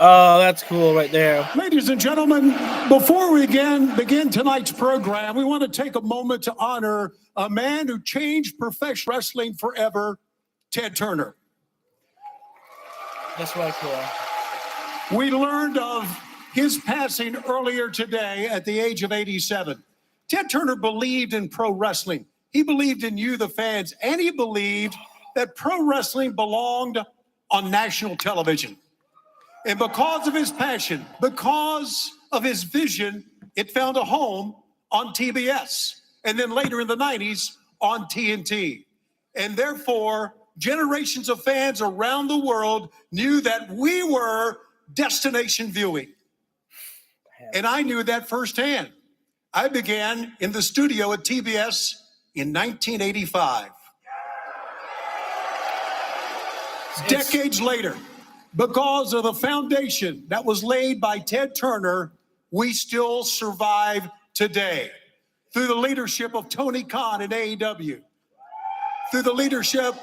Oh, that's cool right there. Ladies and gentlemen, before we begin tonight's program, we want to take a moment to honor a man who changed professional wrestling forever, Ted Turner. That's right, cool. We learned of his passing earlier today at the age of 87. Ted Turner believed in pro wrestling. He believed in you, the fans, and he believed that pro wrestling belonged on national television. And because of his passion, because of his vision, it found a home on TBS. And then later in the 90s on TNT. And therefore, generations of fans around the world knew that we were destination viewing. And I knew that firsthand. I began in the studio at TBS in 1985. Decades later, because of the foundation that was laid by Ted Turner, we still survive today. Through the leadership of Tony Khan at AEW, through the leadership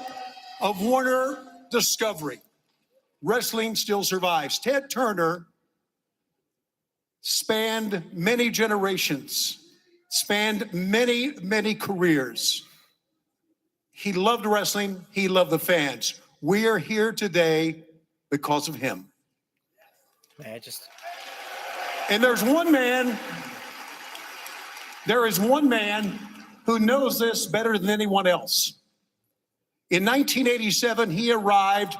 of Warner Discovery, wrestling still survives. Ted Turner spanned many generations, spanned many, many careers. He loved wrestling. He loved the fans. We are here today because of him. Man, And there is one man who knows this better than anyone else. In 1987, he arrived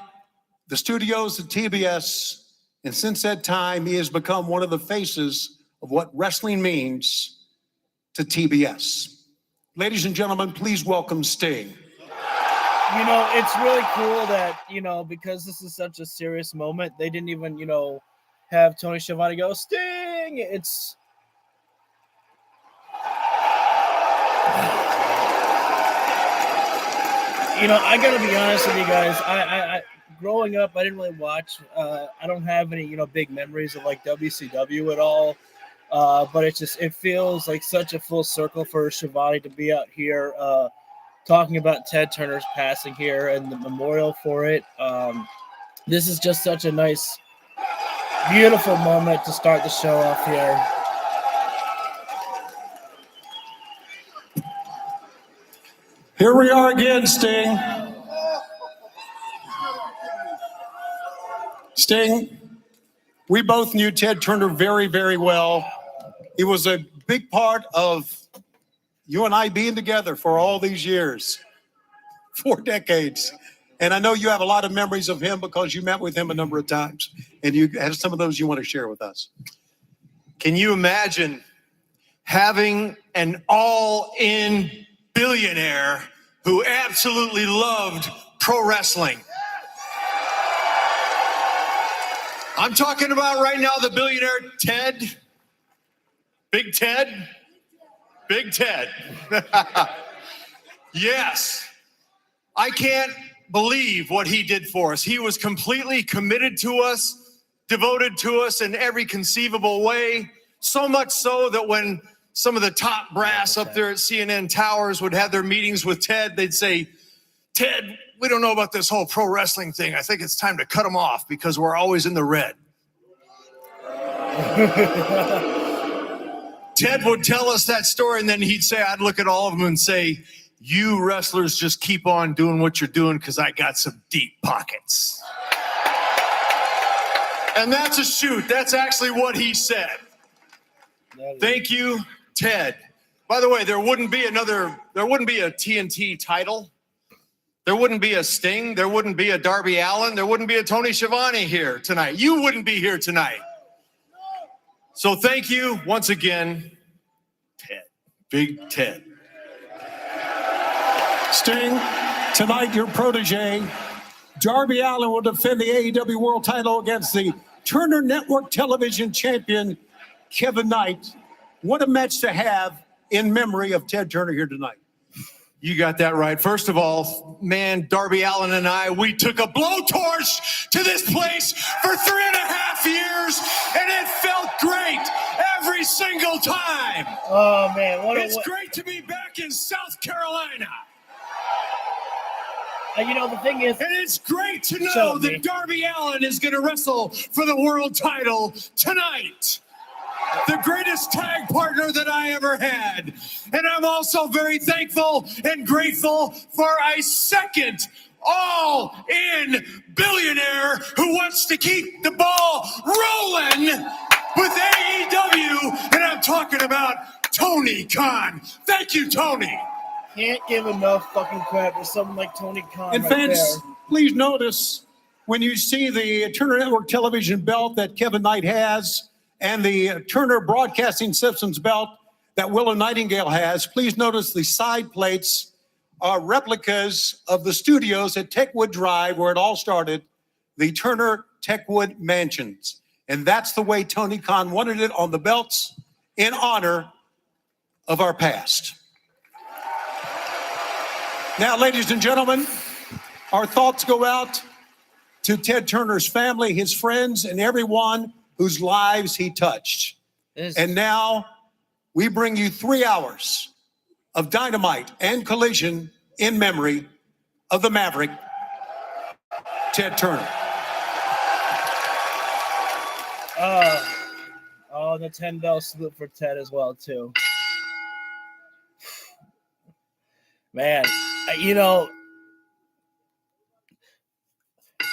the studios at TBS, and since that time, he has become one of the faces of what wrestling means to TBS. Ladies and gentlemen, please welcome Sting. You know, it's really cool that, you know, because this is such a serious moment, they didn't even, you know, have Tony Schiavone go, Sting! It's... You know, I gotta be honest with you guys. I growing up, I didn't really watch. I don't have any, you know, big memories of like WCW at all. But it feels like such a full circle for Schiavone to be out here talking about Ted Turner's passing here and the memorial for it. This is just such a nice, beautiful moment to start the show off here. Here we are again, Sting. Sting, we both knew Ted Turner very, very well. He was a big part of you and I being together for all these years, 4 decades. And I know you have a lot of memories of him because you met with him a number of times. And you have some of those you want to share with us. Can you imagine having an all-in billionaire who absolutely loved pro wrestling? I'm talking about right now the billionaire Ted. Big Ted. Big Ted. Yes. I can't believe what he did for us. He was completely committed to us, devoted to us in every conceivable way. So much so that when some of the top brass up there at CNN Towers would have their meetings with Ted, they'd say, Ted, we don't know about this whole pro wrestling thing. I think it's time to cut them off because we're always in the red. Ted would tell us that story, and then he'd say, I'd look at all of them and say, you wrestlers just keep on doing what you're doing because I got some deep pockets. And that's a shoot. That's actually what he said. Thank you, Ted. By the way, there wouldn't be a TNT title. There wouldn't be a Sting. There wouldn't be a Darby Allin. There wouldn't be a Tony Schiavone here tonight. You wouldn't be here tonight. So thank you once again, Ted. Big Ted. Sting, tonight your protege, Darby Allin, will defend the AEW World title against the Turner Network Television champion, Kevin Knight. What a match to have in memory of Ted Turner here tonight. You got that right. First of all, man, Darby Allin and I, we took a blowtorch to this place for 3.5 years, and it felt great every single time. Oh, man. It's great to be back in South Carolina. The thing is, and it's great to know that Darby Allin is going to wrestle for the world title tonight. The greatest tag partner that I ever had. And I'm also very thankful and grateful for a second all-in billionaire who wants to keep the ball rolling with AEW. And I'm talking about Tony Khan. Thank you, Tony. Can't give enough fucking credit to someone like Tony Khan. And fans, please notice when you see the Turner Network television belt that Kevin Knight has and the Turner Broadcasting Systems belt that Willow Nightingale has, please notice the side plates are replicas of the studios at Techwood Drive where it all started, the Turner Techwood Mansions. And that's the way Tony Khan wanted it on the belts in honor of our past. Now, ladies and gentlemen, our thoughts go out to Ted Turner's family, his friends, and everyone whose lives he touched. And now we bring you 3 hours of Dynamite and Collision in memory of the Maverick, Ted Turner. The 10-bell salute for Ted as well, too. Man,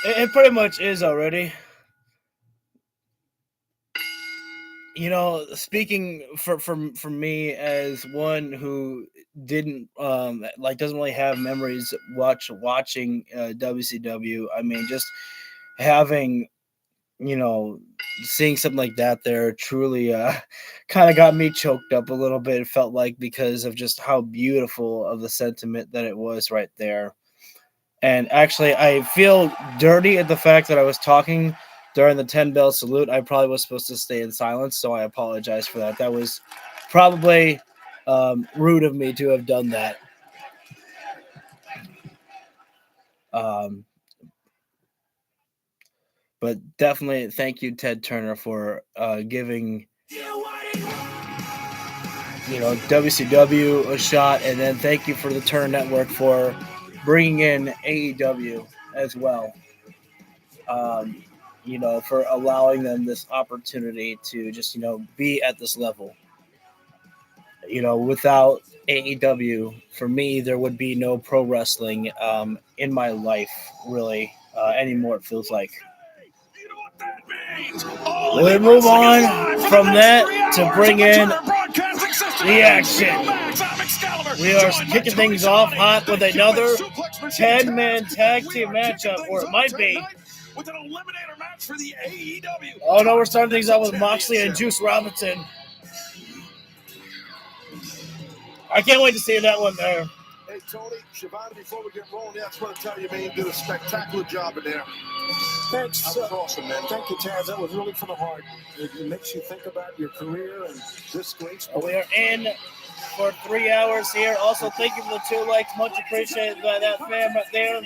it pretty much is already. Speaking for me as one who didn't doesn't really have memories watching WCW. I mean, just having seeing something like that there truly kind of got me choked up a little bit. It felt like because of just how beautiful of the sentiment that it was right there. And actually, I feel dirty at the fact that I was talking during the 10-bell salute. I probably was supposed to stay in silence, so I apologize for that. That was probably rude of me to have done that. But definitely thank you, Ted Turner, for giving WCW a shot, and then thank you for the Turner Network for bringing in AEW as well. For allowing them this opportunity to just be at this level. Without AEW, for me, there would be no pro wrestling in my life really anymore. It feels like. We move on from that to bring in the action. We are kicking things off hot with another 10-man tag team matchup, or it might be. Oh no, we're starting things out with Moxley and Juice Robinson. I can't wait to see that one there. Hey, Tony, Shivani, before we get rolling, I just want to tell you, man, you did a spectacular job in there. Thanks. That was awesome, man. Thank you, Taz. That was really from the heart. It makes you think about your career and this great sport. We are in for 3 hours here. Also, thank you for the 2 likes. Much appreciated by that fan right there.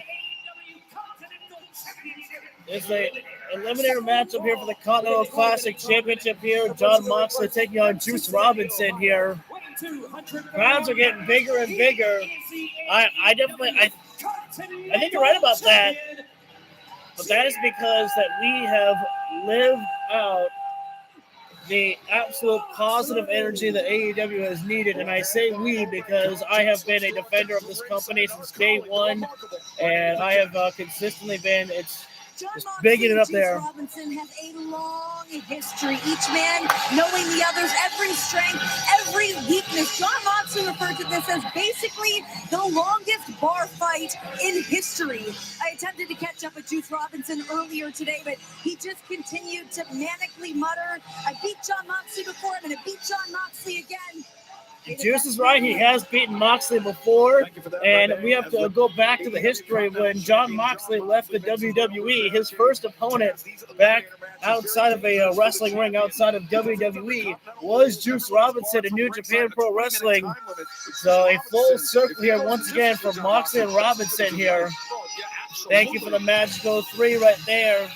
It's a eliminator matchup here for the Continental Classic Championship here. John Moxley taking on Juice Robinson here. Crowds are getting bigger and bigger. I think you're right about that. But that is because that we have lived out the absolute positive energy that AEW has needed. And I say we because I have been a defender of this company since day one. And I have consistently been just bigging it up there. Robinson have a long history, each man knowing the other's every strength, every weakness. John Moxley referred to this as basically the longest bar fight in history. I attempted to catch up with Juice Robinson earlier today, but he just continued to manically mutter, I beat John Moxley before, I'm going to beat John Moxley again. Juice is right. He has beaten Moxley before, and we have to go back to the history when John Moxley left the WWE. His first opponent back outside of a wrestling ring outside of WWE was Juice Robinson in New Japan Pro Wrestling. So a full circle here once again for Moxley and Robinson here. Thank you for the magical 3 right there.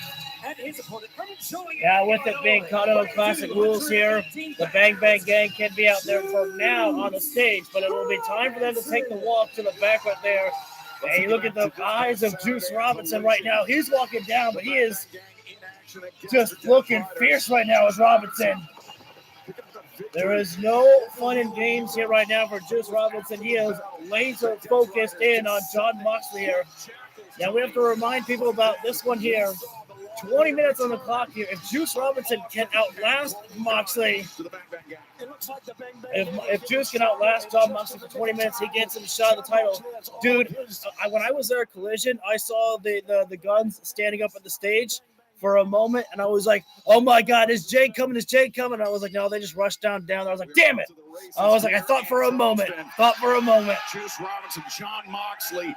Yeah, with it being Continental Classic rules here, the Bang Bang Gang can be out there for now on the stage, but it will be time for them to take the walk to the back right there Hey, look at the eyes of Juice Robinson right now. He's walking down, but he is just looking fierce right now as Robinson. There is no fun and games here right now for Juice Robinson. He is laser focused in on Jon Moxley here. Now we have to remind people about this one here. 20 minutes on the clock here. If Juice Robinson can outlast Moxley, if Juice can outlast Jon Moxley for 20 minutes, he gets him a shot at the title. Dude, when I was there at Collision, I saw the Guns standing up at the stage for a moment, and I was like, oh my God, is Jay coming? Is Jay coming? And I was like, no, they just rushed down. I was like, damn it. I was like, I thought for a moment. Juice Robinson, Jon Moxley.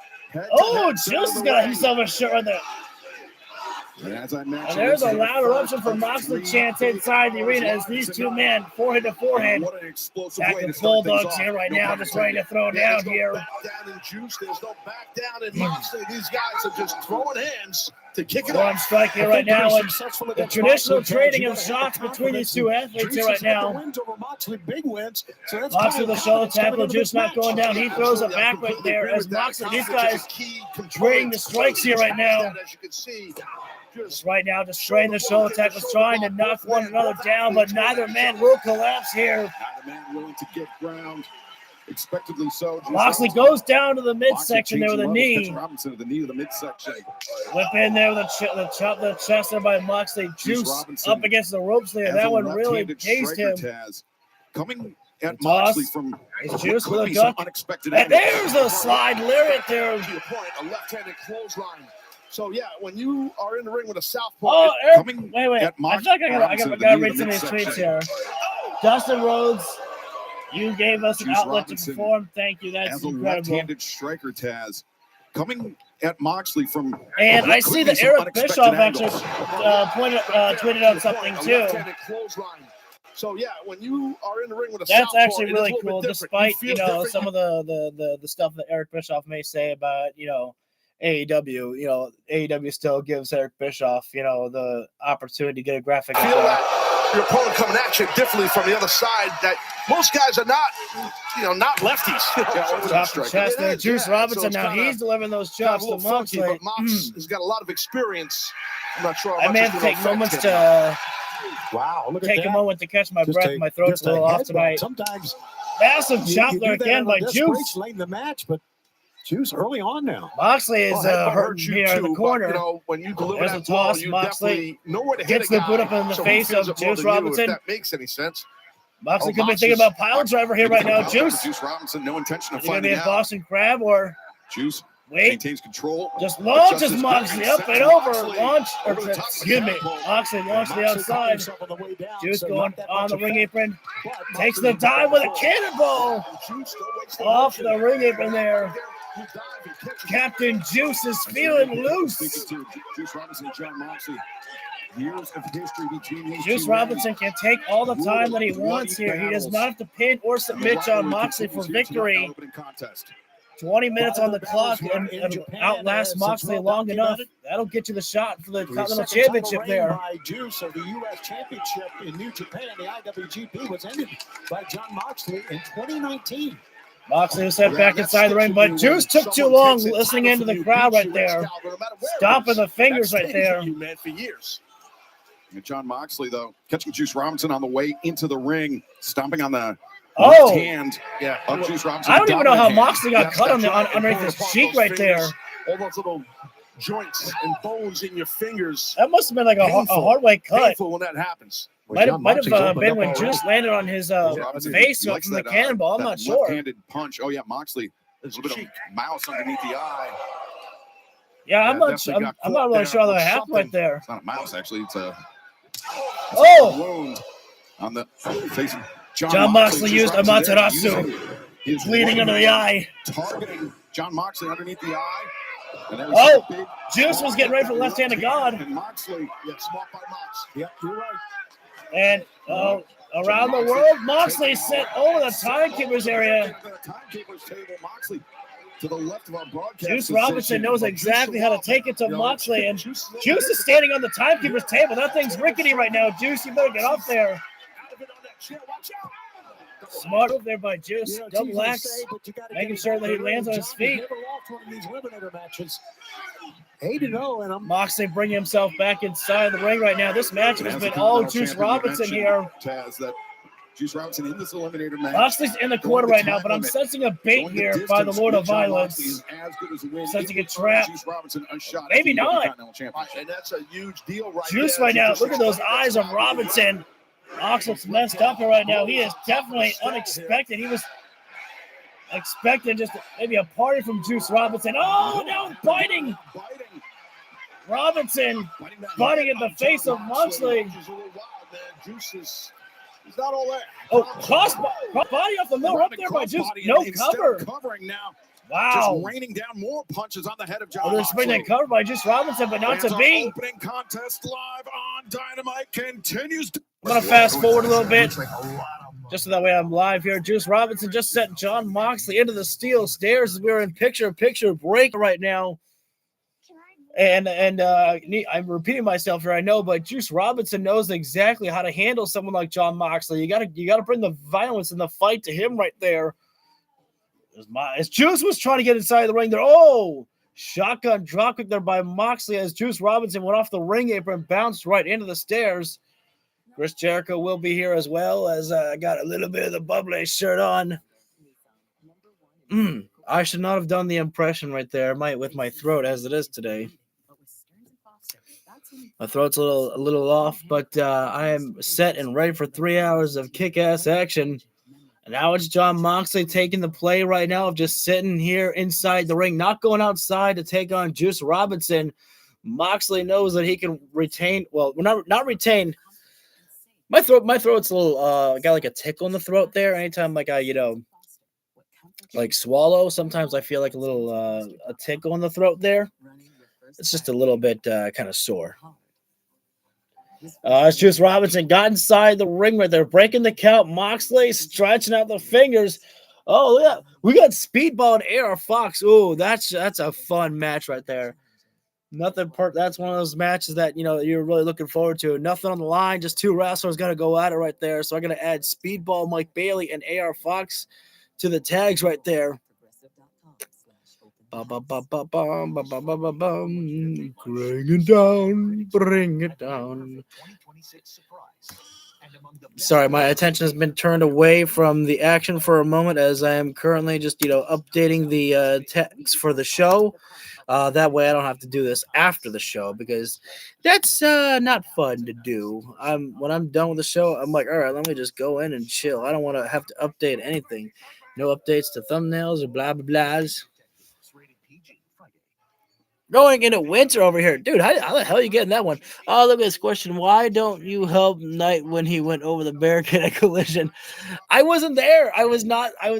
Oh, Juice has got himself a shirt right there. As I mentioned, and there's a loud eruption from Moxley chants inside the arena as these two men, forehead to forehead, active bulldogs here right now, just ready to throw down here. Back down in Juice. There's no back down in Moxley. These guys are just throwing hands to kick it on up. strike here right now, and the traditional trading of shots between these two athletes here right now. Moxley the shoulder tackle, Juice not going down. He throws it back right there as Moxley. These guys trading the strikes here right now. Just trading the shoulder tackles, trying to knock one another down, but neither man will collapse here. Neither man willing to get ground. Expectedly so. Moxley goes down to the midsection there with a knee. Robinson to the knee of the midsection. Whip in there with the chest there by Moxley. Juice up against the ropes there. That one really dazed him. Coming at Moxley from Juice with a duck. Unexpected and there's a slide lariat there. To your point, a left-handed clothesline. So yeah, when you are in the ring with a southpaw. Oh, Eric, wait. I gotta read some of these tweets here. Dustin Rhodes, you gave us an outlet to perform. Thank you. That's incredible. Left-handed striker, Taz. Coming at Moxley from. And I see that Eric Bischoff actually tweeted out something too. So yeah, when you are in the ring with a that's southpaw, actually really cool, despite some of the stuff that Eric Bischoff may say about AEW. AEW still gives Eric Bischoff the opportunity to get a graphic. Feel that your opponent coming at you differently from the other side. That most guys are not, not lefties. Chop the chest there. Juice Robinson now he's delivering those chops to Moxley. But Mox has got a lot of experience. I'm not sure. I may have to take moments to. Wow! Look take a moment to catch my breath. My throat's a little off tonight. Sometimes massive chop there again by Juice. Late in the match, but Juice early on now. Moxley is hurting here in the corner. But, when you deliver there's a toss. Moxley gets the boot up in the face of Juice Robinson. If that makes any sense. Moxley could be thinking about pile driver here right now. Juice Robinson, no intention of finding out. Be a Boston Crab or Juice. Maintains control. Just launches Moxley up and over. Moxley launched the outside. Juice going on the ring apron. Takes the dive with a cannonball. Off the ring apron there. Captain Juice is feeling loose. Juice Robinson and Jon Moxley. Years of history between these Juice Robinson can take all the time that he wants here. He does not have to pin or submit Jon Moxley for victory. 20 minutes on the clock and outlast Moxley long enough. That'll get you the shot for the Continental Championship there. By Juice of the U.S. Championship in New Japan, the IWGP was ended by Jon Moxley in 2019. Moxley was sent back inside the ring, but Juice took too long listening into the crowd right there. Stomping the fingers right there. Jon Moxley, though, catching Juice Robinson on the way into the ring, stomping on the left hand of Juice Robinson. I don't even know how Moxley got cut underneath his cheek right there. All those little joints and bones in your fingers. That must have been like a hard way cut. Painful when that happens. Might have been when Juice landed on his face from the cannonball. I'm not sure. Left-handed punch. Oh yeah, Moxley. There's a little bit of mouse underneath the eye. Yeah, I'm not really sure that happened right there. It's not a mouse, actually. It's a wound on the face of Jon Moxley used Amaterasu, bleeding under the eye. Targeting Jon Moxley underneath the eye. Juice was getting ready for the left hand of God. And Moxley, smart by Mox. Yep, you're right. And around the world, Moxley sent over the timekeeper's area. Moxley to the left of our broadcast. Juice Robinson knows exactly how to take it to Moxley, and Juice is standing on the timekeeper's table. That thing's rickety right now. Juice, you better get up there. Smart move there by Juice. Double X. Making sure that he lands on his feet. 8-0, and Moxley bringing himself back inside the ring right now. This match has been all Juice Robinson here. Juice Robinson in this eliminator match. Moxley's in the corner right now, but I'm sensing a bait here by the Lord of Violence. Sensing a trap. Maybe not. And that's a huge deal right Juice there. right now. Look at those eyes of Robinson. Mox looks messed up here right now. He is definitely unexpected. He was expecting just maybe a party from Juice Robinson. Oh, now biting. Robinson biting in the face of Moxley. He's not all there. Oh, cross body off the middle up there by Juice. No cover. Covering now. Wow. Just raining down more punches on the head of John. Oh, there's been that cover by Juice Robinson, but not to be. Opening contest live on Dynamite continues. I'm going to fast forward a little bit. Just so that way I'm live here. Juice Robinson just sent John Moxley into the steel stairs as we're in picture-in-picture break right now. And I'm repeating myself here, I know, but Juice Robinson knows exactly how to handle someone like John Moxley. You gotta bring the violence and the fight to him right there. As Juice was trying to get inside the ring there. Oh, shotgun dropkick there by Moxley as Juice Robinson went off the ring apron and bounced right into the stairs. Chris Jericho will be here as well, as I got a little bit of the bubbly shirt on. I should not have done the impression right there. I might with my throat as it is today. My throat's a little off, but I am set and ready for 3 hours of kick-ass action. And now it's John Moxley taking the play right now of just sitting here inside the ring, not going outside to take on Juice Robinson. Moxley knows that he can retain. Well, not retain. My throat's a little got like a tickle in the throat there. Anytime like I like swallow, sometimes I feel like a little a tickle in the throat there. It's just a little bit kind of sore. It's Juice Robinson got inside the ring right there, breaking the count. Moxley stretching out the fingers. Oh, yeah, we got Speedball and AR Fox. Oh, that's a fun match right there. That's one of those matches that you're really looking forward to. Nothing on the line, just two wrestlers gonna go at it right there. So I'm gonna add Speedball, Mike Bailey, and AR Fox to the tags right there. Bring it down. Sorry, my attention has been turned away from the action for a moment as I am currently just, updating the text for the show. That way I don't have to do this after the show because that's not fun to do. When I'm done with the show, I'm like, all right, let me just go in and chill. I don't want to have to update anything. No updates to thumbnails or blah, blah, blahs. Going into winter over here. Dude, how the hell are you getting that one? Oh, look at this question. Why don't you help Knight when he went over the barricade at Collision? I wasn't there.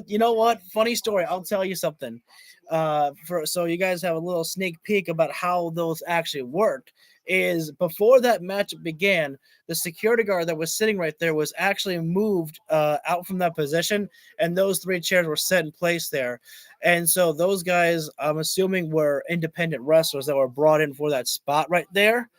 You know what? Funny story. I'll tell you something. So you guys have a little sneak peek about how those actually worked. Is before that match began, the security guard that was sitting right there was actually moved out from that position, and those three chairs were set in place there. And so those guys, I'm assuming, were independent wrestlers that were brought in for that spot right there.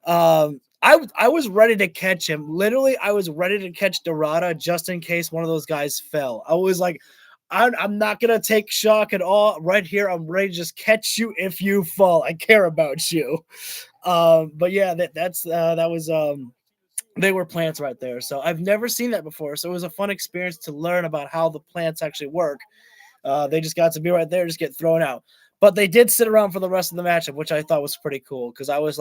I was ready to catch him. Literally, I was ready to catch Dorada just in case one of those guys fell. I was like, I'm not going to take shock at all. Right here, I'm ready to just catch you if you fall. I care about you. But yeah, that was they were plants right there. So I've never seen that before. So it was a fun experience to learn about how the plants actually work. They just got to be right there, just get thrown out. But they did sit around for the rest of the matchup, which I thought was pretty cool because I was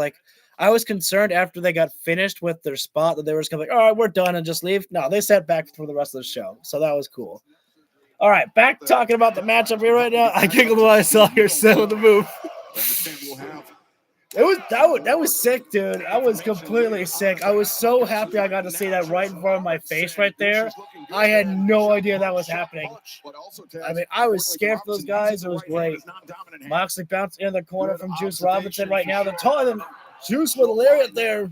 concerned after they got finished with their spot that they were just going to be like, all right, we're done and just leave. No, they sat back for the rest of the show. So that was cool. All right, back talking about the matchup here right now. I giggled when I saw your set with the move. That was sick, dude. I was completely sick. I was so happy I got to see that right in front of my face right there. I had no idea that was happening. I mean, I was scared for those guys. It was great. Moxley bounced in the corner from Juice Robinson right now. They're taller than Juice with a lariat there.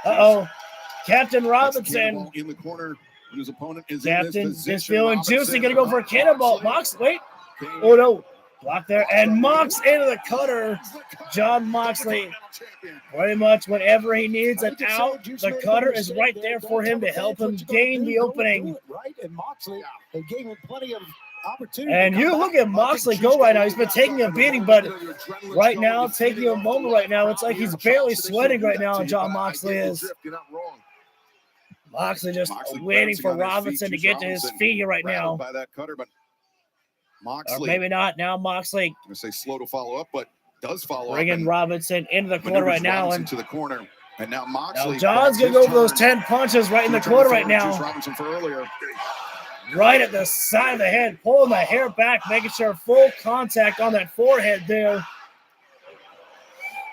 Uh-oh. Captain Robinson. In the corner. His opponent is Captain is feeling juicy. Gonna go for a cannonball. Mox, wait. Oh no. Block there, and Mox into the cutter. John Moxley, pretty much whenever he needs an out, the cutter is right there for him to help him gain the opening. And Moxley, they gave him plenty of opportunity. And you look at Moxley go right now. He's been taking a beating, but right now, taking a moment right now, it's like he's barely sweating right now, John Moxley is. Moxley just waiting for Robinson to get to his feet here right now. By that cutter, but Moxley, or maybe not. Now Moxley, I'm gonna say slow to follow up, but does follow bringing up. Robinson into the corner right now, and to the corner, and now Moxley. Now John's gonna go for those 10 punches right in the corner right now. Robinson for earlier. Right at the side of the head, pulling the hair back, making sure full contact on that forehead there.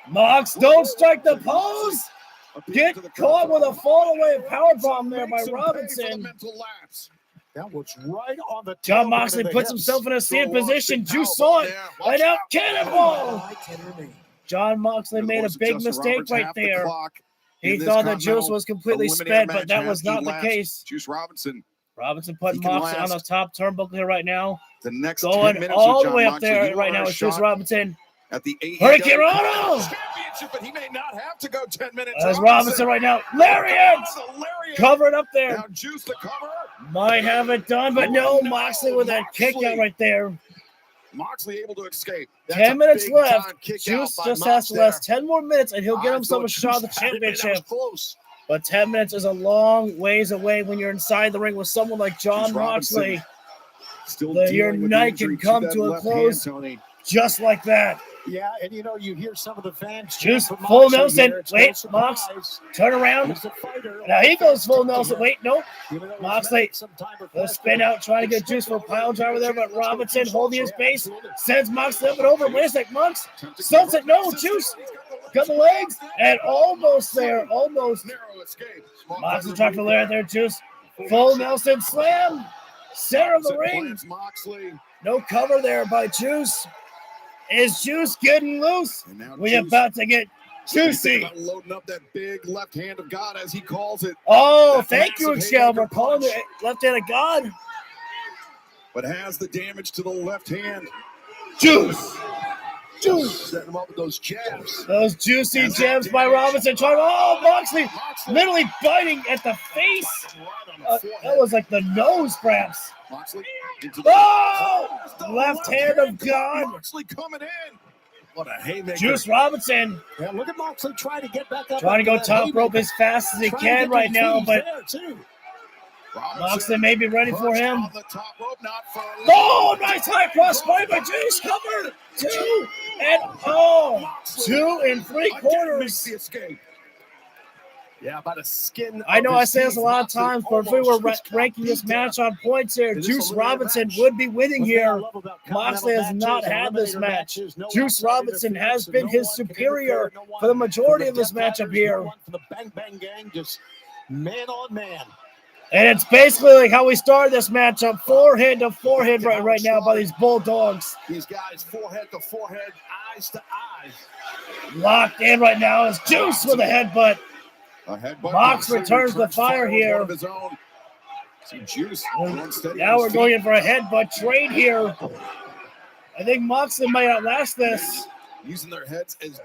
Mox, don't strike the pose. Get caught with a fall away powerbomb there by Robinson. That was right on the John Moxley puts himself in a stand position. Juice saw it. Right out, cannonball. John Moxley made a big mistake right there. He thought that Juice was completely spent, but that was not the case. Juice Robinson putting Moxley on the top turnbuckle here right now. The next going all the way up there right now is Juice Robinson. At the Hurricane Rano! But he may not have to go 10 minutes. There's Robinson right now. Lariat! Covered up there. Now Juice the cover. Might have it done, but no, Moxley with that kick out right there. Moxley able to escape. 10 minutes left. Juice just has to last 10 more minutes, and he'll get himself a shot at the championship. But 10 minutes is a long ways away when you're inside the ring with someone like John Moxley. Your night can come to a close just like that. Yeah, and you hear some of the fans. Juice full Nelson. Wait, Mox, turn around. Now he goes full Nelson. Wait, nope. Moxley, the spin out, trying to get Juice for a pile driver there, but Robinson holding his base, sends Moxley up and over. Wait a sec, Mox, stunts it. No, Juice got the legs, and almost there, almost. Moxley trying to layer there, Juice. Full Nelson slam. Center of the ring. No cover there by Juice. Is Juice getting loose? We're about to get juicy. Loading up that big left hand of God, as he calls it. Oh, thank you, Excalibur, calling the left hand of God. But has the damage to the left hand. Juice. Setting him up with those jabs. Those juicy jabs by Robinson. Oh, Moxley literally biting at the face. That was like the nose, perhaps. Oh! Left hand of God. Moxley coming in. What a haymaker. Juice Robinson. Yeah, look at Moxley trying to get back up. Trying to go top rope as fast as he can right now, but Moxley may be ready for him. Oh, nice high cross body by Juice. Cover. 2 and 3/4. Yeah, about a skin. I know I say this a lot of times, but if we were ranking this match on points here, Juice Robinson would be winning here. Moxley has not had this match. Juice Robinson has been his superior for the majority of this matchup here. Man on man. And it's basically like how we started this matchup, forehead to forehead right now by these Bulldogs. These guys, forehead to forehead, eyes to eyes. Locked in right now is Juice with a headbutt. Mox returns the fire here. Now we're going in for a headbutt trade here. I think Moxley might outlast this. Using their heads as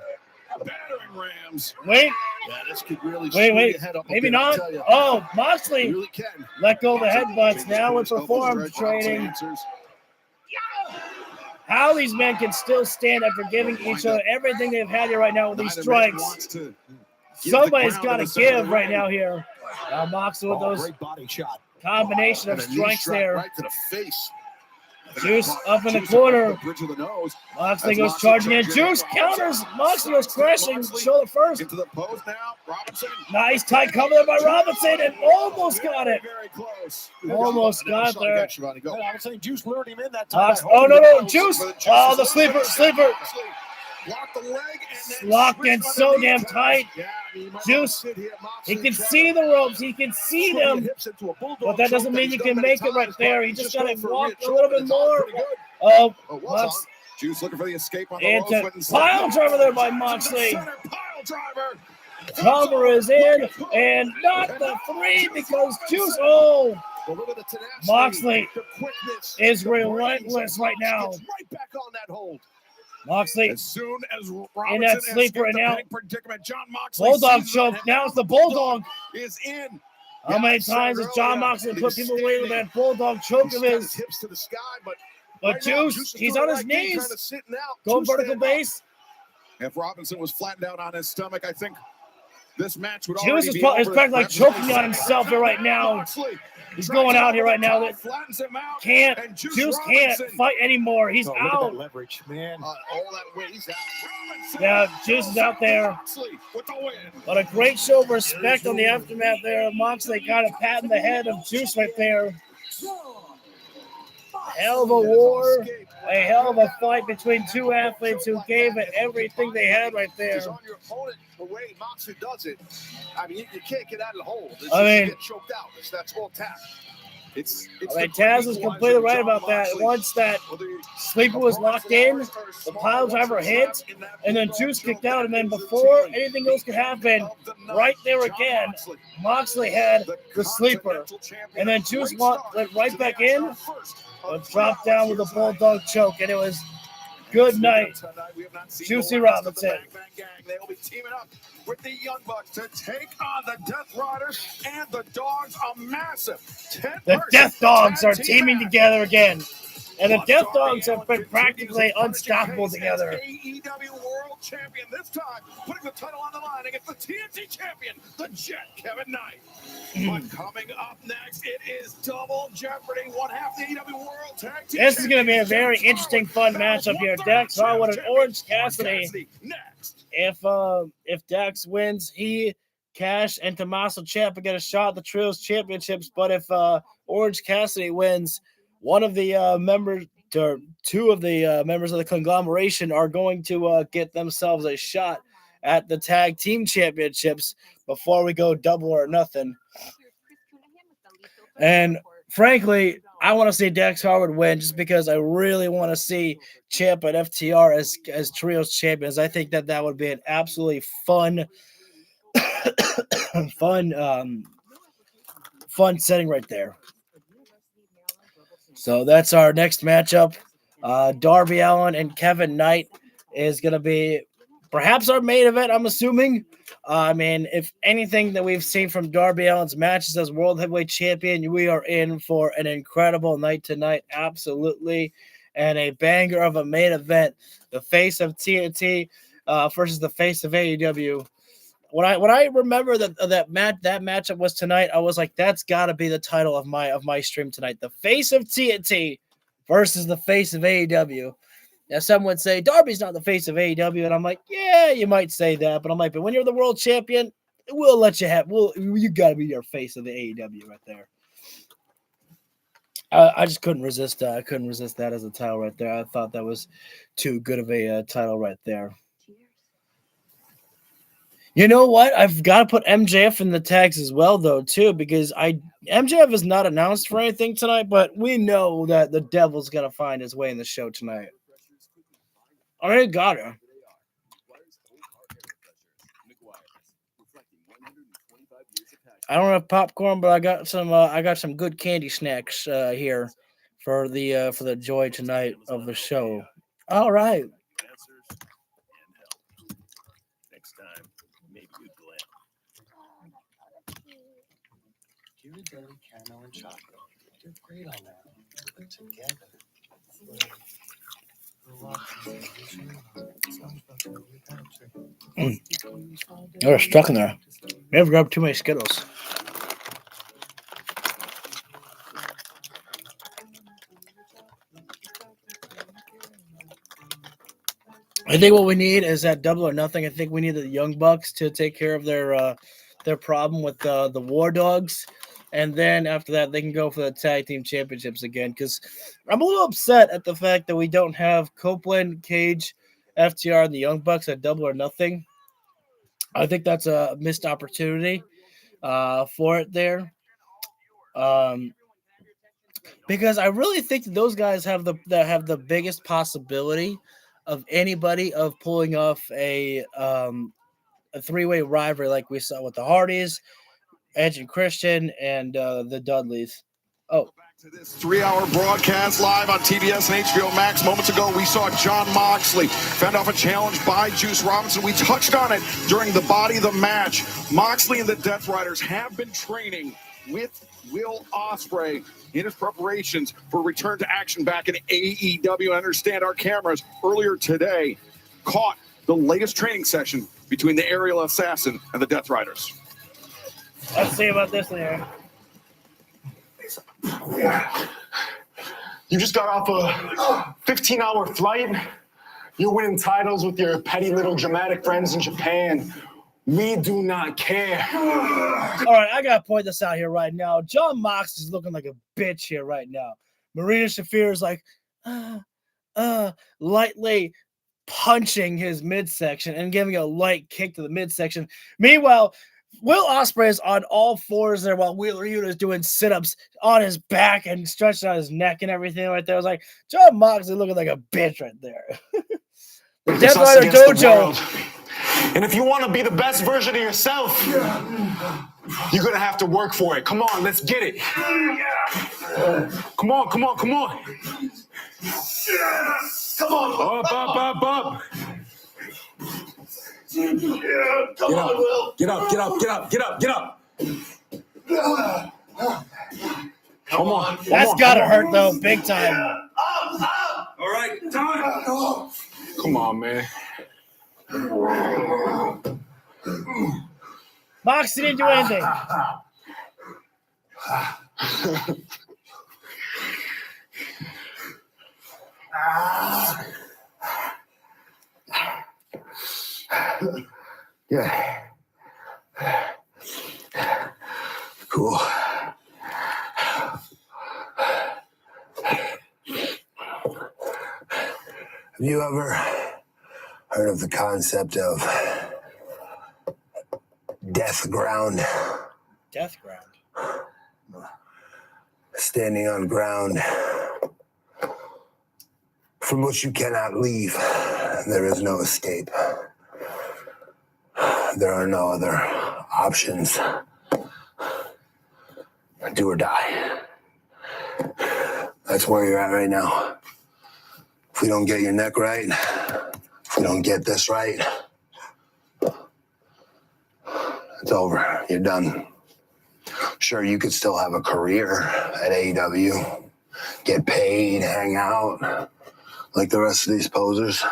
battering rams. Wait. Yeah, this could really wait. Maybe not. Oh, Moxley really can. Let go of the headbutts. Now we're perform trading. How these men can still stand after giving each other everything they've had here right now with these strikes. Somebody's got to give right now here. Now Moxley with those combination of strikes there. Right to the face. Juice up in the corner. Moxley goes charging in. Juice counters. Moxley goes crashing. Shoulder first. Into the pose now. Robinson. Nice tight cover there by Robinson, and almost got it. Very close. Almost got there. I was saying Juice lured him in that time. Oh, no. Juice. Oh, the sleeper. Locked the leg and locked in so damn tight. Juice, he can see the ropes. He can see them. But that doesn't mean you can make it right there. He just got to walk a little bit more. Oh, Mox. Juice looking for the escape on the ropes. Pile driver there by Moxley. Cover is in, and not the 3 because Juice. Oh, But look at the tenacity, Moxley the quickness, is the brains relentless of right Mox now. gets right back on that hold. Moxley As soon as in Robinson that has sleeper skipped the now. panic predicament, John Moxley Bulldog sees choke. it, and Now it's the Bulldog. is in. How many I said times it has John earlier, Moxley put he's people away with standing. that Bulldog choke He's of got his? hips to the sky, but But right now, Juice, is he's doing on the his right thing, knees. trying to sit now. Going Juice vertical stand up. base. If Robinson was flattened out on his stomach, I think this match would Juice already is be probably, over. like choking on himself here right now. Moxley He's tries going out over here the right now. top, That flattens him out, can't. and Juice can't Robinson- fight anymore. He's Oh, look at out. that leverage, man. All that weight, he's out. Robinson Yeah, Juice is out there. Moxley with the win. But a great show of respect on the aftermath there. Moxley kind of patting the head of Juice right there. Hell of a war, a hell of a fight between two athletes who gave it everything they had right there. Because on your opponent, the way Moxley does it, I mean, you can't get out of the hold. It's I just mean- you get choked out. That's all tap. It's I mean, Taz is completely right about that. Once that sleeper was locked in, the pile driver hit, and then Juice kicked out, and then before anything else could happen, right there again, Moxley had the sleeper, and then Juice went right back in, but dropped down with a Bulldog choke, and it was good night, Juicy Robinson. They'll be teaming up with the Young Bucks to take on the Death Riders and the Dogs. A massive 10 The Death Dogs are teaming together again, and the Death Dogs have been practically unstoppable together. AEW World Champion this time, putting the title on the line against the TNT Champion, the Jet Kevin Knight. But coming up next, it is Double Jeopardy, one half the AEW World Tag Team. This is going to be a very interesting, fun matchup here. Dex Harwood and Orange Cassidy. Next. If Dex wins, he, Cash, and Tommaso Ciampa get a shot at the Trios Championships. But if Orange Cassidy wins, one of the members, or two of the members of the conglomeration, are going to get themselves a shot at the Tag Team Championships before we go double or nothing. And frankly, I want to see Dex Harwood win just because I really want to see Ciampa and FTR as Trios champions. I think that would be an absolutely fun setting right there. So that's our next matchup. Darby Allin and Kevin Knight is going to be perhaps our main event, I'm assuming. I mean, if anything that we've seen from Darby Allin's matches as World Heavyweight Champion, we are in for an incredible night tonight, absolutely, and a banger of a main event. The face of TNT versus the face of AEW. When I remember that matchup was tonight, I was like, that's got to be the title of my stream tonight. The face of TNT versus the face of AEW. Now, some would say Darby's not the face of AEW, and I'm like, yeah, you might say that, but I'm like, but when you're the world champion, we'll let you have. You got to be your face of the AEW right there. I just couldn't resist. I couldn't resist that as a title right there. I thought that was too good of a title right there. You know what? I've got to put MJF in the tags as well, though, too, because MJF is not announced for anything tonight, but we know that the Devil's gonna find his way in the show tonight. I got her. I don't have popcorn, but I got some good candy snacks here for the joy tonight of the show. All right. Next time, maybe you Cutie Berry, caramel, and chocolate. You're great on that. Put together. They're stuck in there. Never grabbed too many Skittles. I think what we need is that Double or Nothing. I think we need the Young Bucks to take care of their problem with the War Dogs. And then after that, they can go for the Tag Team Championships again. Because I'm a little upset at the fact that we don't have Copeland, Cage, FTR, and the Young Bucks at Double or Nothing. I think that's a missed opportunity for it there. Because I really think that those guys have the biggest possibility of anybody of pulling off a three-way rivalry like we saw with the Hardys, Edge and Christian, and the Dudleys. Oh. Back to this 3-hour broadcast live on TBS and HBO Max. Moments ago, we saw Jon Moxley fend off a challenge by Juice Robinson. We touched on it during the Body of the Match. Moxley and the Death Riders have been training with Will Ospreay in his preparations for return to action back in AEW. I understand our cameras earlier today caught the latest training session between the Aerial Assassin and the Death Riders. Let's see about this in here. You just got off a 15-hour flight. You're winning titles with your petty little dramatic friends in Japan. We do not care. All right, I gotta point this out here right now. Jon Mox is looking like a bitch here right now. Marina Shafir is like, lightly punching his midsection and giving a light kick to the midsection. Meanwhile, Will Ospreay is on all fours there while Wheeler Yuta is doing sit-ups on his back and stretching out his neck and everything right there. I was like, Jon Mox is looking like a bitch right there. The Death Rider Dojo. And if you want to be the best version of yourself, you're going to have to work for it. Come on, let's get it. Come on. Come on. Up. Get up. Come on. That's gotta hurt though, big time. All right, time. Come on, man. Mox didn't do anything. Yeah. Cool. Have you ever heard of the concept of death ground? Death ground. Standing on ground from which you cannot leave. There is no escape. There are no other options. Do or die. That's where you're at right now. If we don't get your neck right, if we don't get this right, it's over. You're done. Sure, you could still have a career at AEW, get paid, hang out like the rest of these posers.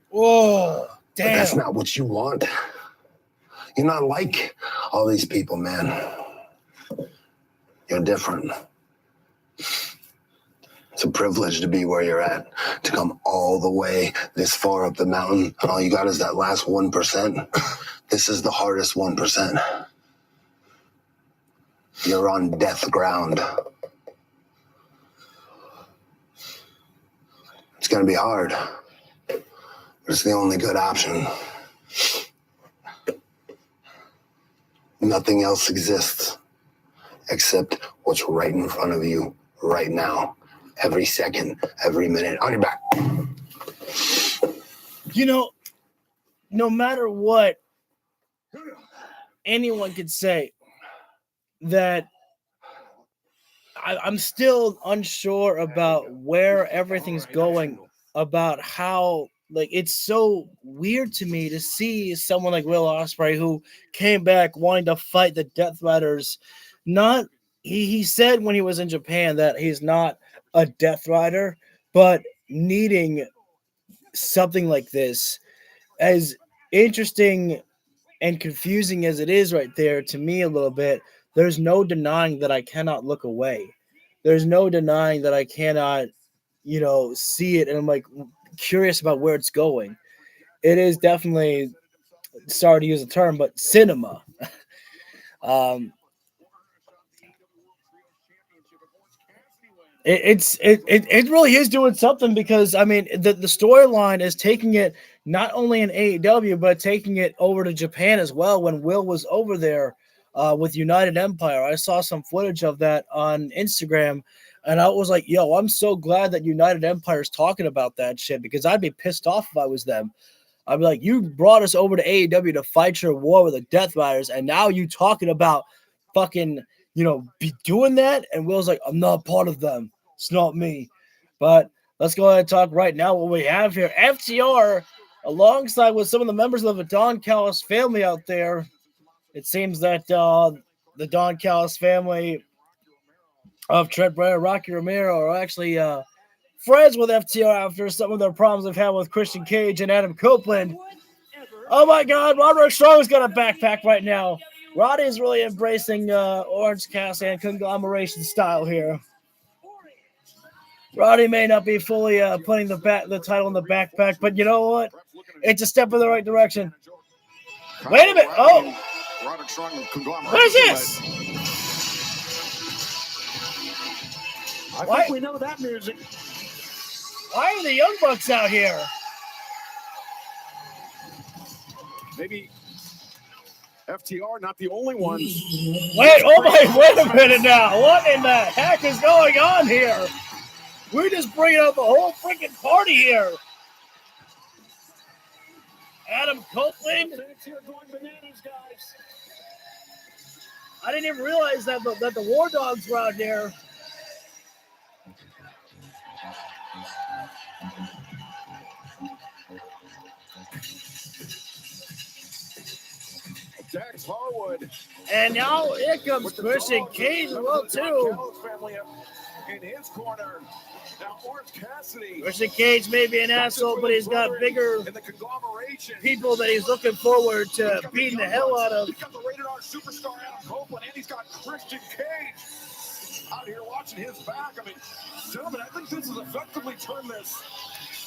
Whoa, damn. But that's not what you want. You're not like all these people, man. You're different. It's a privilege to be where you're at, to come all the way this far up the mountain, and all you got is that last 1%. This is the hardest 1%. You're on death ground. It's going to be hard, but it's the only good option. Nothing else exists except what's right in front of you right now. Every second, every minute, on your back. You know, no matter what anyone could say, that I'm still unsure about where everything's going, about how, like, it's so weird to me to see someone like Will Ospreay who came back wanting to fight the Death Riders. He said when he was in Japan that he's not a Death Rider, but needing something like this, as interesting and confusing as it is right there to me a little bit, there's no denying that I cannot look away. There's no denying that I cannot, see it. And I'm like curious about where it's going. It is definitely, sorry to use the term, but cinema. It really is doing something, because I mean the storyline is taking it not only in AEW but taking it over to Japan as well. When Will was over there with United Empire, I saw some footage of that on Instagram, and I was like, yo, I'm so glad that United Empire is talking about that shit, because I'd be pissed off if I was them. I'd be like, you brought us over to AEW to fight your war with the Death Riders, and now you talking about fucking be doing that. And Will's like, I'm not part of them. It's not me. But let's go ahead and talk right now what we have here. FTR, alongside with some of the members of the Don Callis family out there. It seems that the Don Callis family of Trent Brenner, Rocky Romero are actually friends with FTR after some of their problems they've had with Christian Cage and Adam Copeland. Oh my God, Roderick Strong's got a backpack right now. Roddy's really embracing Orange Cassidy and conglomeration style here. Roddy may not be fully putting the title in the backpack, but you know what? It's a step in the right direction. Wait a minute. Oh. What is this? I think we know that music. Why are the Young Bucks out here? Maybe FTR not the only ones. Wait a minute now. What in the heck is going on here? We're just bringing out the whole freaking party here. Adam Copeland. I didn't even realize that the War Dogs were out there. Dax Harwood. And now here comes Christian Cage as well, too. In his corner. Now Orange Cassidy. Christian Cage may be an asshole, but he's got bigger people that he's looking forward to beating the hell out of. He's got the rated R superstar Adam Copeland, and he's got Christian Cage out here watching his back. I mean, gentlemen, I think this has effectively turned this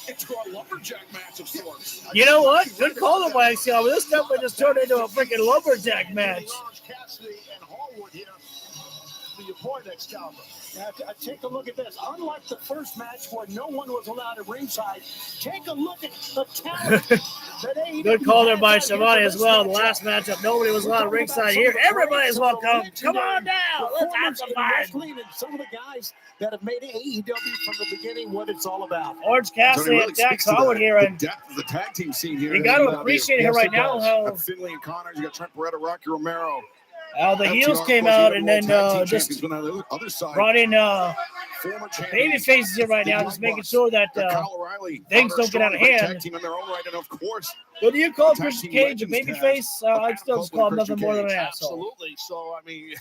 into a lumberjack match of sorts. You know what? Good call by XCL. This definitely just turned into a freaking lumberjack match. Cassidy and Harwood here. Your point, Excalibur. Now, take a look at this. Unlike the first match where no one was allowed at ringside, take a look at the talent that AEW. Good call there by Shivani as well. The last matchup, nobody was allowed at ringside here. Everybody's welcome. Come on down. Let's have some fun. And some of the guys that have made AEW from the beginning what it's all about. Orange Cassidy and Dax Howard here. And the depth of the tag team scene here. You got to appreciate it right now. How Finley and Connors, you got Trent Beretta, Rocky Romero. The heels came out and then just brought in baby faces here right now, just making sure that things don't get out of hand. What do you call Christian Cage a baby face? I'd still just call him nothing more than an asshole. Absolutely. So, I mean,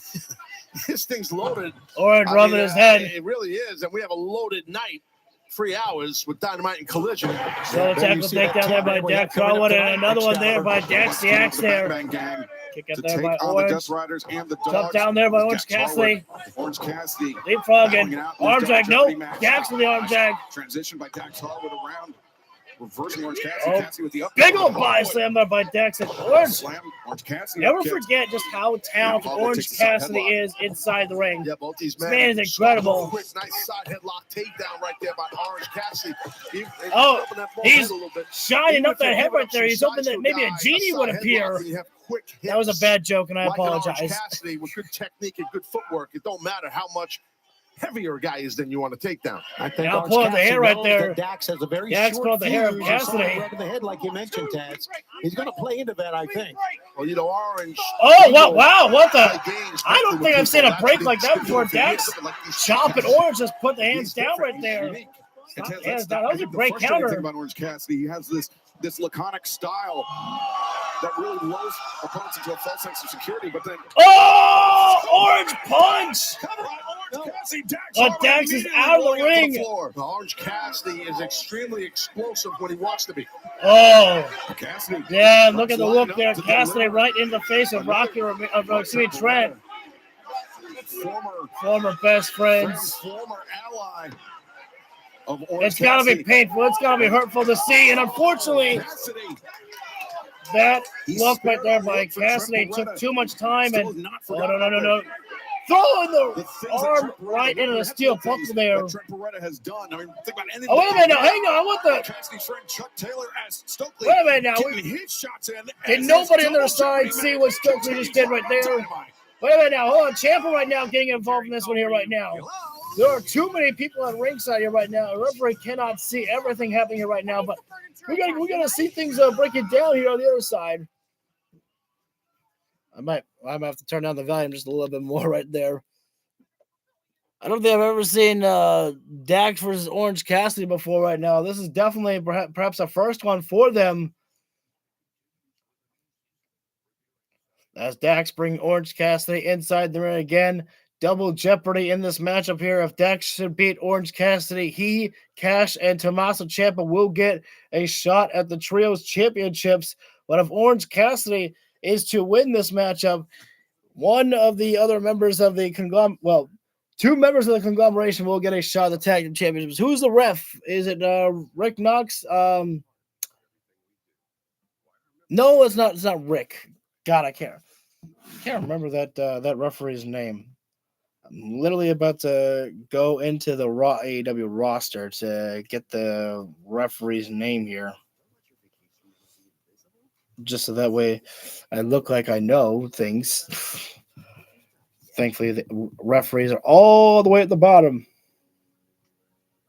this thing's loaded. Orange rubbing his head. It really is. And we have a loaded night. 3 hours with Dynamite and Collision. So tackle takedown there by Dax Harwood and another one there by Dax the Axe there. Kick out there by Orange. Jump down there by Orange Cassidy. Orange Cassidy. Leapfrogging. Arm drag. Nope. Dax with the arm drag. Transition by Dax Harwood around. Reversing Orange Cassidy. Cassidy with the up. Big old body slam there by Dax and Orange. Slam. Orange Cassidy. Never forget just how talented Orange Cassidy is inside the ring. Yeah, both these this man is incredible. Quick, nice side headlock takedown right there by Orange Cassidy. He's shining up that head right there. He's hoping that maybe a genie would appear. That was a bad joke, and I apologize. Cassidy with good technique and good footwork. It don't matter how much heavier a guy is than you want to take down. I think I'll pull the hair right there. Dax has a very short the hair of Cassidy. Right in the head, like you mentioned, Taz. He's going to play into that, I think. Well, you know, Orange. Oh, wow, what the? I don't think I've seen a break like that before. Dax chopping Orange, just put the hands down right there. That was a great counter. Thing about Orange Cassidy, he has this laconic style that really lulls opponents into a false sense of security, but then Orange punch! But Dax is out of the ring. Orange Cassidy is extremely explosive when he wants to be. Cassidy. Yeah, look at the look there. Cassidy right in the face of Trent. Former best friends. Former ally. It's got to be painful. It's got to be hurtful to see. And unfortunately, that look right there by Cassidy took too much time. And no. Throwing the arm right into the steel buckle there. Trent Beretta has done. I mean, think about anything. Oh, wait a minute now. Hang on. What the? Cassidy's friend Chuck Taylor as Stokely. Wait a minute now. Hit shots in. Did nobody on their side see what Stokely just did right there? Wait a minute now. Hold on. Ciampa right now getting involved in this one here right now. There are too many people on ringside here right now. The referee cannot see everything happening here right now, but we gotta see things break it down here on the other side. I might have to turn down the volume just a little bit more right there. I don't think I've ever seen Dax versus Orange Cassidy before right now. This is definitely perhaps a first one for them. As Dax bring Orange Cassidy inside the ring again. Double jeopardy in this matchup here. If Dax should beat Orange Cassidy, he, Cash, and Tommaso Ciampa will get a shot at the Trios Championships. But if Orange Cassidy is to win this matchup, one of the other members of the two members of the conglomeration will get a shot at the Tag Team Championships. Who's the ref? Is it Rick Knox? No, it's not. It's not Rick. God, I can't remember that referee's name. I'm literally about to go into the Raw AEW roster to get the referee's name here, just so that way I look like I know things. Thankfully, the referees are all the way at the bottom.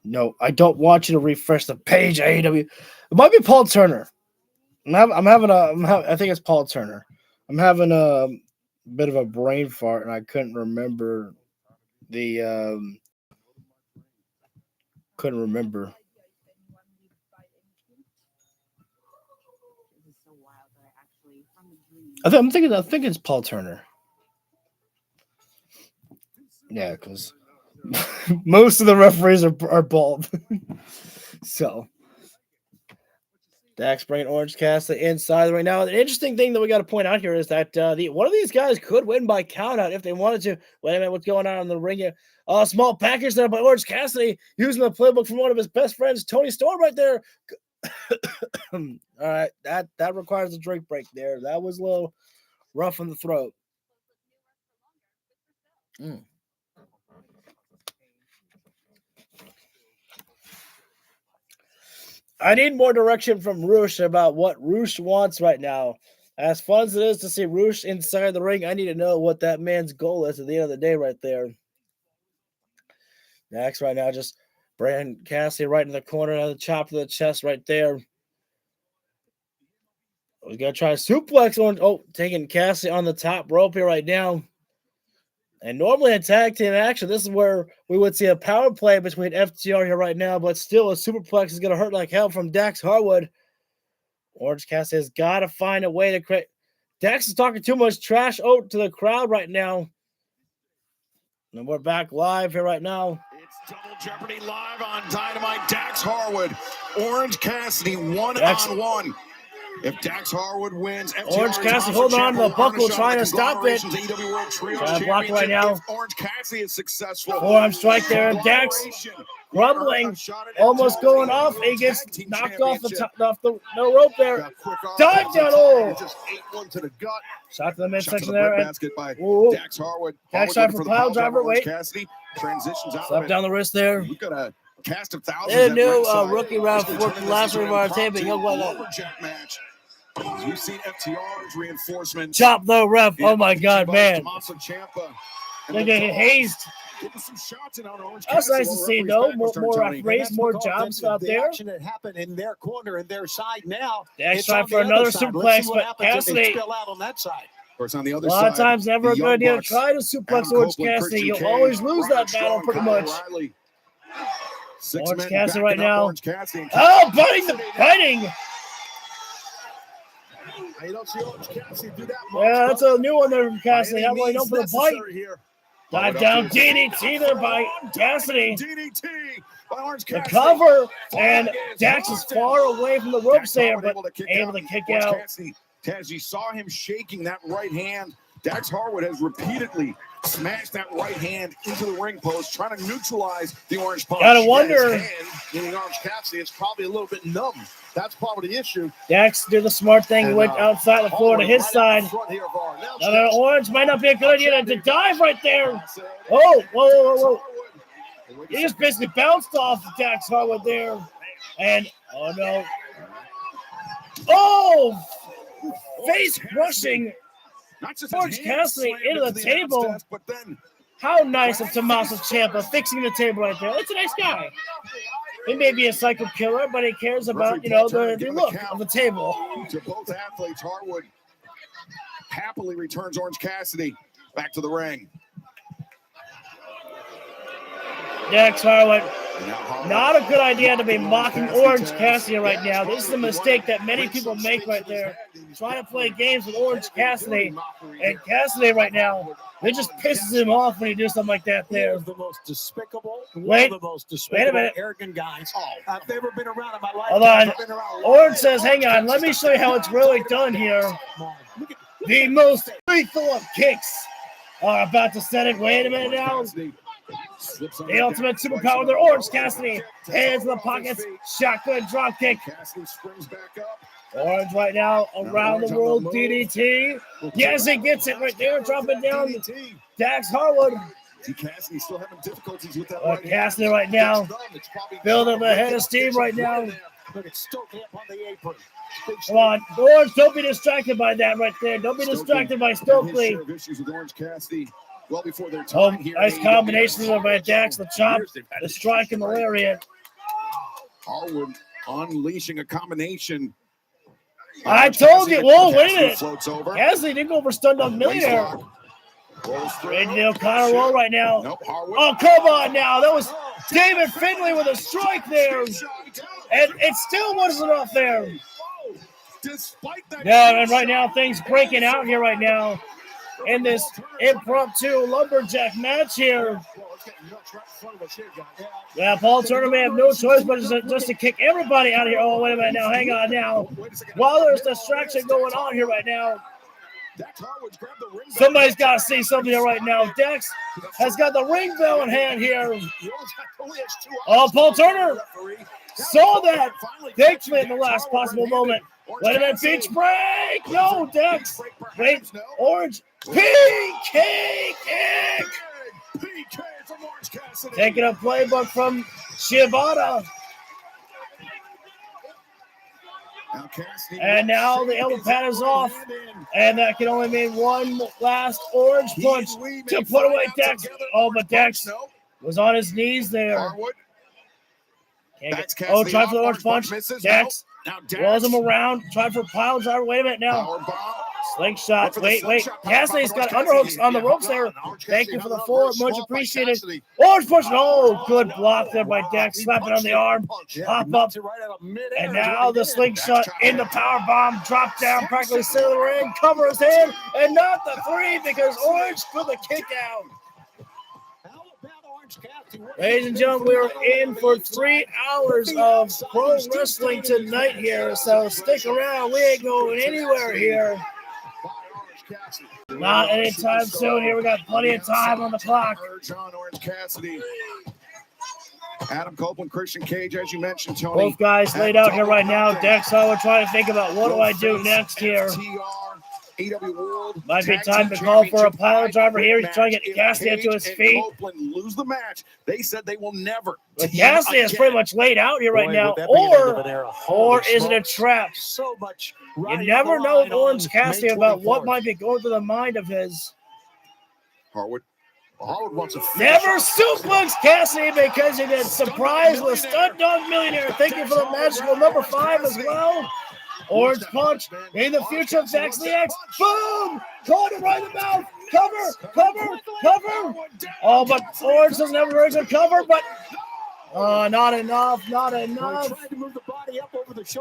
No, I don't want you to refresh the page, AEW. It might be Paul Turner. I think it's Paul Turner. I'm having a bit of a brain fart, and I couldn't remember couldn't remember. I think it's Paul Turner. Yeah, because most of the referees are bald. So Dax bringing Orange Cassidy inside right now. The interesting thing that we got to point out here is that one of these guys could win by countout if they wanted to. Wait a minute, what's going on in the ring here? Small package there by Orange Cassidy using the playbook from one of his best friends, Tony Storm, right there. All right, that requires a drink break there. That was a little rough in the throat. I need more direction from Roosh about what Roosh wants right now. As fun as it is to see Roosh inside the ring, I need to know what that man's goal is at the end of the day right there. Dax right now just bringing Cassidy right in the corner of the chop to the chest right there. We got to try a suplex on. Oh, taking Cassidy on the top rope here right now. And normally in tag team action, this is where we would see a power play between FTR here right now, but still a superplex is going to hurt like hell from Dax Harwood. Orange Cassidy has got to find a way to create. Dax is talking too much trash to the crowd right now. And we're back live here right now. It's Double Jeopardy live on Dynamite. Dax Harwood, Orange Cassidy, one-on-one. If Dax Harwood wins, Orange Cassidy holding on to the buckle, trying to stop it. Trying to block right now. Orange Cassidy is successful. Forearm strike there. Dax rumbling, almost going off. He gets knocked off the rope there. Dive down. Oh, shot to the midsection there. Dax Harwood. Dax shot for pile driver. Wait. Cassidy transitions out. Slap down the wrist there. We've got a cast of thousands. And new rookie round for the last room of our taping. Match. You've seen FTR's reinforcement. Chop the ref. Oh my God, man. They're getting hazed. That's nice to see, though. More referees, more jobs out there. Action that happened in their corner and their side now. Dax tried for another suplex, but Cassidy. On that side. Of course, on the other a lot of times, never a good idea to try to suplex Orange Cassidy. You'll always lose that battle, pretty much. Orange Cassidy right now. Oh, biting! You don't see Orange Cassidy do that much. Yeah, that's a new one there from Cassidy. Not really known for the bite. Dive down DDT there by Cassidy. DDT by Orange The Cassidy. cover, and Dax is far away from the ropes there, but able to kick out. As you saw him shaking that right hand, Dax Harwood has repeatedly smashed that right hand into the ring post, trying to neutralize the orange punch. Gotta wonder. Meaning Orange Cassidy, it's probably a little bit numb. That's probably the issue. Dax did the smart thing. He went outside the floor to his side. Another Orange might not be a good idea to dive right there. Oh, whoa. He just basically bounced off Dax Harwood there. And, oh no. Oh! Face crushing Orange Cassidy into the table. How nice of Tommaso Ciampa fixing the table right there. That's a nice guy. He may be a psycho killer, but he cares about, the look of the table. To both athletes, Harwood happily returns Orange Cassidy back to the ring. Dex Harwood. Not a good idea to be mocking Orange Cassidy right now. This is a mistake that many people make right there. Trying to play games with Orange Cassidy. And Cassidy right now, it just pisses him off when he does something like that there. The most despicable, Wait, one of the most wait a despicable, minute. arrogant guys I've ever been around in my life. Hold on. Orange says, hang on, let me show you how it's really done here. The most lethal of kicks are about to set it. Wait a minute now. The ultimate superpower there, Orange Cassidy. Hands in the pockets, shotgun drop kick. Orange right now around the world DDT. Yes, he gets it right there, dropping down Dax Harwood. Cassidy still having difficulties with that. Cassidy right now, building the head of steam right now. Come on, Orange, don't be distracted by that right there. Don't be distracted by Stokely. Well before their Oh, time here. nice combinations of Dax, the chop, the strike, and the lariat. Harwood unleashing a combination. I told you. Whoa, wait a minute. Floats over. Cassidy didn't go for stun dog millionaire. Ready to O'Connor roll right now. Nope, Harwood. Oh, come on now. That was David Finlay with a strike there. And it still wasn't off there. Despite that. Yeah, and right now things breaking out here right now in this impromptu lumberjack match here. Yeah, Paul Turner may have no choice but just to kick everybody out of here. Oh, wait a minute now. Hang on now. While there's distraction going on here right now, somebody's got to see something here right now. Dex has got the ring bell in hand here. Oh, Paul Turner saw that. Thankfully in the last possible moment. Wait a minute, beach break. No, Dex. Wait, Orange. PK kick. Taking a playbook from Shibata. And now the elbow pad is off. And that can only mean one last Orange punch to put away Dex. Oh, but Dex was on his knees there. Oh, try for the Orange punch. Dex rolls him around. Try for pile driver. Wait a minute now. Slingshot. Wait. Cassidy's got underhooks on the ropes there. Thank you for the forward. Much appreciated. Orange push. Oh, good block there by Dex. Slapping on the arm. Pop up. And now the slingshot in the power bomb. Drop down practically center of the ring. Cover his head. And not the three because Orange put the kick out. Ladies and gentlemen, we're in for 3 hours of pro wrestling tonight here. So stick around. We ain't going anywhere here. Not anytime soon. Here we got plenty of time on the clock. Orange Cassidy. Adam Copeland, Christian Cage, as you mentioned, Tony. Both guys laid out here right now. Dex Harwood trying to think about what do I do next here. AEW World Might be time to call for a pile driver here. He's trying to get Cassidy up to his feet. Copeland lose the match. They said they will never. But Cassidy is pretty much laid out here right now. Or is it a trap? So much. You never know with Orange Cassidy about what might be going through the mind of his. Harwood wants a never suplex Cassidy because he did surprise with Stunt Dog Millionaire. Thank you for the magical number 5 as well. Orange punch in the future of Dax the X. Boom! Caught him right in the mouth. Cover. Oh, but Orange doesn't have a very good cover, but not enough.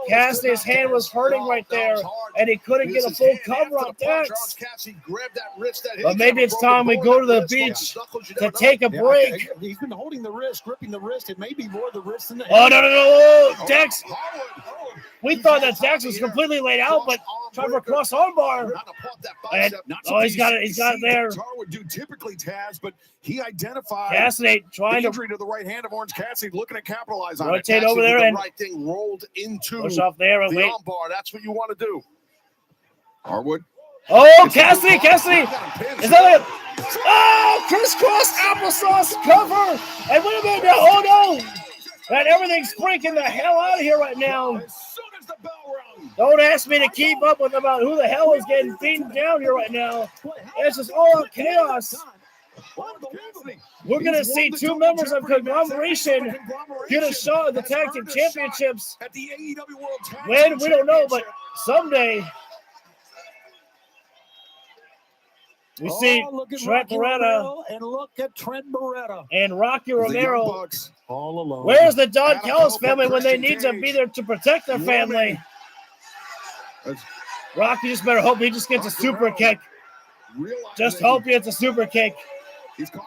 Cassidy's hand was hurting right there, and he couldn't get a full cover on Dax. But maybe it's time we go to the beach to take a break. He's been holding the wrist, gripping the wrist. It may be more the wrist than the hand. Oh, no. Dex. We thought that Dax was completely laid out, but trying for a cross armbar. And, he's got it there. Would do typically, Taz, but he identified Cassidy trying injury to the right hand of Orange Cassidy, looking to capitalize on rotate over there and right thing rolled into push off there. The armbar. That's what you want to do. Harwood. Oh, Cassidy! Is that it? Oh, crisscross applesauce cover! And wait a minute now! Oh no! And everything's freaking the hell out of here right now. Don't ask me to keep up with about who the hell is getting beaten down here right now. It's just all out chaos. We're going to see 2 members of Conglomeration get a shot at the Tag Team Championships. When? We don't know, but someday. We see look at Trent Rocky Beretta Romero, and look at Trent Beretta. and Rocky Romero. Bucks All alone. Where's the Don Adam Callis Cole family and when they Christian need to be Cage. there to protect their family? Rocky just better hope he just gets a super kick. Just hope he gets a super kick.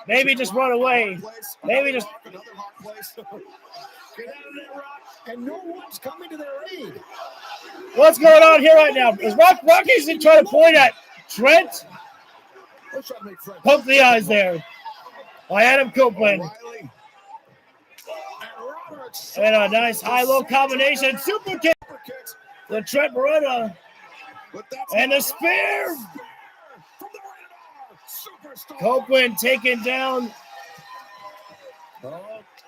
Maybe just run away. Maybe just. Get out of there, Rock. And no one's coming to their aid. What's going on here right now? Is Rocky's trying to point at Trent? Poke the eyes there by Adam Copeland. And a nice high-low combination super kick. The Trent Beretta. And the spear. Copeland taking down.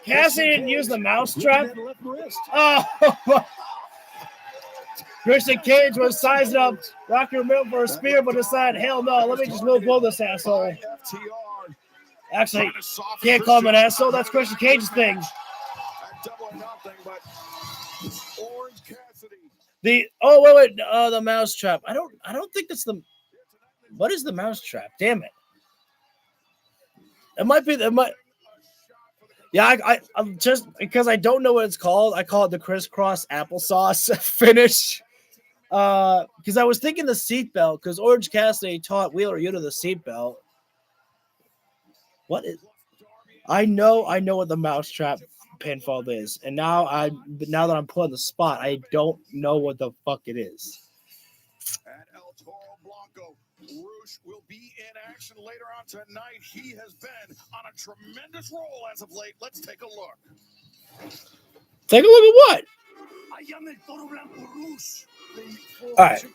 Cassie didn't use the mousetrap. Oh, Christian Cage was sizing up Rocky Romero for a spear, but decided, hell no, let me just blow this asshole. Actually, can't call him an asshole. That's Christian Cage's thing. The the mousetrap. I don't think that's the. What is the mousetrap? Damn it! It might be. Yeah, I'm just because I don't know what it's called. I call it the crisscross applesauce finish. Because I was thinking the seatbelt. Because Orange Cassidy taught Wheeler Yuta the seatbelt. What is? I know what the mousetrap pinfall is, and now that I'm put on the spot, I don't know what the fuck it is. At El Toro Blanco, Roosh will be in action later on tonight. He has been on a tremendous roll as of late. Let's take a look. Take a look at what? All right.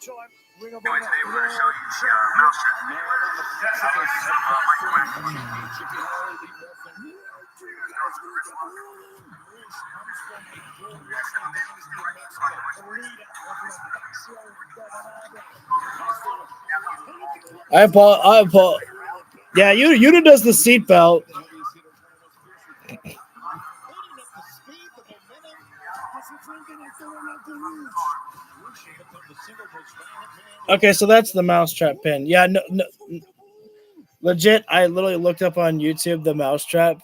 I apologize. Yeah, Yuta does the seatbelt. Okay, so that's the mousetrap pin. Yeah, no, legit. I literally looked up on YouTube the mousetrap.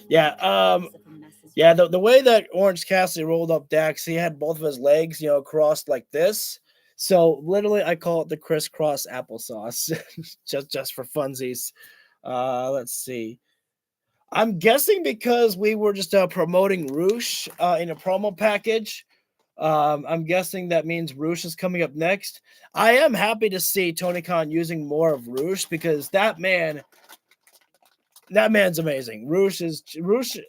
Yeah, the way that Orange Cassidy rolled up Dax, he had both of his legs, crossed like this. So literally, I call it the crisscross applesauce, just for funsies. Let's see. I'm guessing because we were just promoting Roosh in a promo package. I'm guessing that means Roosh is coming up next. I am happy to see Tony Khan using more of Roosh because that man's amazing. Roosh,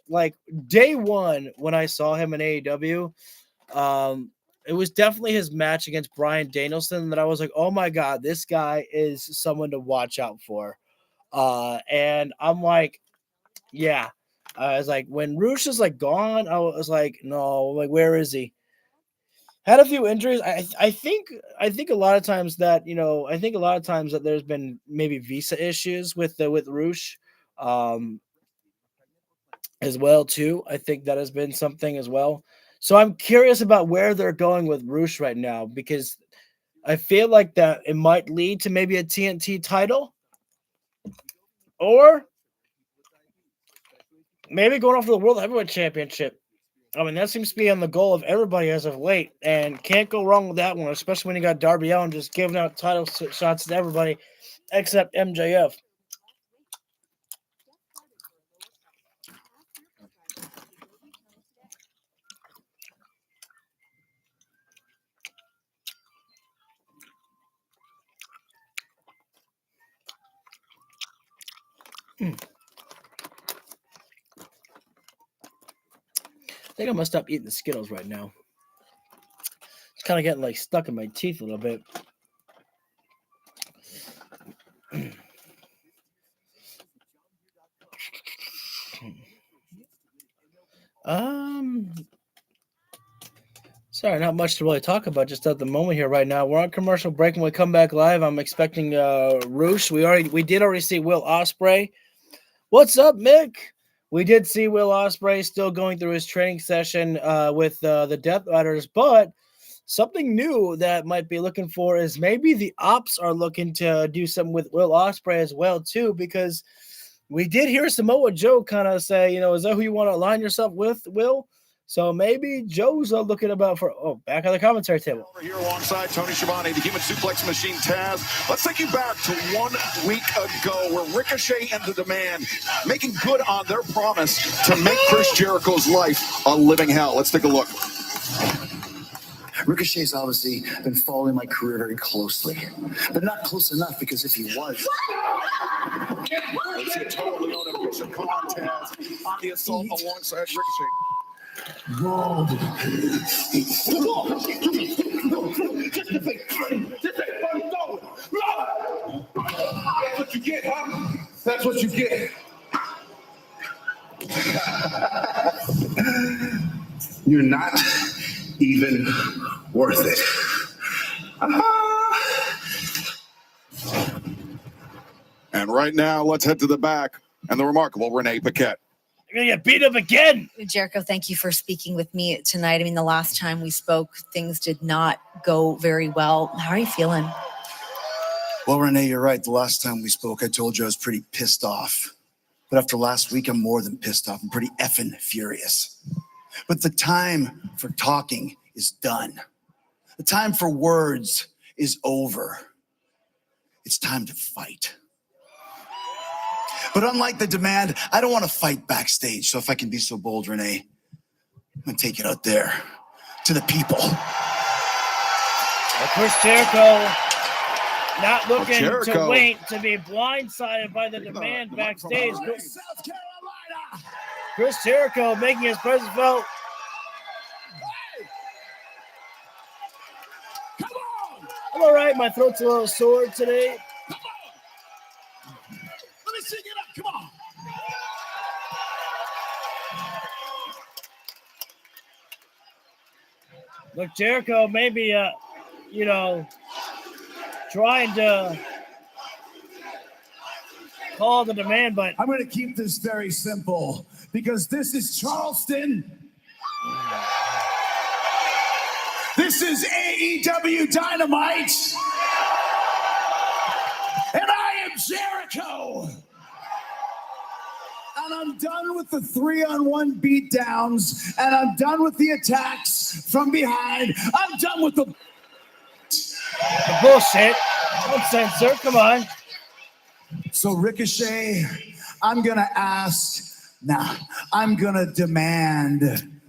like day one when I saw him in AEW. It was definitely his match against Bryan Danielson that I was like, oh my God, this guy is someone to watch out for. And I'm like, yeah. I was like, when Roosh is like gone, I was like, no, like, where is he? Had a few injuries. I think a lot of times that, that there's been maybe visa issues with Roosh. As well too. I think that has been something as well. So I'm curious about where they're going with Roosh right now because I feel like that it might lead to maybe a TNT title or maybe going off to the World Heavyweight Championship. I mean, that seems to be on the goal of everybody as of late, and can't go wrong with that one, especially when you got Darby Allin just giving out title shots to everybody except MJF. I think I'm gonna stop eating the Skittles right now. It's kind of getting like stuck in my teeth a little bit. Sorry, not much to really talk about just at the moment here right now. We're on commercial break. When we come back live, I'm expecting Roosh. We did already see Will Ospreay. What's up, Mick? We did see Will Ospreay still going through his training session with the Death Riders, but something new that might be looking for is maybe the Ops are looking to do something with Will Ospreay as well too, because we did hear Samoa Joe kind of say, is that who you want to align yourself with, Will? So maybe Joe's looking about for back on the commentary table. Over here alongside Tony Schiavone, the Human Suplex Machine Taz. Let's take you back to 1 week ago where Ricochet and The Demand making good on their promise to make Chris Jericho's life a living hell. Let's take a look. Ricochet's obviously been following my career very closely, but not close enough, because if he was... Let's see a totally on a Bishop Khan Taz on the assault alongside Ricochet. Gold. That's what you get, huh? That's what you get. You're not even worth it. And right now, let's head to the back and the remarkable Renee Paquette. You're gonna get beat up again. Jericho, thank you for speaking with me tonight. I mean, the last time we spoke, things did not go very well. How are you feeling? Well, Renee, you're right. The last time we spoke, I told you I was pretty pissed off. But after last week, I'm more than pissed off. I'm pretty effing furious. But the time for talking is done. The time for words is over. It's time to fight. But unlike The Demand, I don't want to fight backstage. So if I can be so bold, Renee, I'm going to take it out there to the people. Chris Jericho not looking to wait to be blindsided by The Demand backstage. South Carolina. Chris Jericho making his presence felt. Come on. I'm all right. My throat's a little sore today. Come on. Let me sing it up. Come on. Look, Jericho maybe, trying to call The Demand, but I'm going to keep this very simple, because this is Charleston. This is AEW Dynamite. And I am Jericho. And I'm done with the 3-on-1 beatdowns. And I'm done with the attacks from behind. I'm done with the bullshit. Don't censor. Come on. So, Ricochet, I'm going to ask, I'm going to demand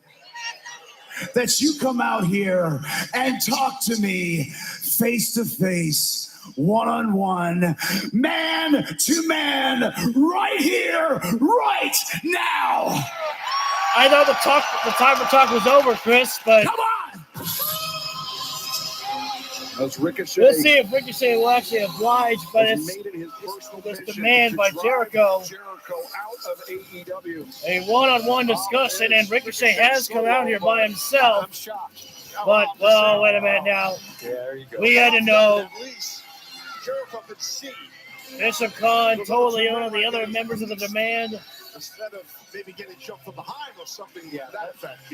that you come out here and talk to me face to face, one-on-one, man to man, right here, right now. I know the time for talk was over, Chris, but come on. As Ricochet. Let's see if Ricochet will actually oblige, but it's this demand by Jericho. Jericho out of AEW. A one-on-one discussion, and Ricochet has come out here by himself. But, well, wait a minute now. There you go. We had to know. Jericho could see. Bishop Khan, totally one of the other members of The Demand. Instead of maybe getting jumped from behind or something. Yeah,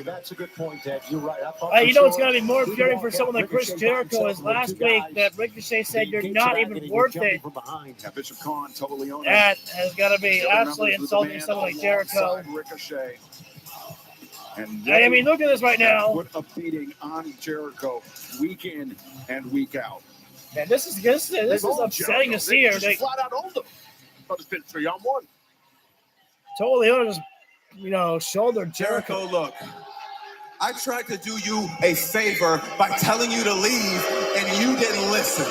that's a good point, Ted. You're right. It's going to be more infuriating for someone like Chris Jericho as last week that Ricochet said you're not even worth it. Yeah, Bishop Khan totally on that has got to be absolutely insulting someone like Jericho. Ricochet. And I mean, look at this right now. Put a beating on Jericho week in and week out. Man, this is upsetting to see here. They flat out owned them. But it's been 3-on-1. Totally just, shoulder Jericho. Look, I tried to do you a favor by telling you to leave, and you didn't listen.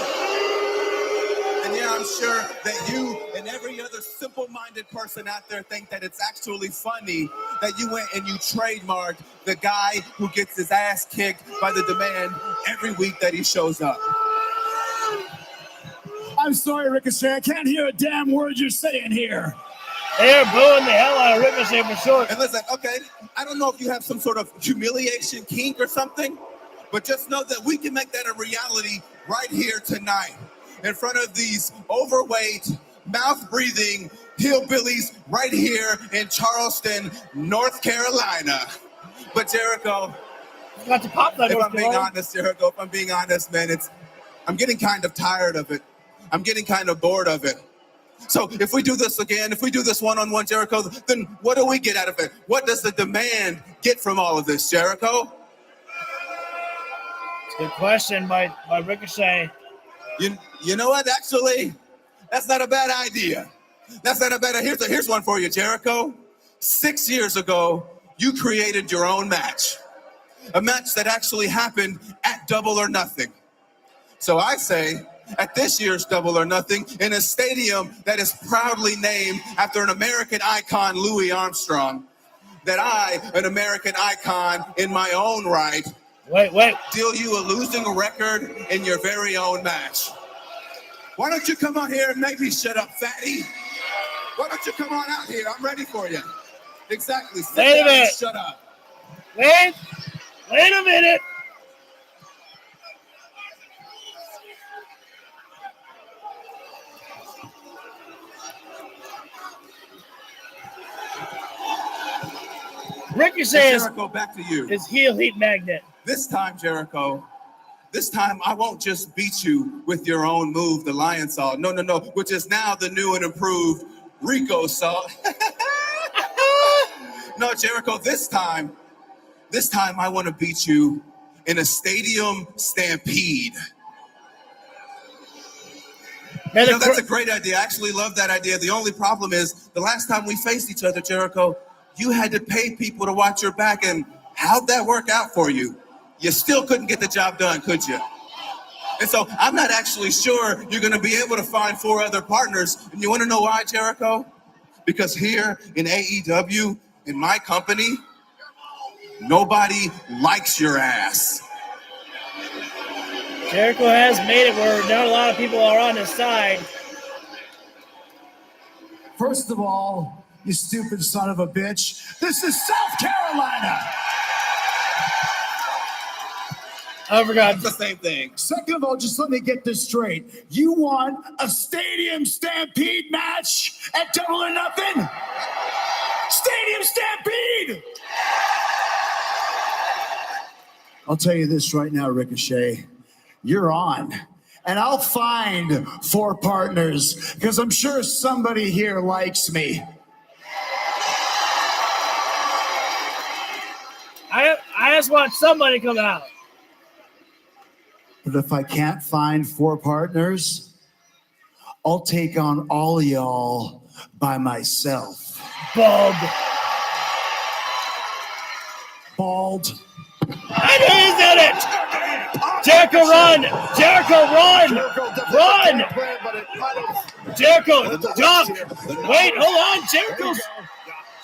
And yeah, I'm sure that you and every other simple-minded person out there think that it's actually funny that you went and you trademarked the guy who gets his ass kicked by The Demand every week that he shows up. I'm sorry, Ricochet. I can't hear a damn word you're saying here. They're booing the hell out of Ricochet for sure. And listen, okay, I don't know if you have some sort of humiliation kink or something, but just know that we can make that a reality right here tonight in front of these overweight, mouth-breathing hillbillies right here in Charleston, North Carolina. But Jericho, got to pop that. If I'm being honest, Jericho, if I'm being honest, man, I'm getting kind of tired of it. I'm getting kind of bored of it. So if we do this again, if we do this one-on-one, Jericho, then what do we get out of it? What does the demand get from all of this, Jericho? Good question by Ricochet. You know what? Actually, that's not a bad idea. That's not a bad idea. Here's one for you, Jericho. 6 years ago, you created your own match. A match that actually happened at Double or Nothing. So I say, at this year's Double or Nothing, in a stadium that is proudly named after an American icon, Louis Armstrong, that I, an American icon in my own right, deal you a losing record in your very own match. Why don't you come on here and make me shut up, fatty? Why don't you come on out here? I'm ready for you. Exactly. Wait a minute. Shut up. Wait a minute. Ricochet Jericho, back to you. Is heel heat magnet. This time, Jericho, this time I won't just beat you with your own move, the Lion Salt. No, which is now the new and improved Rico Salt. No, Jericho, this time I want to beat you in a stadium stampede. That's a great idea. I actually love that idea. The only problem is the last time we faced each other, Jericho, you had to pay people to watch your back, and how'd that work out for you? You still couldn't get the job done, could you? And so I'm not actually sure you're going to be able to find 4 other partners. And you want to know why, Jericho? Because here in AEW, in my company, nobody likes your ass. Jericho has made it where not a lot of people are on his side. First of all, you stupid son of a bitch, this is South Carolina. I forgot. It's the same thing. Second of all, just let me get this straight. You want a stadium stampede match at Double or Nothing? Stadium stampede! I'll tell you this right now, Ricochet. You're on. And I'll find 4 partners because I'm sure somebody here likes me. I just want somebody to come out. But if I can't find 4 partners, I'll take on all y'all by myself. Bald. I knew you did it! Jericho, run! Jericho, run! Jericho, jump! Wait, hold on!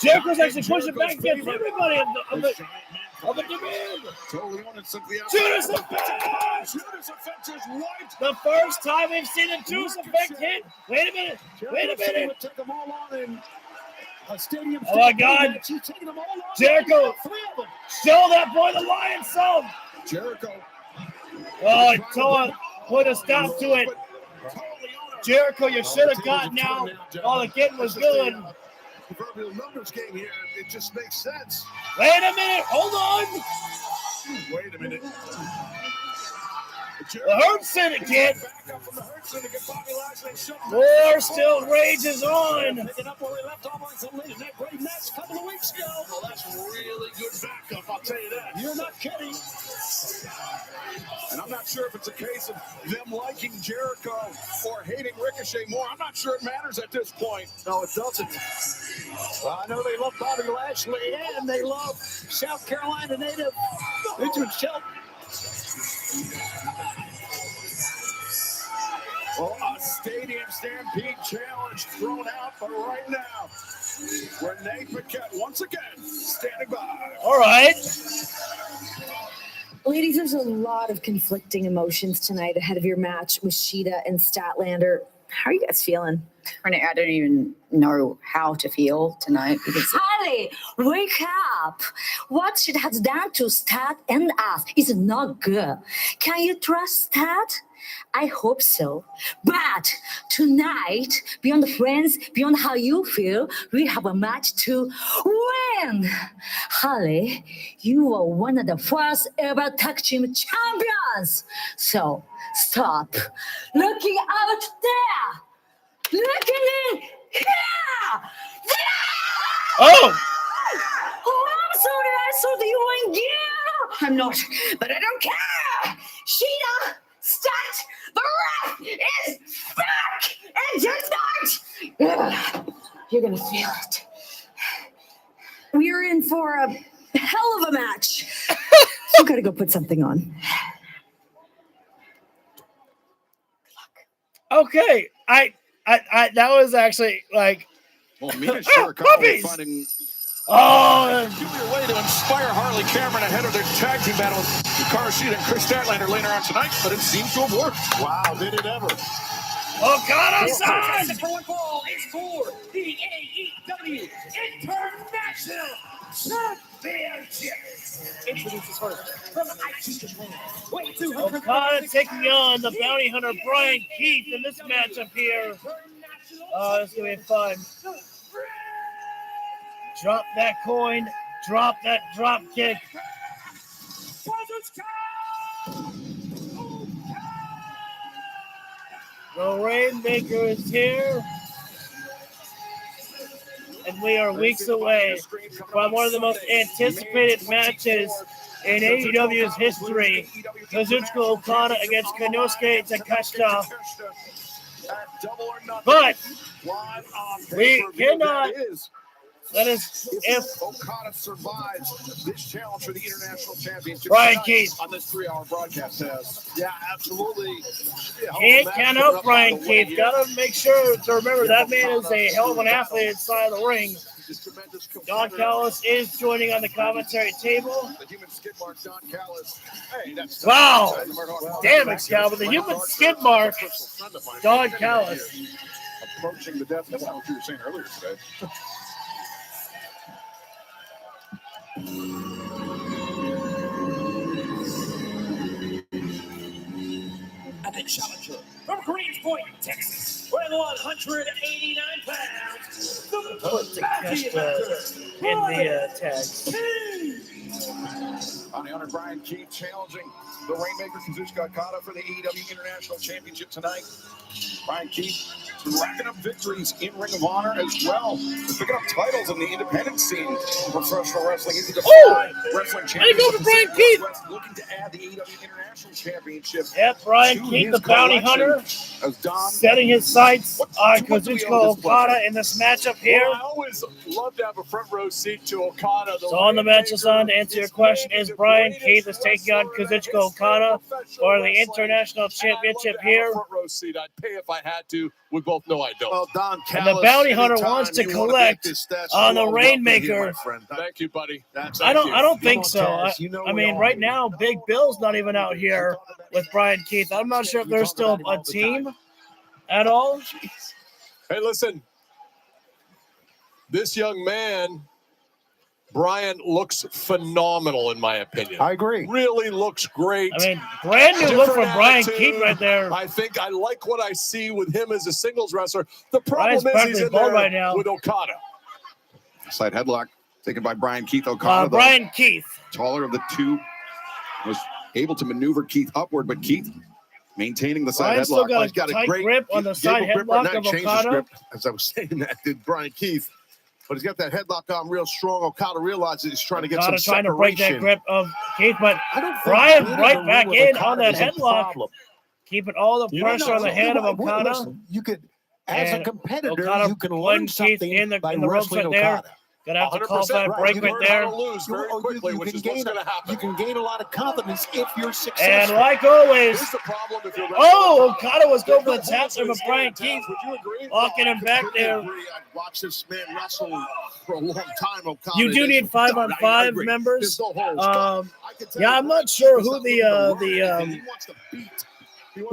Jericho's actually pushing back against everybody of the demand. Judas Effect! The first time we've seen a Judas Effect hit. Wait a minute. Oh my God. Jericho, show that boy the Lion Salt. Jericho. Oh, Toa put a stop to it. Jericho, you should have gotten out while the kid was good. Proverbial numbers game here. It just makes sense. Wait a minute. Hold on. Wait a minute. The Hurt Syndicate. War still rages on. Picking up where we left off on some late night great match a couple of weeks ago. Well, that's really good backup, I'll tell you that. You're not kidding. And I'm not sure if it's a case of them liking Jericho or hating Ricochet more. I'm not sure it matters at this point. No, it doesn't. Well, I know they love Bobby Lashley and they love South Carolina native Richard Shelton. Well, a stadium stampede challenge thrown out, but right now, Renee Paquette once again standing by. All right. Ladies, there's a lot of conflicting emotions tonight ahead of your match with Sheeta and Statlander. How are you guys feeling? Renee, I don't even know how to feel tonight because Holly, wake up! What Sheeta has done to Stat and us is not good. Can you trust Stat? I hope so. But tonight, beyond the friends, beyond how you feel, we have a match to win. Holly, you are one of the first ever tag team champions. So stop looking out there. Looking in here. Oh! Oh, I'm sorry, I saw that you were in gear. I'm not, but I don't care. Sheena, stat, the ref is back. And tonight, you're going to feel it. We're in for a hell of a match. You got to go put something on. Okay. I that was actually like, Well, Mina puppies! finding Oh, peculiar way to inspire Harley Cameron ahead of their tag team battle with Hikaru Shida and Chris Statlander later on tonight, but it seems to have worked. Wow, did it ever? Okada-san! Number one for all is for the AEW International Championship. Introduces first from IT Japan. Weight 200. Okada taking on the bounty hunter Brian Keith in this matchup here. Oh, it's going to be fun. Drop that coin. Drop that drop kick. The Rainmaker is here. And we are weeks away from one of the most anticipated matches in AEW's history. Kazuchika Okada against Konosuke Takeshita. But we cannot let us, if Okada survives this challenge for the International Championship Brian Keith on this 3-hour broadcast says, yeah, absolutely. can't help Brian Keith. Gotta make sure to remember that man is a hell of an athlete inside the ring. Don Callis is joining on the commentary table. The human skid mark, Don Callis. Hey, that's Wow. Damn, Excalibur. The human skid mark, Don Callis. Approaching the death. That's not what you were saying earlier today. And the challenger from Greens Point, Texas, weighing 189 pounds, the bounty hunter, In the tags. Bounty hunter Brian Keith challenging the Rainmaker Kazuchika Okada for the AEW International Championship tonight. Brian Keith racking up victories in Ring of Honor as well. Picking up titles in the independent scene of professional wrestling. He's the wrestling champion. There you go for Brian Keith. Looking to add the AEW International Championship. Yep, Brian Keith, the bounty hunter, setting his sights on Kazuchika Okada in this matchup here. Well, I always love to have a front row seat to Okada. So on the matches on, to answer your question, is Brian Keith is taking on Kazuchika Okada for the International Championship here. Front row seat. I'd pay if I had to. We both know I don't. Well, Don And the bounty hunter wants to collect on the Rainmaker. Thank you, buddy. I don't think so. I mean, right now, Big Bill's not even out here with Brian Keith. I'm not sure if there's still a team at all. Hey, listen. This young man, Brian, looks phenomenal in my opinion. I agree. Really looks great. I mean, brand new look from Brian Keith right there. I think I like what I see with him as a singles wrestler. The problem Brian's is he's in there right now with Okada. Side headlock taken by Brian Keith. Okada. Brian Keith. Taller of the two. Was able to maneuver Keith upward, but Keith maintaining the side Brian's headlock. still got He's got a tight great grip on the side grip headlock right now. of Changed his Okada. grip, as I was saying that, did Brian Keith. But he's got that headlock on real strong. Okada realizes he's trying to get some trying separation. to break that grip of Keith, but Brian right back in on that headlock, keeping all the pressure on the hand of Okada. Listen, you could, as a competitor, Okada you can putting learn Keith something in the ropes wrestling right there. Okada. Gonna have to call 100% that break You right learn there. how to lose very quickly, which is what's going to happen. You can gain a lot of confidence if you're And successful. like always, Here's the problem if you're Okada was going for the tap there, but Brian Keith Would you agree? walking him back there. I'd watch this man wrestle for a long time. Okada. You do need 5-on-5 members. Yeah, I'm not sure who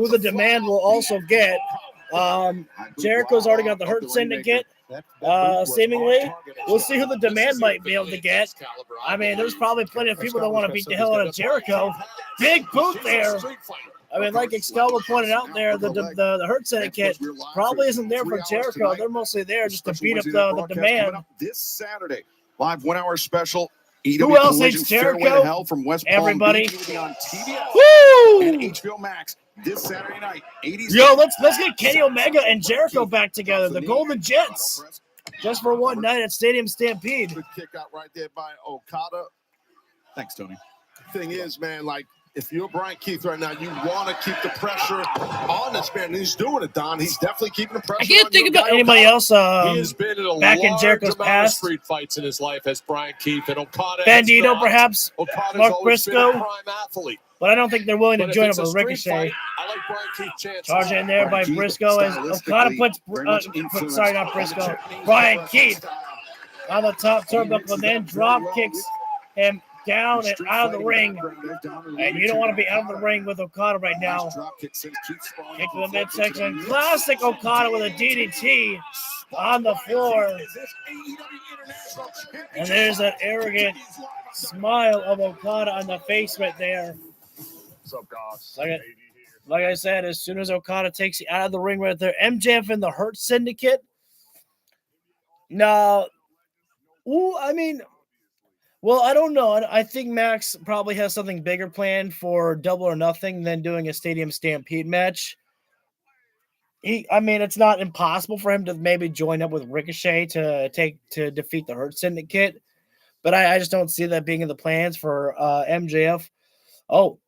the demand will also get. Jericho's already got the Hurt Syndicate. Seemingly, we'll see who the demand might be able to get. I mean, there's probably plenty of people that want to beat the hell out of Jericho. Big boot there. I mean, like Excalibur pointed out there, the Hurt Syndicate probably isn't there for Jericho. They're mostly there just to beat up the demand. This Saturday, live 1 hour special. Who else hates Jericho? Hell from West Everybody. Palm Beach. It'll be on TBS Woo! and HBO Max this Saturday night. Yo, let's get Kenny Omega and Jericho back together. The Golden Jets, just for one night at Stadium Stampede. Good kick out right there by Okada. Thanks, Tony. Thing is, man, like, if you're Brian Keith right now, you want to keep the pressure on this man. And he's doing it, Don. He's definitely keeping the pressure. I can't think about anybody else he has been in a back in large Jericho's amount past. of street fights in his life as Brian Keith, and Okada. Bandito, perhaps. Okada's Mark always been a Briscoe. prime athlete. But I don't think they're willing to But if join it's up a with street Ricochet. fight, I like Brian Keith chances. Charge in there by Briscoe as Okada puts, sorry, not Briscoe, Brian Keith on the top turnbuckle and then drop kicks him down and out of the ring. And you don't want to be out of the ring with Okada right now. Kick to the midsection. Classic Okada with a DDT on the floor. And there's that arrogant smile of Okada on the face right there. Like I said, as soon as Okada takes you out of the ring right there, MJF and the Hurt Syndicate. No. Ooh, I mean, well, I don't know. I think Max probably has something bigger planned for Double or Nothing than doing a Stadium Stampede match. I mean, it's not impossible for him to maybe join up with Ricochet to defeat the Hurt Syndicate, but I just don't see that being in the plans for MJF. Oh,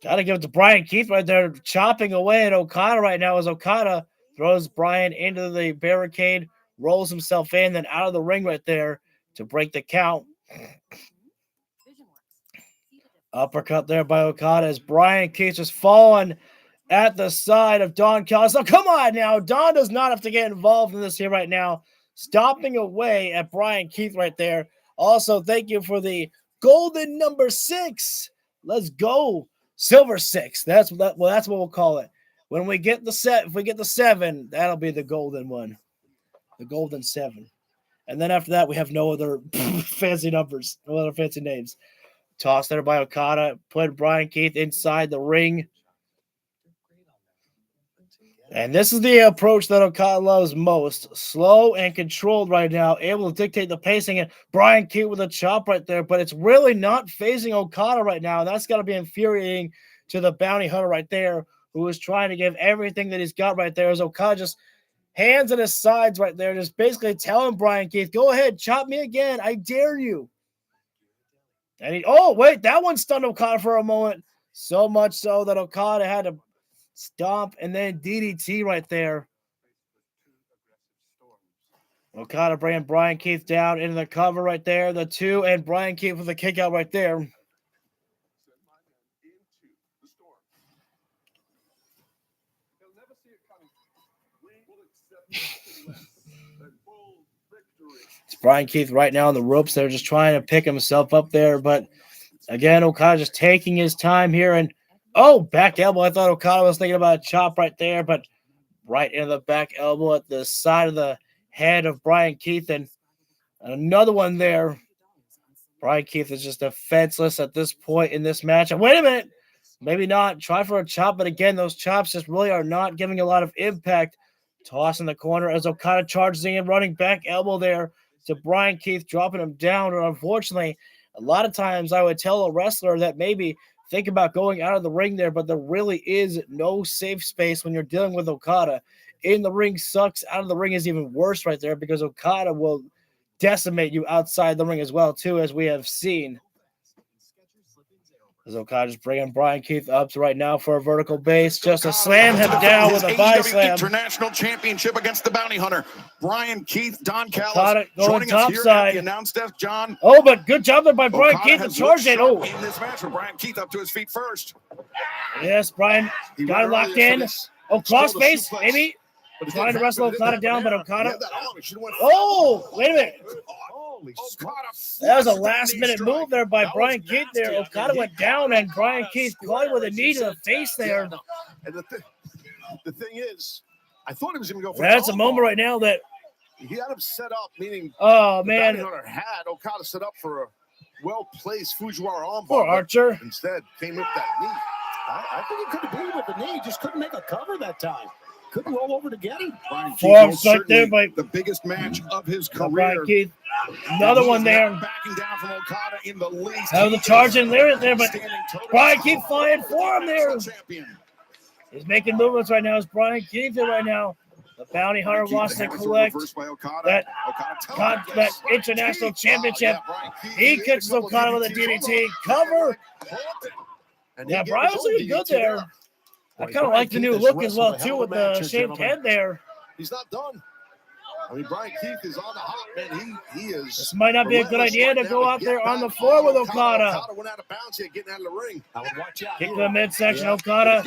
gotta give it to Brian Keith right there, chopping away at Okada right now as Okada throws Brian into the barricade, rolls himself in, then out of the ring right there to break the count. Uppercut there by Okada as Brian Keith just falling at the side of Don Callis. So come on now. Don does not have to get involved in this here right now. Stomping away at Brian Keith right there. Also, thank you for the golden number 6. Let's go. Silver 6. That's what we'll call it. When we get if we get the 7, that'll be the golden one. The golden 7. And then after that, we have no other fancy numbers, no other fancy names. Tossed there by Okada, put Brian Keith inside the ring. And this is the approach that Okada loves most. Slow and controlled right now, able to dictate the pacing. And Brian Keith with a chop right there, but it's really not phasing Okada right now. And that's got to be infuriating to the bounty hunter right there, who is trying to give everything that he's got right there. As Okada just hands at his sides right there, just basically telling Brian Keith, go ahead, chop me again. I dare you. And wait, that one stunned Okada for a moment. So much so that Okada had to stomp and then DDT right there. Okada bringing Brian Keith down into the cover right there. The 2 and Brian Keith with a kick out right there. It's Brian Keith right now on the ropes. They're just trying to pick himself up there. But again, Okada just taking his time here. And back elbow. I thought Okada was thinking about a chop right there, but right into the back elbow at the side of the head of Brian Keith. And another one there. Brian Keith is just defenseless at this point in this match. And wait a minute. Maybe not. Try for a chop. But again, those chops just really are not giving a lot of impact. Toss in the corner as Okada charges in, running back elbow there to Brian Keith, dropping him down. And unfortunately, a lot of times I would tell a wrestler that maybe think about going out of the ring there, but there really is no safe space when you're dealing with Okada. In the ring sucks. Out of the ring is even worse right there because Okada will decimate you outside the ring as well, too, as we have seen. As Okada just bringing Brian Keith up to right now for a vertical base, just to slam him down with a body slam. International Championship against the Bounty Hunter. Brian Keith, Don Callis Okada going topside. Announced desk, John. But good job there by Brian Keith to charge it. In this match with Brian Keith up to his feet first. Yes, Brian got it locked in. Crossface, maybe. Trying to wrestle Okada down, but Okada. Wait a minute. That was a last-minute move there by Brian Keith there. Okada went down, and Brian Keith caught with a knee to the face there. And the thing is, I thought he was going to go for that's a moment right now that he had him set up, meaning man, had Okada set up for a well-placed Fujiwara armbar. Poor Archer. Instead, came with that knee. I think he could have beat him with the knee. Just couldn't make a cover that time. Couldn't roll over to get him. Forearm strike there by the biggest match of his Brian career. Keith. Another one there. Backing down from Okada in the least. Have the charge in there, but Brian Keith flying for him there. He's making movements right now. It's Brian Keith there right now. The bounty hunter wants to collect that international championship. He catches Okada with a DDT cover. Yeah, Brian was looking good there. I kind of like the new look as well, too, with the shaved head there. He's not done. I mean, Brian Keith is on the hot, man. He is. This might not be a good idea to go out there on the floor with Okada. Okada went out of bounds here, getting out of the ring. I would watch out. Kick to the midsection, Okada.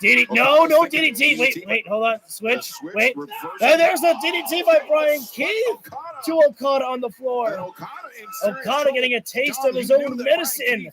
DDT. No DDT. Wait, hold on. Switch. Wait. And there's the DDT by Brian Keith to Okada on the floor. Okada getting a taste of his own medicine.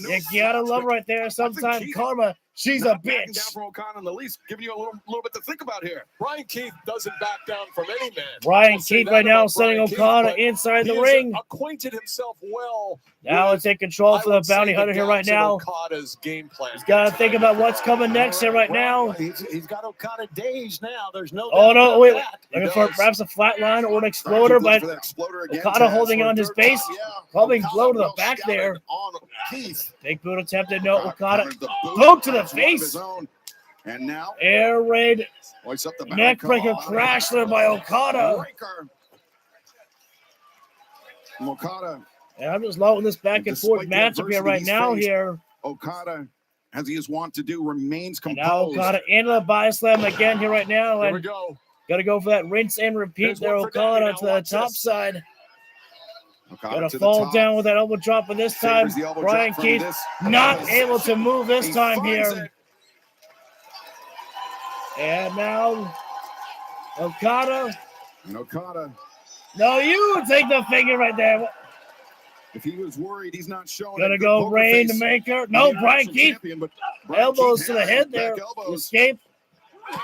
You gotta love right there. Sometimes karma, she's a bitch. Down for Okada in the least, giving you a little bit to think about here. Brian Keith doesn't back down from any man. Brian Keith right now sending Okada inside the ring. Acquainted himself well. Now let's take control for the bounty hunter here right now. Okada's game plan. He's got to think about what's coming next here right now. He's got Okada dazed now. There's no. Oh no! Wait. Looking for perhaps a flat line or an exploder, but Okada holding on his base, probably blow to the back there. Big boot attempted. No, Okada boot to the face. And now air raid, neckbreaker crash there by Okada. Okada. And I'm just loving this back and forth matchup here right now. Here, Okada, as he is wont to do, remains composed. And now Okada into the body slam again here right now. Here we go. Got to go for that rinse and repeat there. Okada to the top side. Got to fall down with that elbow drop, but this time Brian Keith not able to move this time here. And now Okada. And Okada. No, you take the finger right there. If he was worried, he's not showing. Gonna go Rainmaker. No, Brian Keith. Elbows to the head there. Escape.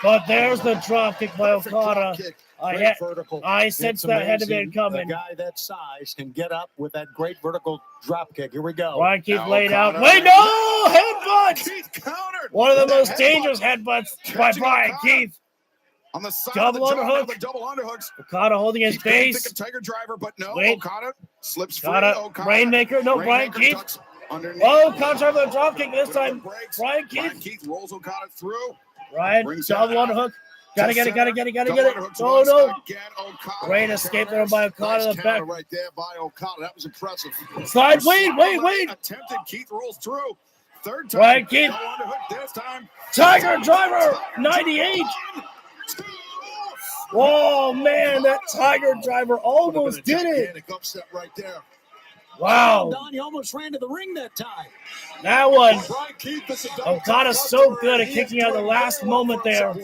But there's the drop kick by Okada. I sensed that had to be coming. A guy that size can get up with that great vertical drop kick. Here we go. Brian Keith laid out. Wait, no! Headbutt! One of the most dangerous headbutts by Brian Keith. On the side double of the underhook. double underhooks. Okada holding his base. Tiger driver, but no. Wait. Okada slips free. Okada, Rainmaker. No, Brian Keith. Oh, counter the drop kick this time. Brian Keith rolls Okada through. Ryan, double underhook. Gotta get it. Oh, no. Great escape there by Okada in the back. Right there by Okada. That was impressive. Slide. Wait. Attempted. Keith rolls through. Third time. Brian Keith. This time. Tiger driver. 98. Oh, man. That Tiger driver almost did it. Upset right there. Wow. Don, he almost ran to the ring that time. That one. Okada's so good at kicking out the last moment there.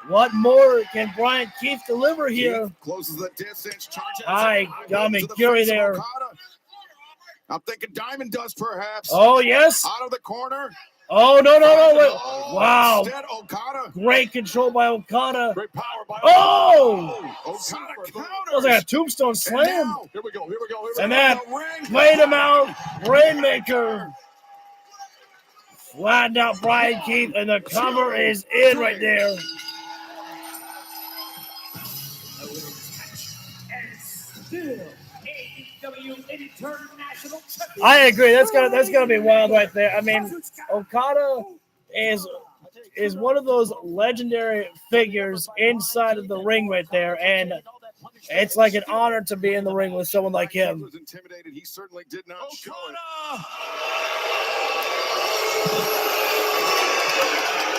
What more can Brian Keith deliver here? Closes the distance. I got me Fury there. I'm thinking Diamond Dust perhaps. Oh, yes. Out of the corner. Oh, no. Wait. Wow. Instead, Okada. Great control by Okada. Great power by Oh! Okada That was like a tombstone slam. Here we go. And that played him out. Rainmaker. Flattened out Brian Keith, and the cover is in right there. I agree. That's gonna be wild right there. I mean, Okada is one of those legendary figures inside of the ring right there, and it's like an honor to be in the ring with someone like him. Was intimidated. He certainly did not show it.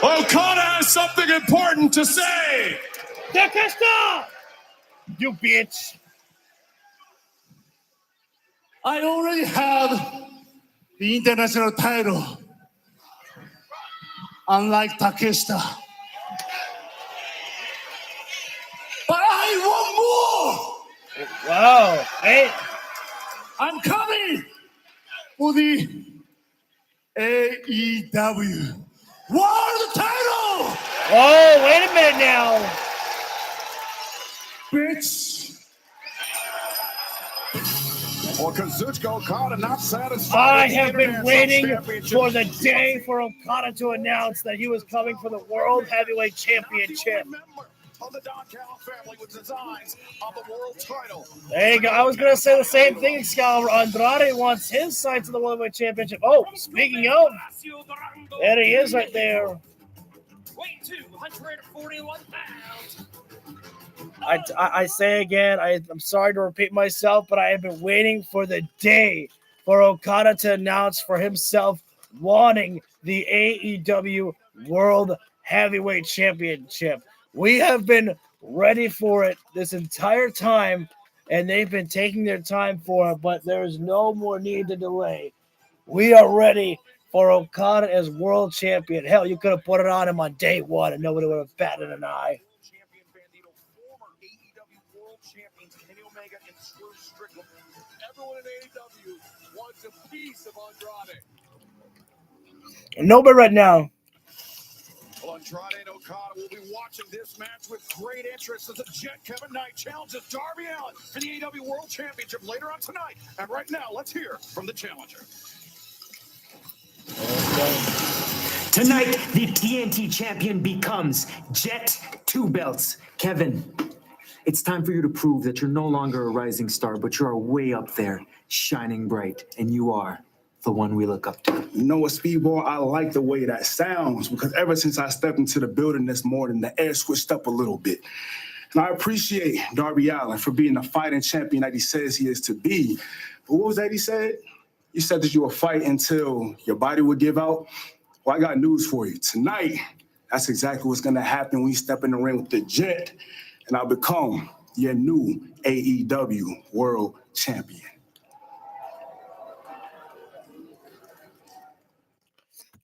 Okada has something important to say. Takeshita! You bitch. I already have the international title. Unlike Takeshita. But I want more! Wow. Hey. I'm coming for the AEW World title! Oh, wait a minute now. Bitch. Well, Kazuchika Okada not satisfied. I with the have been International waiting Championship. for the day for Okada to announce that he was coming for the World Heavyweight Championship. Of the Don Callis family with designs of the world title. There you go. I was going to say the same thing, Excalibur. Andrade wants his side to the World Heavyweight Championship. Oh, speaking of, there he is right there. Weight 241 pounds. I say again, I'm sorry to repeat myself, but I have been waiting for the day for Okada to announce for himself wanting the AEW World Heavyweight Championship. We have been ready for it this entire time, and they've been taking their time for it, but there is no more need to delay. We are ready for Okada as world champion. Hell, you could have put it on him on day one, and nobody would have batted an eye. Champions Kenny Omega and Swerve Strickland. Everyone in AEW wants a piece of Andrade. Nobody right now. Well, Andrade and Okada will be watching this match with great interest as the Jet Kevin Knight challenges Darby Allin for the AEW World Championship later on tonight. And right now, let's hear from the challenger. Tonight, the TNT champion becomes Jet 2 Belts. Kevin, it's time for you to prove that you're no longer a rising star, but you're way up there, shining bright, and you are the one we look up to. You know what, Speedball? I like the way that sounds because ever since I stepped into the building this morning, the air switched up a little bit. And I appreciate Darby Allin for being the fighting champion that he says he is to be. But what was that he said? You said that you would fight until your body would give out. Well, I got news for you. Tonight, that's exactly what's going to happen when you step in the ring with the Jet, and I'll become your new AEW World Champion.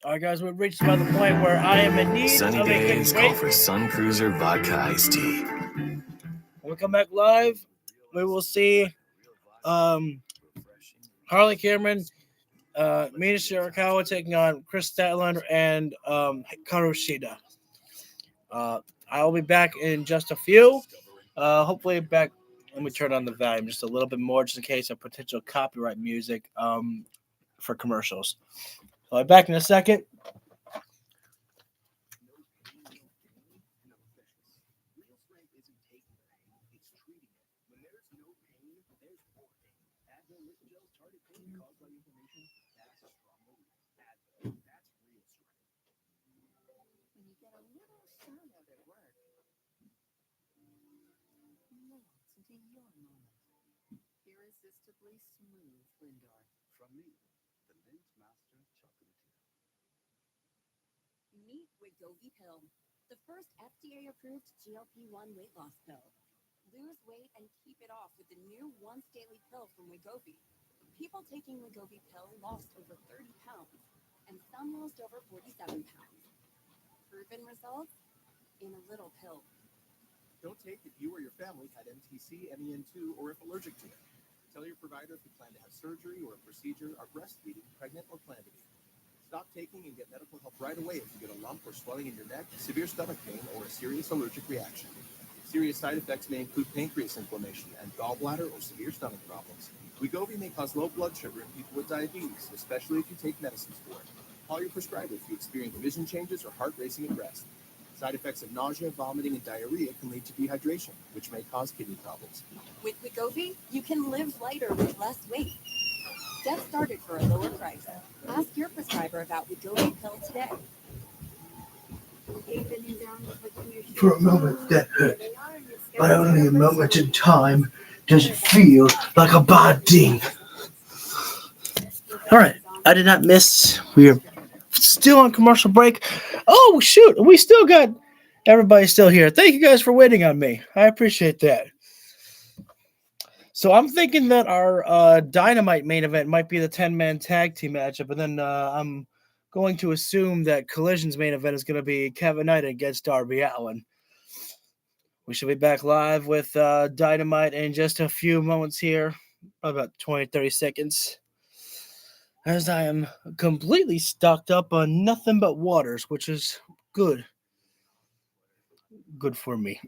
All right, guys, we've reached about the point where I am in need Sunny of a days good call break. for Sun Cruiser Vodka Iced Tea. When we come back live, we will see Harley Cameron, Mina Shirakawa taking on Chris Statlander and Hikaru Shida. I will be back in just a few. Hopefully back. Let me turn on the volume just a little bit more just in case of potential copyright music for commercials. So I'll be back in a second. Irresistibly smooth, Lindor. From me, the Mint Master Chocolatier. Meet Wegovy Pill, the first FDA-approved GLP-1 weight loss pill. Lose weight and keep it off with the new once-daily pill from Wegovy. People taking Wegovy Pill lost over 30 pounds, and some lost over 47 pounds. Proven results in a little pill. Don't take if you or your family had MTC, MEN2, or if allergic to it. Tell your provider if you plan to have surgery or a procedure, are breastfeeding, pregnant, or plan to be. Stop taking and get medical help right away if you get a lump or swelling in your neck, severe stomach pain, or a serious allergic reaction. Serious side effects may include pancreas inflammation and gallbladder or severe stomach problems. Wegovy may cause low blood sugar in people with diabetes, especially if you take medicines for it. Call your prescriber if you experience vision changes or heart racing at rest. Side effects of nausea, vomiting, and diarrhea can lead to dehydration, which may cause kidney problems. With Wegovy, you can live lighter with less weight. Get started for a lower price. Ask your prescriber about Wegovy Pill today. For a moment that hurt, but only a moment in time does it feel like a bad thing. All right, I did not miss. We are still on commercial break. Oh, shoot, we still got everybody still here. Thank you guys for waiting on me. I appreciate that. So I'm thinking that our Dynamite main event might be the 10-man tag team matchup, but then I'm going to assume that Collision's main event is going to be Kevin Knight against Darby Allin. We should be back live with Dynamite in just a few moments here, about 20, 30 seconds, as I am completely stocked up on nothing but waters, which is good. Good for me.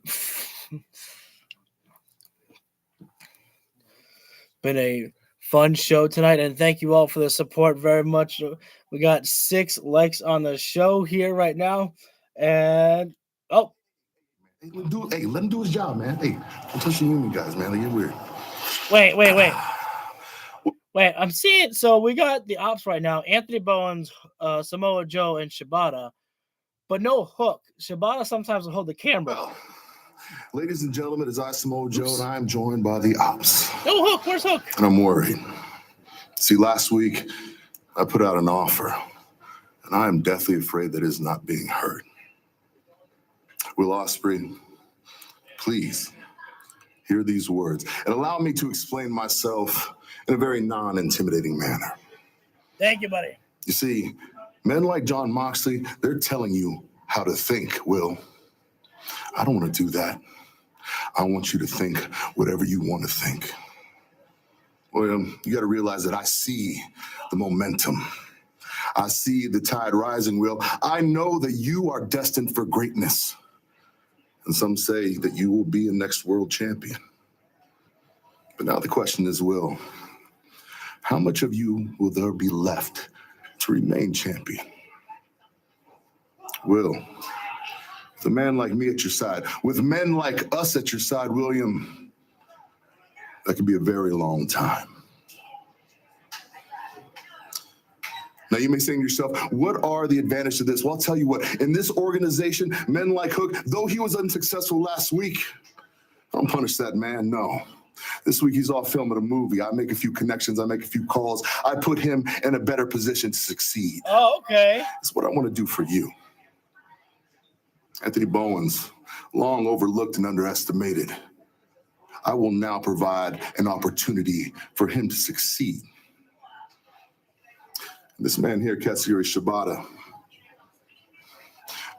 Been a fun show tonight, and thank you all for the support very much. We got 6 likes on the show here right now, and Hey, let him do his job, man. Hey, don't touch the union guys, man. They get weird. Wait, I'm seeing. So we got the ops right now: Anthony Bowens, Samoa Joe, and Shibata, but no Hook. Shibata sometimes will hold the camera. Ladies and gentlemen, it's I, Samoa Joe, and I am joined by the ops. No Hook. Where's Hook? And I'm worried. See, last week, I put out an offer, and I am deathly afraid that it is not being heard. Will Ospreay, please hear these words and allow me to explain myself in a very non-intimidating manner. Thank you, buddy. You see, men like John Moxley, they're telling you how to think, Will. I don't want to do that. I want you to think whatever you want to think. Well, you got to realize that I see the momentum. I see the tide rising, Will. I know that you are destined for greatness. And some say that you will be a next world champion. But now the question is, Will, how much of you will there be left to remain champion? Will, with a man like me at your side, with men like us at your side, William, that could be a very long time. Now, you may say to yourself, what are the advantages to this? Well, I'll tell you what. In this organization, men like Hook, though he was unsuccessful last week, I don't punish that man, no. This week, he's off filming a movie. I make a few connections. I make a few calls. I put him in a better position to succeed. Oh, okay. That's what I want to do for you. Anthony Bowens, long overlooked and underestimated. I will now provide an opportunity for him to succeed. This man here, Katsuyori Shibata,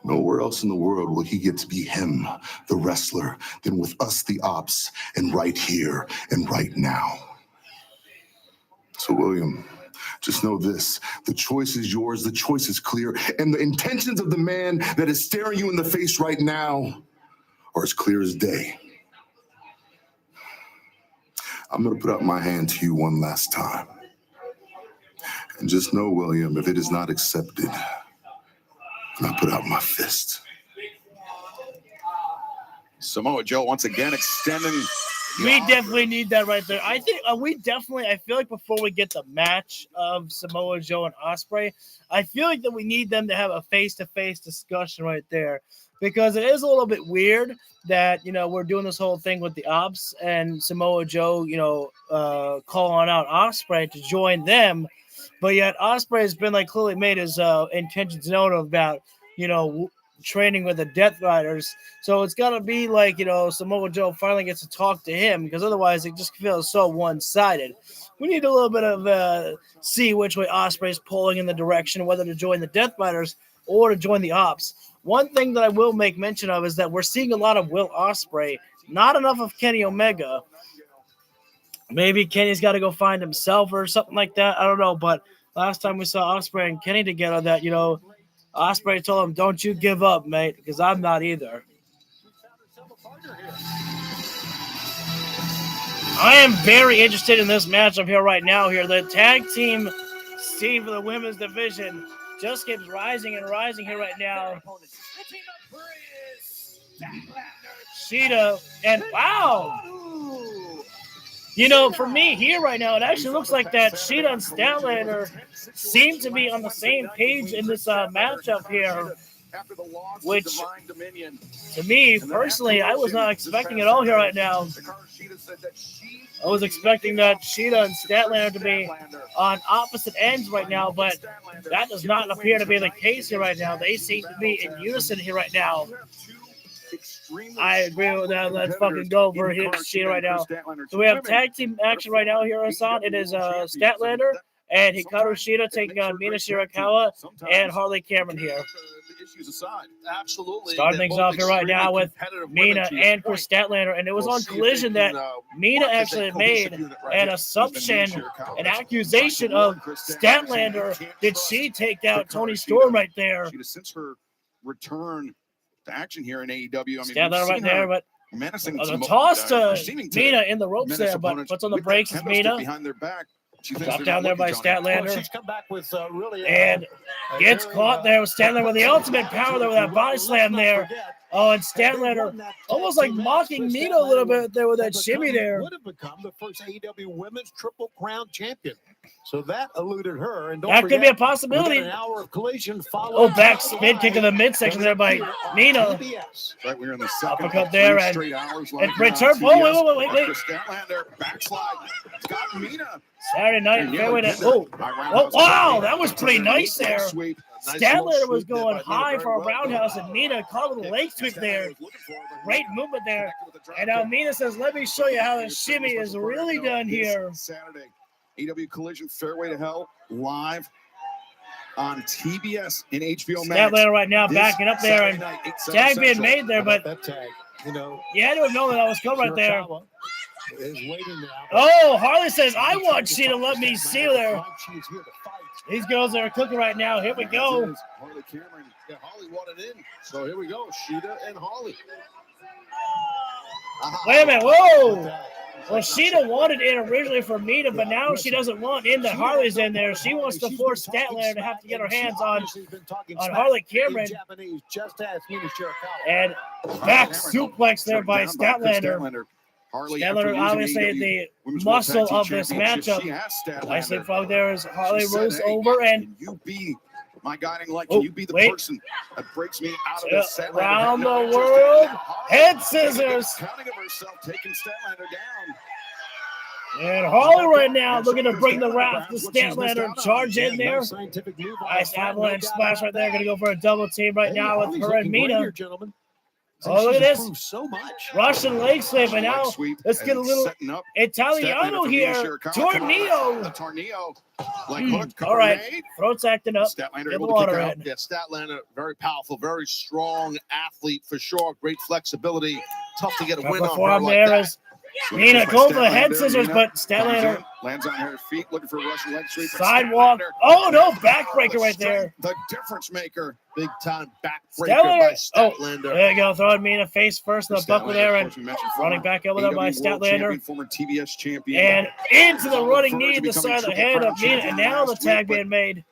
nowhere else in the world will he get to be him, the wrestler, than with us, the ops, and right here and right now. So, William, just know this. The choice is yours. The choice is clear. And the intentions of the man that is staring you in the face right now are as clear as day. I'm going to put out my hand to you one last time. And just know, William, if it is not accepted, I put out my fist. Samoa Joe once again extending. We definitely need that right there. I think I feel like before we get the match of Samoa Joe and Ospreay, I feel like that we need them to have a face-to-face discussion right there, because it is a little bit weird that, we're doing this whole thing with the ops and Samoa Joe, calling out Ospreay to join them. But yet Ospreay has been clearly made his intentions known about, training with the Death Riders. So it's got to be Samoa Joe finally gets to talk to him, because otherwise it just feels so one-sided. We need a little bit of see which way Ospreay's pulling in the direction, whether to join the Death Riders or to join the Ops. One thing that I will make mention of is that we're seeing a lot of Will Ospreay, not enough of Kenny Omega. Maybe Kenny's got to go find himself or something like that. I don't know. But last time we saw Ospreay and Kenny together, that, Ospreay told him, "Don't you give up, mate, because I'm not either." I am very interested in this matchup here right now. The tag team scene for the women's division just keeps rising and rising here right now. Sheeta and wow. For me here right now, it actually looks like that Sheeta and Statlander seem to be on the same page in this matchup here, which to me personally, I was not expecting at all here right now. I was expecting that Sheeta and Statlander to be on opposite ends right now, but that does not appear to be the case here right now. They seem to be in unison here right now. I agree with that. Let's fucking go for Sheeta right now. So we have tag team action right now here, Hassan. It is Statlander and Hikaru Shida taking on Mina Shirakawa and Harley Cameron here. Absolutely. Starting things off here right now with Mina and Chris Statlander, and it was on Collision that Mina actually made an assumption, an accusation of Statlander. Did she take out Tony Storm right there? Since her return to action here in AEW, Statlander right there, but menacing the toss to Mina in the ropes there, but puts on the brakes is Mina. Behind their back. Dropped down there by Statlander. She's come back with really and gets caught there with Statlander with the ultimate power there with that body slam there. Oh, and Statlander almost like mocking Mina a little bit there with that shimmy there. Would have become the first AEW Women's Triple Crown champion. So that eluded her. And that could be a possibility. An hour of collision oh, back spin kick in the midsection there by Mina. Right, we're in the uppercut there and return. Oh, wait. Statlander backslide. It's got Mina. Saturday night fairway. Oh, wow, that was pretty nice there. Statlander was going high for a roundhouse, and Mina caught with a leg sweep there. Great movement there. And now Mina says, let me show you how the shimmy is really done here. Saturday, AEW Collision Fairway to Hell live on TBS in HBO Max. Statlander right now backing up there, and tag being made there, but that tag, you had to have known that was coming right there. Oh, Harley says, I want Sheeta to let me see there. These girls are cooking right now. Here we go. Harley Cameron. Yeah, Holly wanted in. So here we go. Sheeta and Holly. Wait a minute. Whoa. Well, Sheeta wanted in originally for Mina, but now she doesn't want in that Harley's in there. She wants to force Statlander to have to get her hands on Harley Cameron. And back suplex there by Statlander. Statlander obviously the muscle of this matchup. Nicely plugged there as Harley rolls over and you be my guiding light. Can you be the person that breaks me out of this? Around the world, head scissors. Counting of herself, taking Statlander down. And Harley right now looking to bring the wrath to Statlander. Charge in there. Nice avalanche splash right there. Going to go for a double team right now with her and Mina. Oh, look at this. So much. Russian leg sweep. And now let's get a little Italiano here. Tornado. All right. Throat's acting up. Statlander Get the able to water kick out. in. Yeah, Statlander, very powerful, very strong athlete for sure. Great flexibility. Tough to get a win on her like that. Mina going for the head scissors, but Statlander lands on her feet, looking for a Russian leg sweep. Sidewalk. Oh, no, backbreaker right there. The difference maker. Big time backbreaker by Statlander. There you go. Throwing Mina face first in the buckle there and running back over there by Statlander. Former TBS champion. And into the running knee to the side of the head of Mina. And now the tag being made.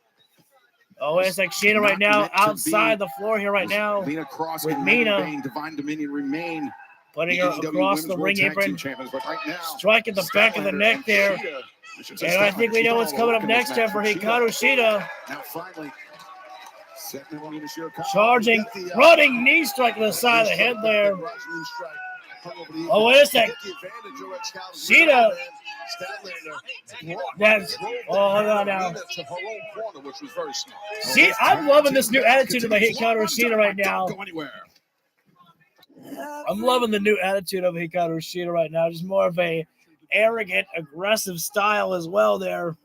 Oh, it's like Sheeta right now outside the floor here right now. Mina Cross with Mina. Divine Dominion remain. Putting her across the ring apron, striking the back of the neck there. And I think we know what's coming up next time for Hikaru Shida. Now finally, charging, running knee strike to the side of the head there. Oh, wait a sec. Shida. That's, oh, hold on now. See, I'm loving this new attitude of Hikaru Shida right now. I'm loving the new attitude of Hikaru Shida right now. Just more of a arrogant, aggressive style as well there.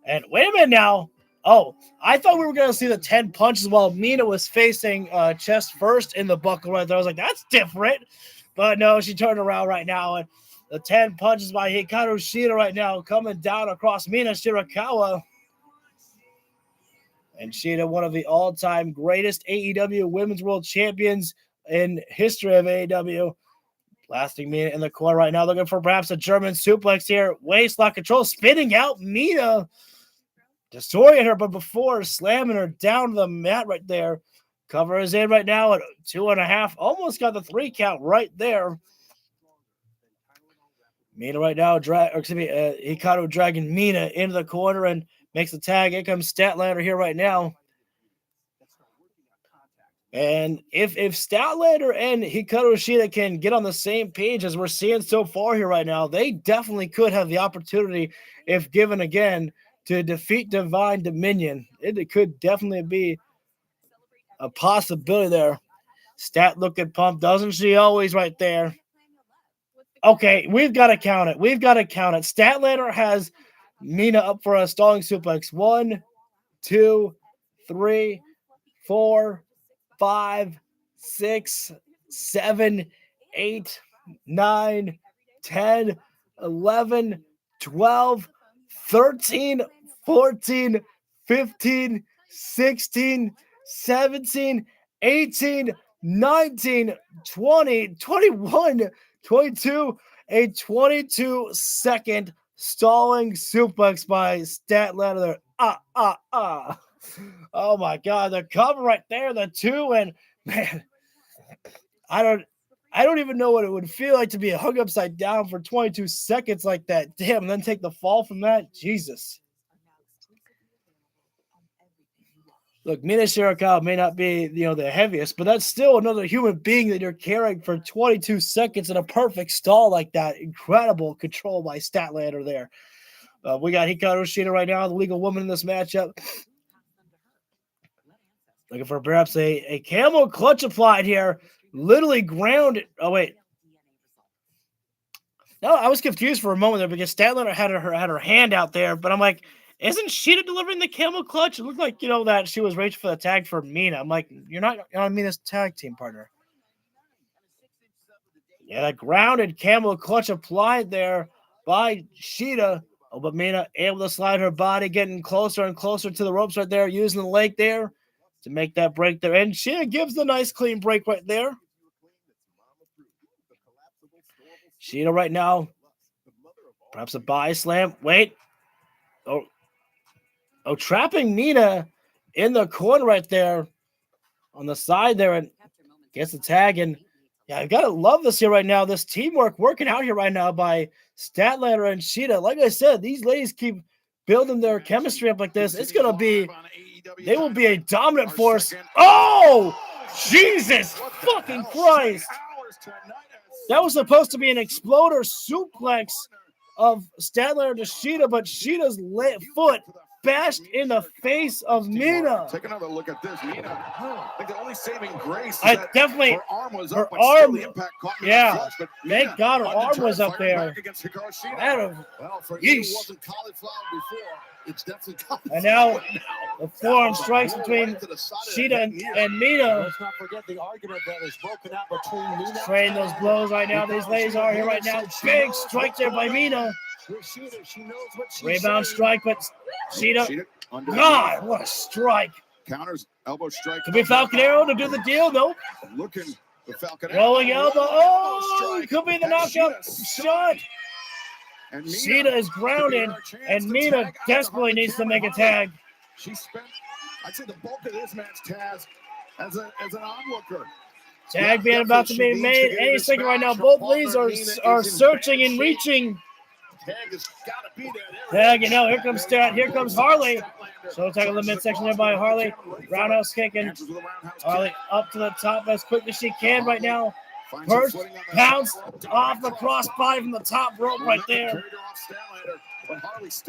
And wait a minute now. Oh, I thought we were going to see the 10 punches while Mina was facing chest first in the buckle right there. I was like, that's different. But no, she turned around right now. And the 10 punches by Hikaru Shida right now coming down across Mina Shirakawa. And Shida, one of the all-time greatest AEW Women's World Champions in history of AEW. Blasting Mina in the corner right now, looking for perhaps a German suplex here. Waistlock control, spinning out Mina. Destroying her, but before slamming her down to the mat right there. Cover is in right now at 2.5. Almost got the 3 count right there. Mina right now, Hikaru dragging Mina into the corner and makes the tag. Here comes Statlander here right now. And if Statlander and Hikaru Shida can get on the same page as we're seeing so far here right now, they definitely could have the opportunity, if given again, to defeat Divine Dominion. It could definitely be a possibility there. Stat looking pumped, doesn't she always right there? Okay, we've got to count it. Statlander has Mina up for a stalling suplex. 1, 2, 3, 4, 5, 6, 7, 8, 9, 10, 11, 12, 13, 14, 15, 16, 17, 18, 19, 20, 21, 22, a 22-second Stalling suplex by Statlander there. Oh my God, the cover right there, the 2, and man, I don't even know what it would feel like to be hung upside down for 22 seconds like that. Damn, and then take the fall from that. Jesus. Look, Mina Shirakawa may not be, the heaviest, but that's still another human being that you're carrying for 22 seconds in a perfect stall like that. Incredible control by Statlander there. We got Hikaru Shida right now, the legal woman in this matchup. Looking for perhaps a camel clutch applied here. Literally grounded. Oh, wait. No, I was confused for a moment there because Statlander had her hand out there, but I'm like, isn't Shida delivering the camel clutch? It looked like, that she was reaching for the tag for Mina. I'm like, you're not on Mina's tag team partner. Yeah, that grounded camel clutch applied there by Shida. Oh, but Mina able to slide her body, getting closer and closer to the ropes right there, using the leg there to make that break there. And Shida gives the nice clean break right there. Shida right now, perhaps a body slam. Wait. Oh, trapping Mina in the corner right there on the side there and gets the tag. And yeah, I gotta love this here right now. This teamwork working out here right now by Statlander and Shida. Like I said, these ladies keep building their chemistry up like this. It's gonna be, they will be a dominant force. Oh, Jesus fucking Christ. That was supposed to be an exploder suplex of Statlander to Shida, but Shida's foot bashed in the face of Mina. Take another look at this. Mina, I think the only saving grace is that her arm was up, but still the impact caught me in the flesh, but thank God her arm was up there. Well, for you, it wasn't cauliflower before. It's definitely cauliflower. And now the forearm strikes between Shida and Mina. Let's not forget the argument that is broken out between Mina. Trading those blows right now. These ladies are here right now. Big strike there by Mina. Rebound strike, but Shida. God, what a strike. Counters, elbow strike. Could be Falcon Arrow to do the deal. Nope. Looking for Falcon Arrow. Rolling elbow. Oh, could be the knockout shot. Shida is grounded, and Mina desperately needs to make a tag. She spent, I'd say, the bulk of this match, Taz, as an onlooker. Tag being about to be made any second right now. Both ladies are searching and reaching. Tag, here comes Stat. Here comes Harley. So tag on the midsection there by Harley. Roundhouse kicking. Harley up to the top as quick as she can right now. First bounce off the crossbody from the top rope right there.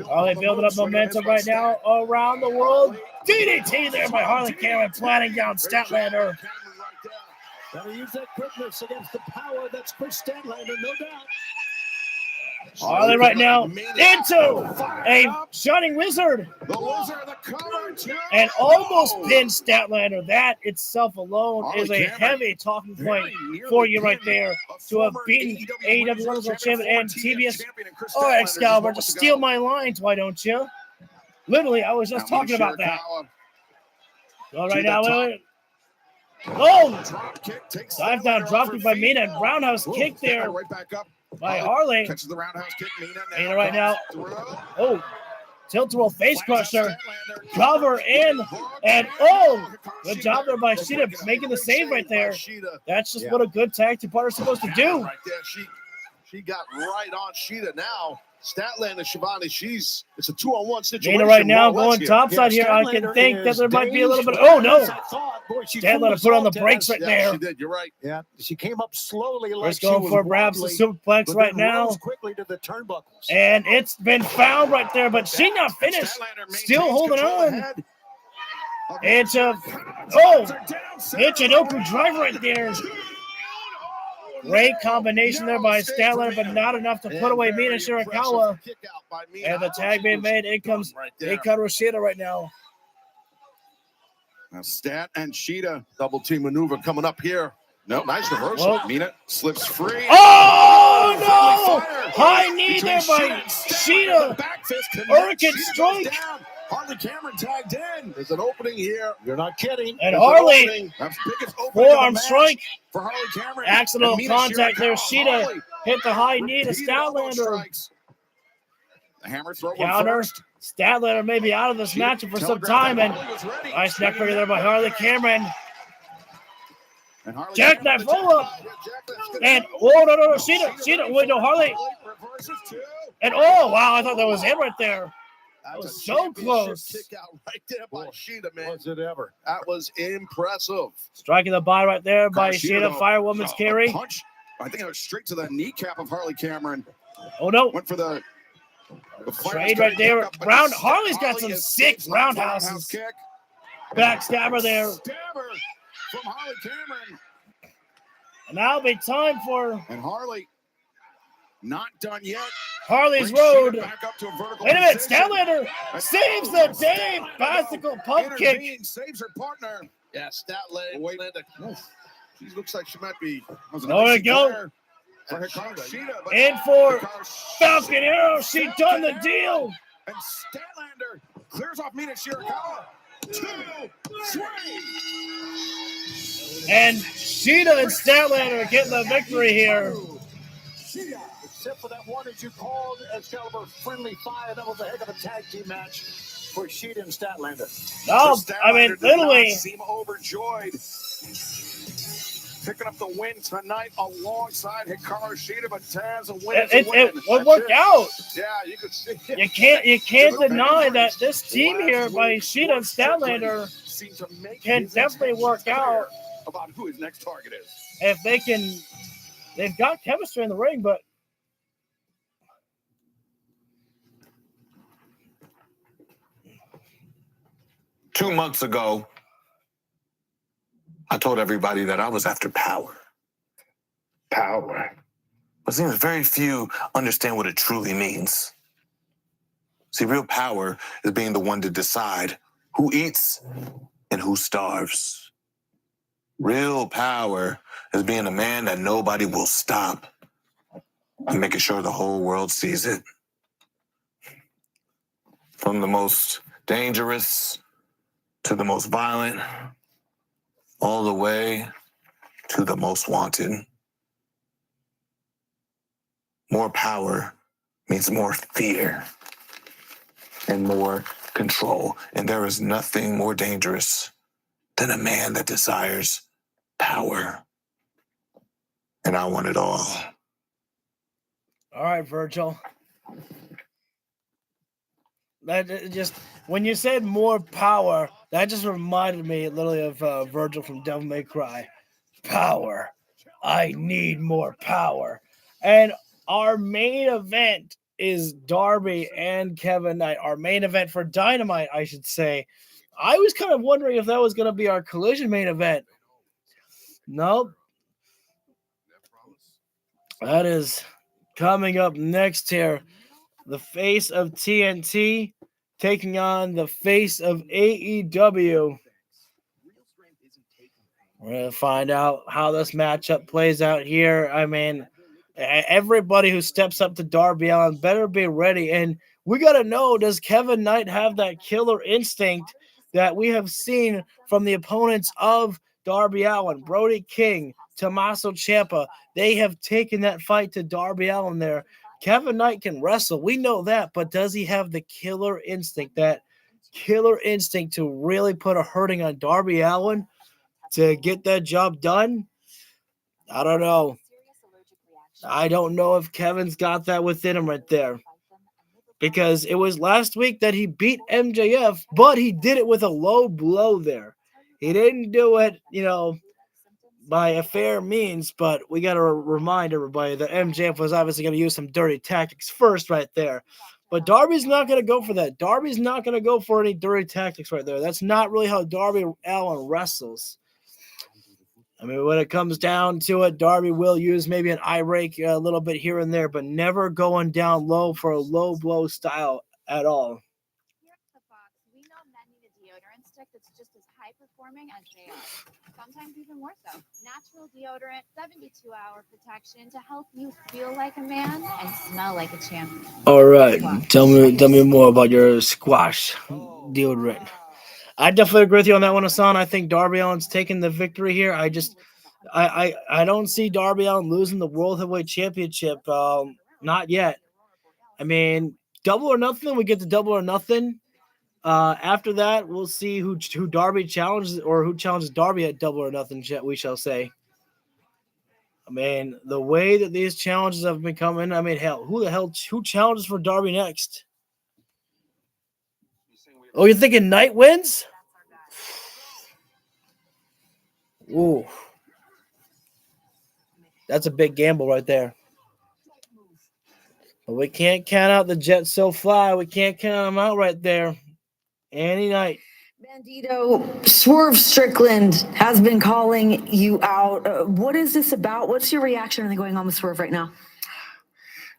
Harley building up momentum right now around the world. DDT there by Harley Cameron, planting down Statlander. Gotta use that quickness against the power that's Chris Statlander, no doubt. Harley right now into a Shining Wizard and almost pinned Statlander. That itself alone is a heavy talking point for you right there to have beaten AEW Women's World Champion and TBS. Oh, Excalibur, to steal my lines, why don't you? Literally, I was just talking about that. All right now, oh! Dive down, drop kick by Mina, and roundhouse kick there by Harley. Catches the roundhouse kick, Mina right now. Oh, tilt-a-whirl face crusher. Cover in, and oh, good job there by Shida making the save right there. That's just what a good tag team partner is supposed to do. Right there, she got right on Shida now. Statlander, Shivani, it's a 2-on-1 situation. Mina right now going topside here. I can think that there might be a little bit. Oh no! Statlander put on the brakes right there. She did. You're right. Yeah, she came up slowly. Let's go for perhaps the superplex right now. Quickly to the turnbuckles. And it's been found right there, but she not finished. Still holding on. It's a Michinoku driver right there. Great combination there by Statlander, but not enough to put away Mina Shirakawa. And the tag being made. In comes Hikaru Shida right now. Now Stat and Shida double team maneuver coming up here. No, nice reversal. Whoa. Mina slips free. Oh no! High knee there by Shida. Hurricane strike. Harley Cameron tagged in. There's an opening here. You're not kidding. And Harley, forearm strike. For Harley Cameron. Accidental contact there. Shida hit the high knee to Statlander. The hammer throw Counter. reversed. Statlander may be out of this matchup for some time, and nice neckbreaker there by Harley Cameron. And Harley Jackknife roll up. And no, Sheeta. Wait, no, Harley. And wow, I thought that was him right there. That was so close. Kick out right there by Sheeta, man. Was it ever? That was impressive. Striking the body right there by Sheeta. though, Firewoman's carry. Punch. I think it was straight to the kneecap of Harley Cameron. Oh no. Went for the trade right there. Harley's got some sick roundhouses. Kick. Backstabber there. Stabber from Harley Cameron. And now it'll be time for. And Harley not done yet. Harley's Brings Road. Sheeta back up to a vertical Wait a minute. position. Statlander saves the day. Bicycle pump kick. Intervenes, saves her partner. Yeah, Statlander. She looks like she might be. There we go. For Hikaru Shida, but In for Hikaru Shida- Falcon Arrow. She done the deal. And Statlander clears off Mina Shirakawa. 2, 3. And Sheeta and Statlander are getting the victory here. Except for that one that you called Excalibur friendly fire, that was a heck of a tag team match for Sheeta and Statlander. No, So I mean, Statlander did not literally. seem overjoyed. Picking up the win tonight alongside Hikaru Shida, but Taz a win. is a win. It worked out. Yeah, you could see. You can't deny that this team here by Sheeta and Statlander Seem to make can his definitely work out about who his next target is. if they can. They've got chemistry in the ring, but 2 months ago, I told everybody that I was after power. Power. But it seems very few understand what it truly means. See, real power is being the one to decide who eats and who starves. Real power is being a man that nobody will stop and making sure the whole world sees it. From the most dangerous to the most violent, all the way to the most wanted. More power means more fear and more control. And there is nothing more dangerous than a man that desires power. And I want it all. all right, Virgil. That just when you said more power, that just reminded me literally of Virgil from Devil May Cry. Power. I need more power. And our main event is Darby and Kevin Knight. Our main event for Dynamite, I should say. I was kind of wondering if that was going to be our Collision main event. Nope. That is coming up next here. The face of TNT taking on the face of AEW. We're going to find out how this matchup plays out here. I mean, everybody who steps up to Darby Allin better be ready. And we got to know, does Kevin Knight have that killer instinct that we have seen from the opponents of Darby Allin? Brody King, Tommaso Ciampa, they have taken that fight to Darby Allin there. Kevin Knight can wrestle. We know that, but does he have the killer instinct, that killer instinct to really put a hurting on Darby Allin to get that job done? I don't know. I don't know if Kevin's got that within him right there, because it was last week that he beat MJF, but he did it with a low blow there. He didn't do it, by a fair means, but we got to remind everybody that MJF was obviously going to use some dirty tactics first right there. But Darby's not going to go for that. Darby's not going to go for any dirty tactics right there. That's not really how Darby Allin wrestles. I mean, when it comes down to it, Darby will use maybe an eye rake a little bit here and there, but never going down low for a low blow style at all. Here at the Fox, we know men need a deodorant stick that's just as high performing as they are. Sometimes even more so. Natural deodorant, 72-hour protection to help you feel like a man and smell like a champion. All right, tell me more about your squash deodorant. I definitely agree with you on that one, Hassan. I think Darby Allin's taking the victory here. I don't see Darby Allin losing the World Heavyweight Championship. Not yet. I mean, Double or Nothing. We get to Double or Nothing. After that, we'll see who Darby challenges or who challenges Darby at Double or Nothing. We shall say. I mean, the way that these challenges have been coming. I mean, hell, who challenges for Darby next? Oh, you're thinking Knight wins? Ooh, that's a big gamble right there. But we can't count out the Jets so fly. We can't count them out right there. Any night. Bandito, Swerve Strickland has been calling you out. What is this about? What's your reaction to going on with Swerve right now?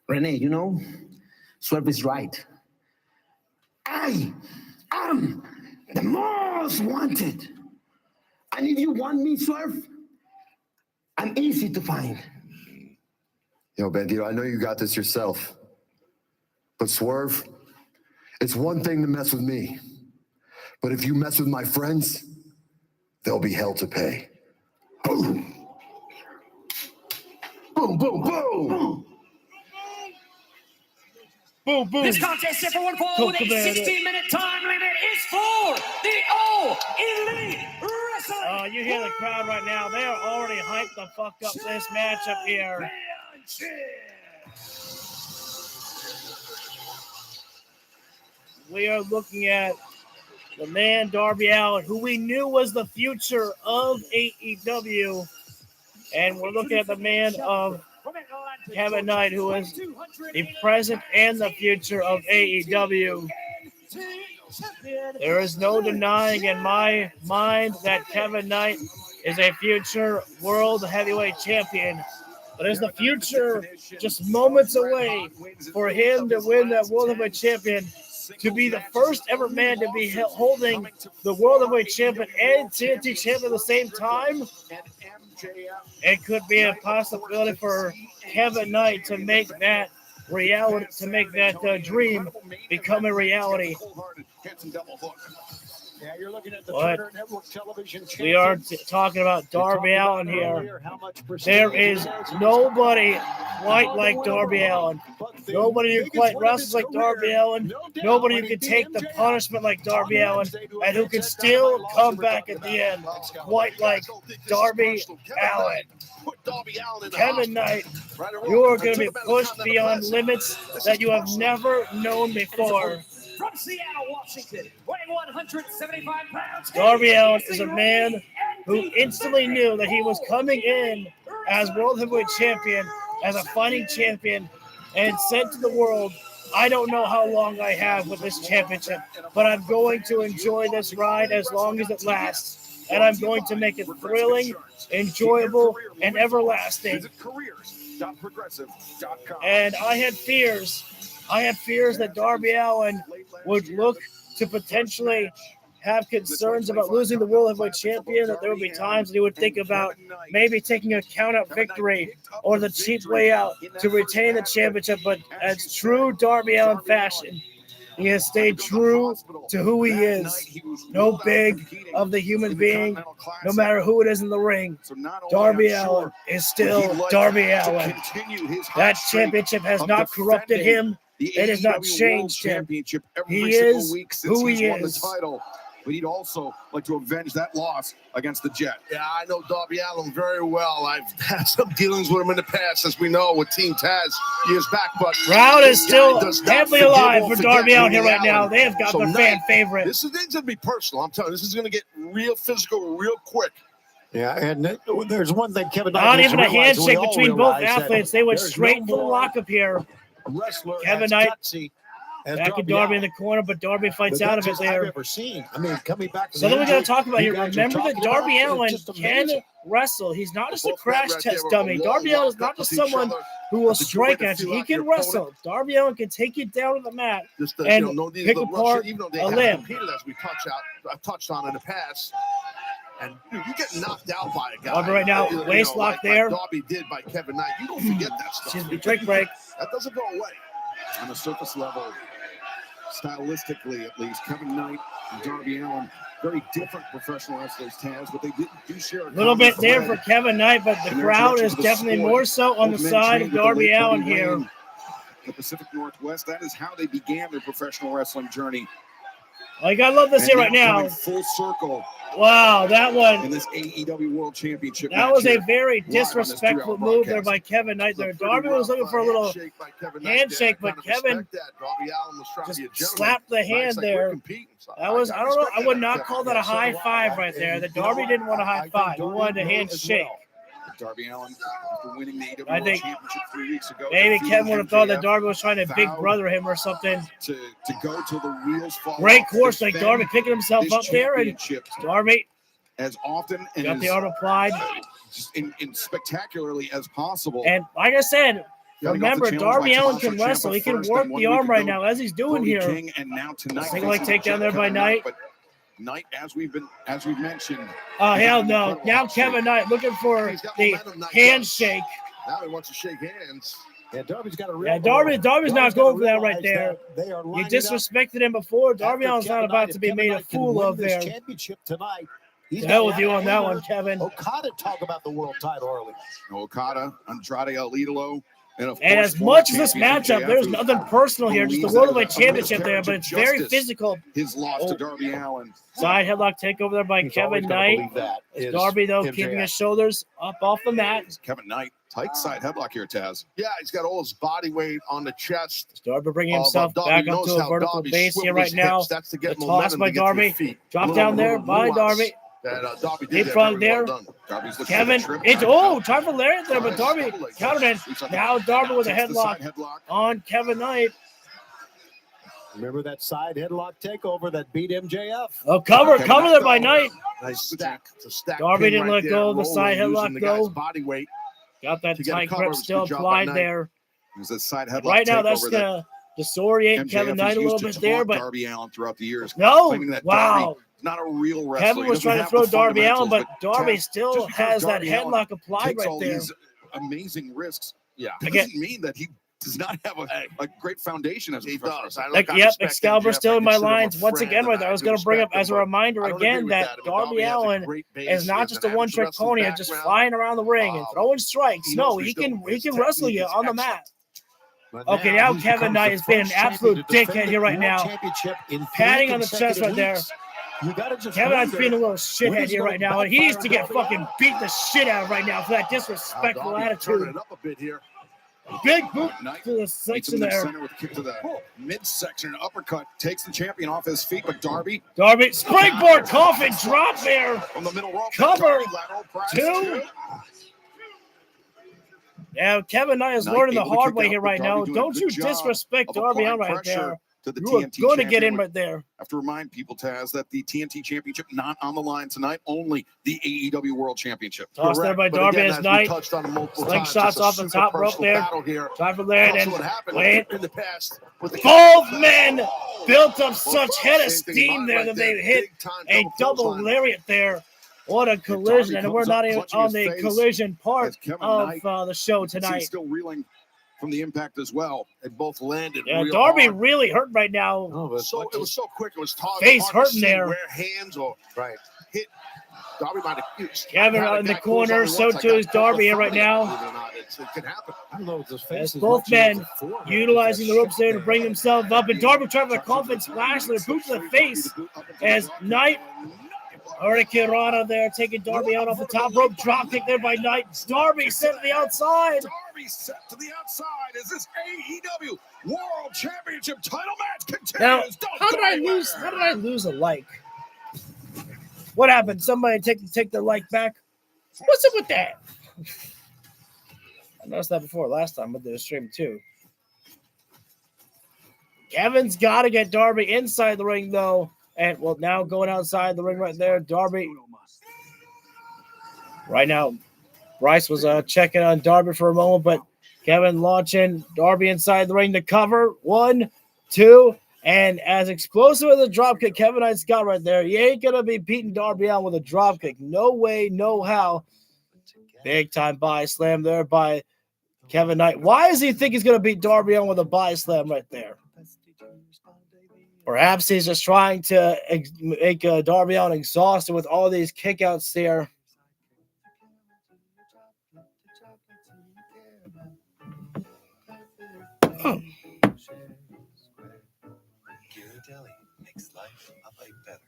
Renee, you know, Swerve is right. I am the most wanted. And if you want me, Swerve, I'm easy to find. Bandito, I know you got this yourself. But Swerve, it's one thing to mess with me. But if you mess with my friends, there'll be hell to pay. Boom. Boom, boom, boom. Boom, boom. This contest set for one fall with a 16-minute time limit is for the All Elite Wrestling. You hear the crowd right now. They are already hyped the fuck up this matchup here. We are looking at the man Darby Allin, who we knew was the future of AEW. And we're looking at the man of Kevin Knight, who is the present and the future of AEW. There is no denying in my mind that Kevin Knight is a future world heavyweight champion. But is the future just moments away for him to win that world heavyweight champion, to be the first ever man to be holding the world heavyweight champion and TNT champion at the same time? It could be a possibility for Kevin Knight to make that reality, to make that dream become a reality. Yeah, you're looking at the But Turner Network Television we are talking about Darby Allin here. There is nobody quite like Darby Allin. Nobody who quite wrestles like Darby Allin. Nobody who can take the punishment like Darby Allin, and who can still come back at the end quite like Darby Allin. Kevin Knight, you are going to be pushed beyond limits that you have never known before. From Seattle, Washington, weighing 175 pounds. Darby Allin is a man who instantly knew that he was coming in as World Heavyweight Champion, as a fighting champion, and said to the world, I don't know how long I have with this championship, but I'm going to enjoy this ride as long as it lasts, and I'm going to make it thrilling, enjoyable, and everlasting. And I had fears that Darby Allin would look to potentially have concerns about losing the World Heavyweight Champion, that there would be times that he would think about maybe taking a count-out victory or the cheap way out to retain the championship. But as true Darby Allin fashion, he has stayed true to who he is. No big of the human being, no matter who it is in the ring. Darby Allin is still Darby Allin. That championship has not corrupted him. It has not changed him. He is who he is. But he'd also like to avenge that loss against the Jet. Yeah, I know Darby Allin very well. I've had some dealings with him in the past, as we know, with Team Taz years back. But crowd is still heavily alive for Darby Allin here right now. They have got their fan favorite. This is going to be personal. I'm telling you, this is going to get real physical real quick. Yeah, and there's one thing Kevin Knight not even a handshake between both athletes. They went straight for the lockup here. Kevin Knight back at Darby in the corner, but Darby fights out of it there. I've ever seen. I mean, coming back. So then we got to talk about here. Remember that Darby Allin can wrestle. He's not just a crash test dummy. Darby Allin is not just someone who will strike at you. He can wrestle. Darby Allin can take you down to the mat and pick apart a limb. As we I've touched on in the past. And dude, you get knocked out by a guy. Darby right now, waist lock there. Darby did by Kevin Knight. You don't forget that stuff. Excuse me, trick break. That doesn't go away. On the surface level, stylistically at least, Kevin Knight and Darby Allin, very different professional wrestlers, Taz, but they do share a little bit there for Kevin Knight, but the crowd is definitely more so on the side of Darby Allin here. the Pacific Northwest. That is how they began their professional wrestling journey. I gotta love this And here right now. coming full circle. Wow, that one. In this AEW World Championship That match was a here, very live on this disrespectful 3-hour move there broadcast. by Kevin Knight there. Darby was looking for a little handshake, but Kevin just slapped the hand there. That was, I don't know, I would not call that a high five right there. The Darby didn't want a high five. He wanted a handshake. Darby Allin, after winning the AEW I World think Championship 3 weeks ago, maybe defeating Kevin would have thought that MJF, Darby was trying to big brother him or something. to go till the wheels fall Great off, course, like defend Darby picking himself this up there, and championship Darby as often and got as, the arm applied. just in spectacularly as possible. And like I said, Gotta go remember, for challenge Darby by Allin Tommaso can Ciampa wrestle. He can first, work then 1 the arm week right ago, now, as he's doing Cody here. King, and now tonight Single leg facing takedown there by Kevin Knight. But Knight, as we've mentioned. Oh, he's hell an no. incredible Now hot Kevin shake. Knight looking for He's got the momentum, Knight handshake. Now he wants to shake hands. Yeah, Darby's got a Yeah, Darby's not going for that right there. They are You lining up disrespected him before. Darby after Allin's not Kevin about Knight. to be If made Kevin a Knight can fool win of this there. championship tonight. To hell with you on that one, Kevin. Okada talk about the world title early. Okada, Andrade El Idolo, and as much as this matchup, there's nothing personal here. Just the World Heavyweight Championship there, but it's very physical. His loss to Darby Allin. Side headlock takeover there by Kevin Knight. Darby, though, keeping his shoulders up off the mat. Kevin Knight, tight side headlock here, Taz. Yeah, he's got all his body weight on the chest. Darby bringing himself back up to a vertical base here right now. That's to The get toss by Darby. Drop down there by Darby. Darby Deep front there. Kevin, it's time for Lariat there, but Darby countered it. Now Darby with a headlock on Kevin Knight. Remember that side headlock takeover that beat MJF? Oh, cover there by Knight. Nice stack. Darby didn't let go of the side headlock though. Body weight. Got that To get a tight cover grip was a still good job by applied Knight. there. It was a side headlock Right now, that's takeover gonna disorient MJF Kevin Knight a has little used bit to there, taunt but Darby Allin throughout the years. no, claiming that wow. Darby is not a real wrestler. Kevin He was doesn't trying to have throw the Darby Allin, fundamentals, but Darby Taz, still just because has that Darby Allin headlock applied takes right all there. these amazing risks. Yeah, that Again- doesn't mean that he does not have a great foundation as a professional. Yep, Excalibur still in my lines once again. Right there, I was going to bring up as a reminder again that Darby Allin is not just a one-trick pony and just flying around the ring and throwing strikes. No, he can wrestle you on the mat. Okay, now Kevin Knight is being an absolute dickhead here right now. Patting on the chest right there. Kevin Knight's being a little shithead here right now, and he needs to get fucking beat the shit out of right now for that disrespectful attitude. It up a bit here. Big boot Knight to the meets him section in the there. center with a kick to the midsection, an uppercut, takes the champion off his feet, but Darby Springboard coffin drop there. from the middle rope. Cover. Darby lateral press. 2. Now Kevin Knight is Knight learning the able to hard kick way out, here but right now. Darby doing a Don't good you job disrespect of Darby applying Allin right pressure there. to the You are TNT going to get champion in right there. I have to remind people, Taz, that the TNT Championship not on the line tonight, only the AEW World Championship. Toss there by But Darby again, as we Knight. touched on multiple times, Slingshots just a off the super top rope personal there. battle here. Time for Larry That's and what happened wait. in the past with the Both men built up such head of same thing steam in there mind that right they there. hit Big time a double clothesline. lariat there. What a collision, and we're comes not up, even clutching on his the face collision part as Kevin of Knight, the show He's tonight. still reeling from the impact as well. They both landed. Yeah, real Darby hard. really hurt right now. So it was so quick. It was hard, Face hard to hurting see there. where hands or hit. Darby might have Kevin had a in the guy close corner, on so once. I too got is Darby here right believe it or now. not, it could happen. I don't know if his As face is both much men as before. utilizing the ropes there to bring themselves up, and Darby trying for the coffin splash with a boot to the face as Knight. Hurricane there, taking Darby out off the top rope. Drop kick there by Knight. Darby sent to the outside. Darby set to the outside as this AEW World Championship title match continues. Now, Don't how go did I anywhere. lose? How did I lose a like? What happened? Somebody take their like back? What's up with that? I noticed that before last time with the stream too. Kevin's got to get Darby inside the ring though, and well now going outside the ring right there. Darby. Right now, Bryce was checking on Darby for a moment, but Kevin launching Darby inside the ring to cover. 1, 2, and as explosive as a dropkick Kevin Knight's got right there, he ain't going to be beating Darby out with a dropkick. No way, no how. Big time body slam there by Kevin Knight. Why does he think he's going to beat Darby on with a body slam right there? Perhaps he's just trying to make Darby Allin exhausted with all these kickouts there. Makes life a bite better.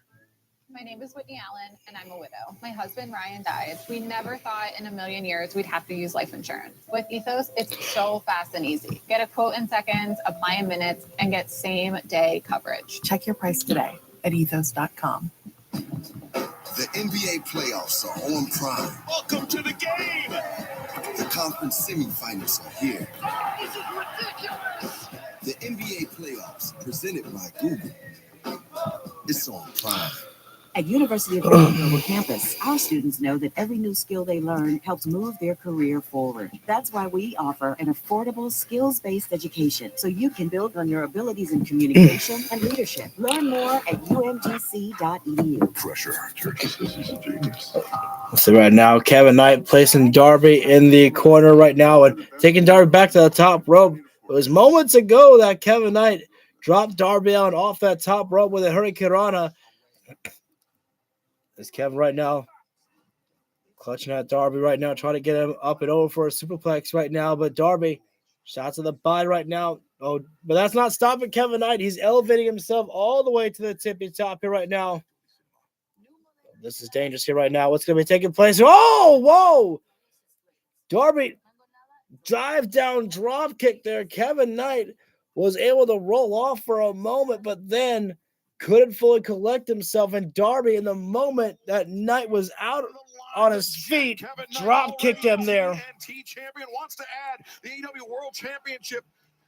My name is Whitney Allen, and I'm a widow. My husband, Ryan, died. We never thought in a million years we'd have to use life insurance. With Ethos, it's so fast and easy. Get a quote in seconds, apply in minutes, and get same-day coverage. Check your price today at ethos.com. The NBA playoffs are on Prime. Welcome to the game. The conference semifinals are here. This is ridiculous. The NBA playoffs, presented by Google. It's on Prime. At University of Maryland Global Campus, our students know that every new skill they learn helps move their career forward. That's why we offer an affordable, skills-based education so you can build on your abilities in communication and leadership. Learn more at umgc.edu. Pressure. Church's is a genius. So right now, Kevin Knight placing Darby in the corner right now and taking Darby back to the top rope. It was moments ago that Kevin Knight dropped Darby Allin off that top rope with a Hurricane Rana. As Kevin right now clutching at Darby right now, trying to get him up and over for a superplex right now. But Darby, shots of the body right now. Oh, but that's not stopping Kevin Knight. He's elevating himself all the way to the tippy top here right now. This is dangerous here right now. What's going to be taking place? Oh, whoa! Darby dive down drop kick there. Kevin Knight was able to roll off for a moment, but then couldn't fully collect himself. And Darby, in the moment that Knight was out on his feet, drop kicked him there. TNT champion wants to add the AEW World Championship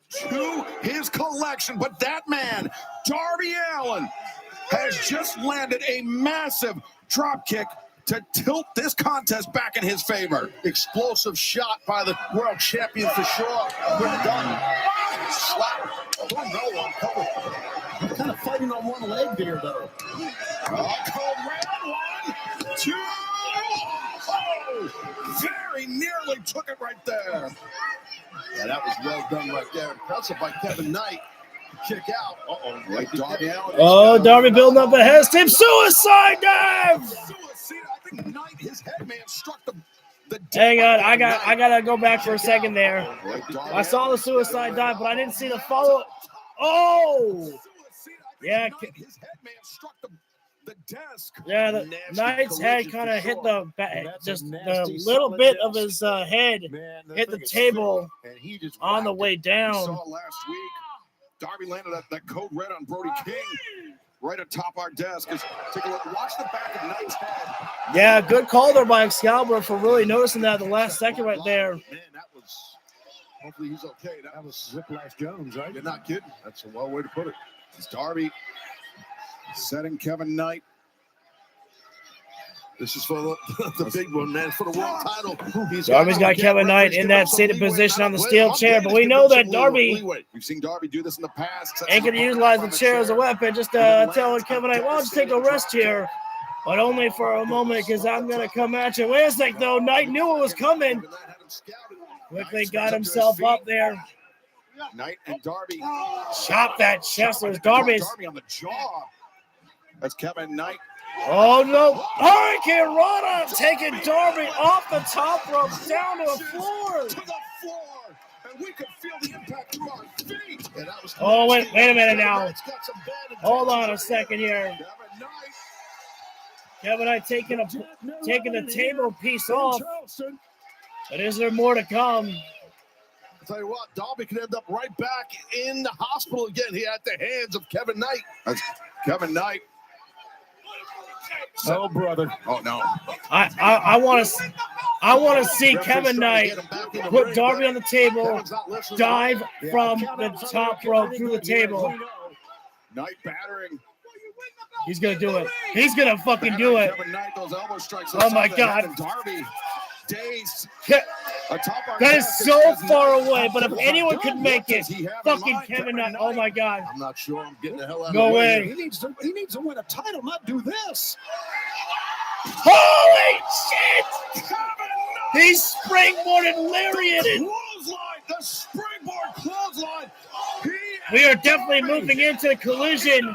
to his collection, but that man, Darby Allin, has just landed a massive drop kick to tilt this contest back in his favor. Explosive shot by the world champion for sure. Good done. Slap. Oh, no one covered. Kind of fighting on one leg there, though. One, two. Oh, very nearly took it right there. Yeah, that was well done right there. Impressive by Kevin Knight. Kick out. Uh-oh. Right, Darby Allin. Oh, Darby building up a head steam. Suicide dive. I think Knight, his head man, struck the Hang on, I gotta go back for a second there. I saw the suicide dive, but I didn't see the follow. Oh, yeah. His head man struck the desk. Yeah, the Knight's head kind of hit the back, just a little bit of his head hit the table on the way down. Saw last week. Darby landed that code red on Brody King right atop our desk. Take a look. Watch the back of Knight's head. Yeah, good call there by Excalibur for really noticing that the last second right there. Man, that was. Hopefully he's okay. That was Whiplash Jones, right? You're not kidding. That's a well way to put it. It's Darby setting Kevin Knight. This is for the big one, man, for the world title. Darby's got Kevin Knight in that seated position on the steel chair, but we know that Darby We've seen Darby do this in the past. ain't going to utilize the chair as a weapon. Just telling Kevin Knight, why don't you take a rest here? But only for a moment, because I'm going to come at you. Wait a sec, though. Knight knew it was coming. Quickly got himself up there. Knight and Darby. Chop that chest. There's Darby's. Darby on the jaw. That's Kevin Knight. Oh, no. Hurricane Rana taking Darby off the top rope down to the floor. To the floor. And we could feel the impact through our feet. Oh, wait a minute now. Hold on a second here. Kevin Knight taking the table piece off. But is there more to come? I'll tell you what, Darby could end up right back in the hospital again here at the hands of Kevin Knight. That's Kevin Knight. Oh, brother. Oh, no. I want to see Kevin Knight put Darby on the table, dive from the top rope through the table. Knight battering. He's going to do it. He's going to fucking do it. Kevin Knight, those elbow strikes. Oh, my God. Darby, dazed. That is so far away, but if anyone could make it, fucking Kevin Knight. Oh, my God. I'm not sure. I'm getting the hell out of the way. way. He needs to win a title, not do this. Holy shit! He's springboarded lariated. The springboard clothesline. We are definitely moving into the collision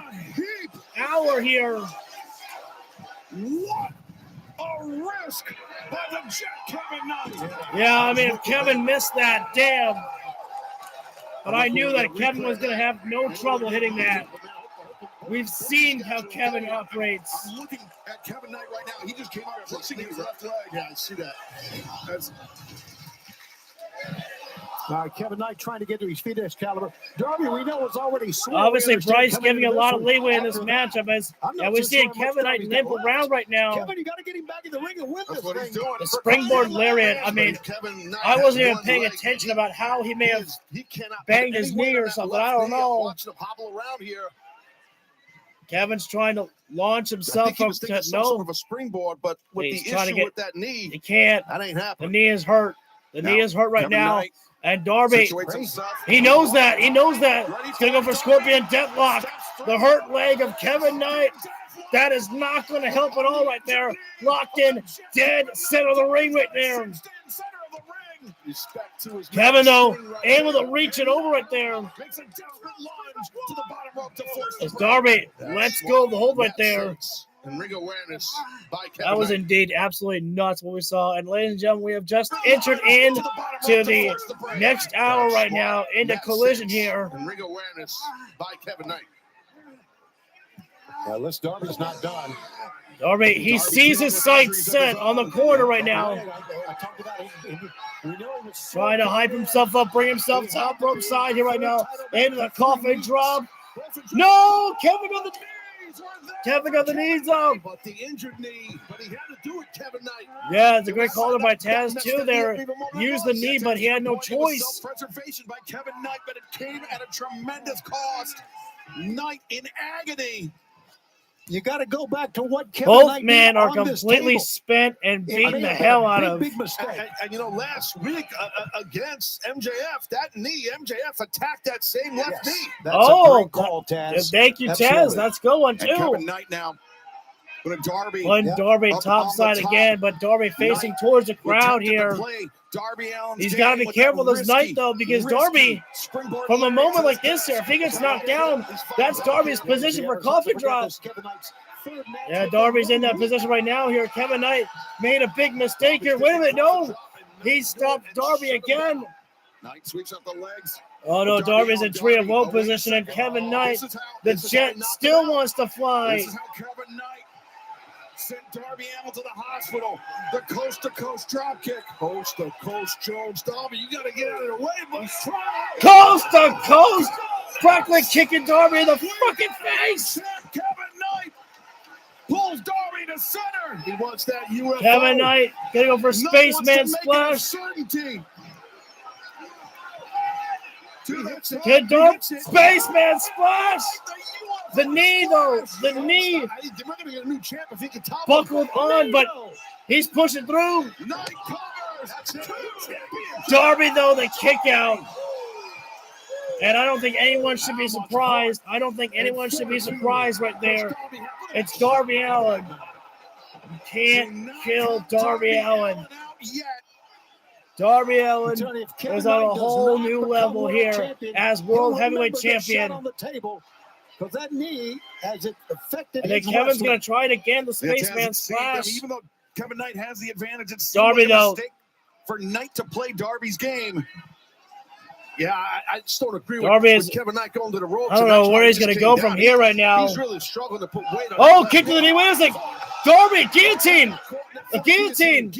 hour here. What a risk by the Jet Kevin Knight. Yeah, I mean, if Kevin missed that, damn. But I knew that Kevin was going to have no trouble hitting that. We've seen how Kevin operates. I'm looking at Kevin Knight right now. He just came out pushing his left leg. Yeah, I see that. That's Kevin Knight trying to get to his feet, Excalibur. Darby, we know, is already slow. Obviously, Bryce giving a lot of leeway in this matchup, and we're seeing Kevin Knight limp around right now. Kevin, you got to get him back in the ring and win this thing. The springboard lariat. I mean, I wasn't even paying attention about how he may have banged his knee or something. I don't know. watching him hobble around here. Kevin's trying to launch himself up to some sort of a springboard, but with He's the trying to issue get- with that knee, he can't. that ain't happening. The knee is hurt. The knee is hurt right Kevin now. Knight And Darby, situates himself. he knows that. He knows that. He's going to go for Scorpion Deathlock. The hurt leg of Kevin Knight. That is not going to help at all right there. Locked in, dead center of the ring right there. Respect to his Kevin, though, right able there. to reach it over right there. Makes a desperate lunge to the bottom rope to force As the Darby break. lets go of the hold right That there. sense and ring awareness by Kevin That was Knight. indeed absolutely nuts what we saw. And ladies and gentlemen, we have just entered in to the next hour right now into That Collision sense here. and ring awareness by Kevin Knight. Well, this Darby's not done. Darby, he sees his sights set on the corner right now. I talked about it. We know he was Trying to hype himself up, bring himself top rope side here right now. Into the coffin drop. No, Kevin got the knees up. But the injured knee, but he had to do it, Kevin Knight. Yeah, it's a great call by Taz too there. Used the knee, but he had no choice. Self-preservation by Kevin Knight, but it came at a tremendous cost. Knight in agony. You got to go back to what Kevin Both Knight men did are on this completely table. spent and He beaten made the a hell out of. big mistake. And you know, last week against MJF, that knee, MJF attacked that same left knee. That's Oh, a great call, Taz. thank you, Taz. Absolutely. That's good one And Kevin too. Knight now with a Darby. One Darby up top on the side top. again, but Darby facing Knight towards the crowd attempted to here. play Darby Allin's He's game got to be with careful that this night, risky, though, because risky Darby, springboard from a lariat moment to like the this here, if he gets chest. knocked down, that's Darby's position for coffin drop. Yeah, Darby's in that position right now here. Kevin Knight made a big mistake here. Wait a minute, no. He stopped Darby again. Knight sweeps up the legs. Oh, no, Darby's in tree of woe position, and Kevin Knight, the Jet, still wants to fly. This is how Kevin Knight sent Darby Allin to the hospital. The coast-to-coast drop kick. Coast-to-coast Jones. Darby, you got to get out of the way, but try. Coast to coast, practically kicking Darby in the fucking face. Kevin Knight pulls Darby to center. He wants that UFO. Kevin Knight gonna go for Knight Spaceman wants to make it a splash. certainty. Good Darby, Spaceman splash. The knee though, the knee We're going to get a new champ if he can top buckled on, but he's pushing through. Knight covers. That's it. Darby though, the kick out. And I don't think anyone should be surprised. I don't think anyone should be surprised right there. It's Darby Allin. You can't kill Darby Allin. Darby Allin is on a whole new level here as World Heavyweight Champion. Because that knee, as it affected And then his Kevin's wrestling. going to try it again, the Yeah, Taz, Spaceman it seemed, I mean, splash. even though Kevin Knight has the advantage, it's Darby, like a though. mistake for Knight to play Darby's game. Yeah, I just don't agree Darby with is- Kevin Knight going to the ropes. I don't and know that's where why he's he going to just go came from down. here right now. He's really struggling to put weight on Oh, his kick to the left knee. Wait a second. Darby, guillotine. A guillotine.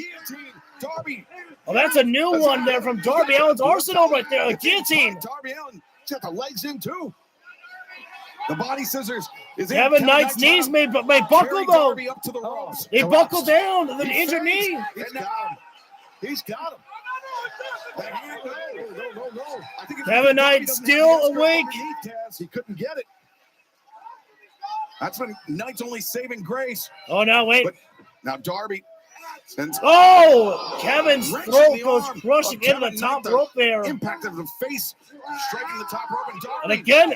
Darby. Oh, that's a new one there from Darby Allin's arsenal right there. A guillotine. Darby Allin got the legs in too. The body scissors is in. Kevin Knight's knees may buckle Carry though. Darby up to the ropes. He Collapse. buckled down to the He injured fades. knee. He's got him. He's got him. No. I think if Kevin Knight Darby doesn't still have the extra awake. underneath, Taz, he couldn't get it. That's when Knight's only saving grace. Oh, now wait. But now Darby. sends- Oh, Kevin's Wrenching throat the goes arm crushing of into the Kevin top Knight, rope there. Impact of the face striking the top rope, and Darby. And again.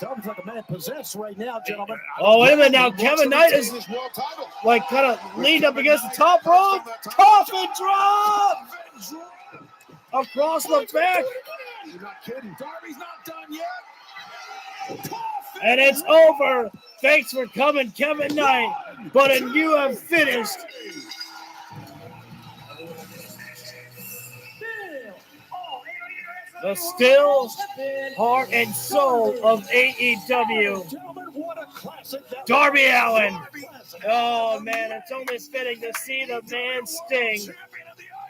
Darby's like a man possessed right now, gentlemen. Oh, wait a minute now. Kevin Knight is like kind of leaned up against the top rope. Coffin drop across the back. You're not kidding. Darby's not done yet. And it's over. Thanks for coming, Kevin Knight. But you have finished. The still heart and soul of AEW. Darby Allin. Oh, man, it's only fitting to see the man Sting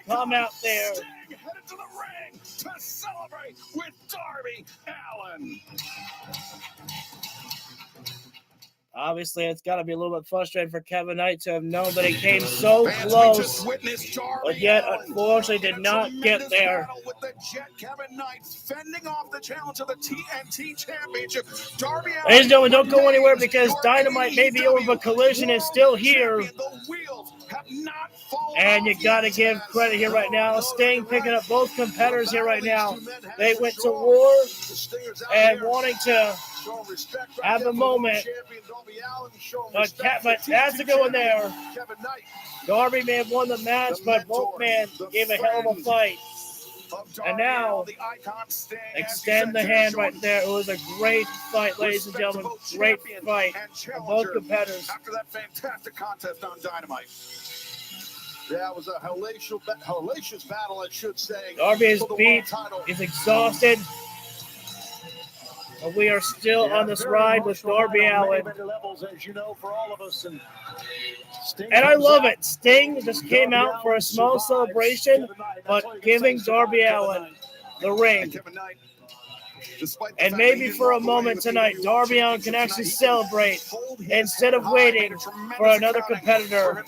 come out there. Sting headed to the ring to celebrate with Darby Allin. Obviously, it's got to be a little bit frustrating for Kevin Knight to have known that he came so close, but yet unfortunately did not get there. With the Jet Kevin Knight fending off the challenge of the TNT Championship. Darby Allin. Ladies and gentlemen, don't go anywhere because Dynamite may be over, but Collision is still here. And you got to give credit here right now. Sting picking up both competitors here right now. They went to war and wanting to have a moment. But has to go in there. Darby may have won the match, but both men gave a hell of a fight. And now, extend the hand right there. It was a great fight, ladies and gentlemen. Great fight from both competitors. After that fantastic contest on Dynamite. Yeah, it was a hellacious battle, I should say. Darby is beat. He's exhausted. But we are still on this ride with Darby Allin. And I love it. Sting just came out for a small celebration, but giving Darby Allin the ring. And maybe for a moment tonight, Darby Allin can actually celebrate instead of waiting for another competitor.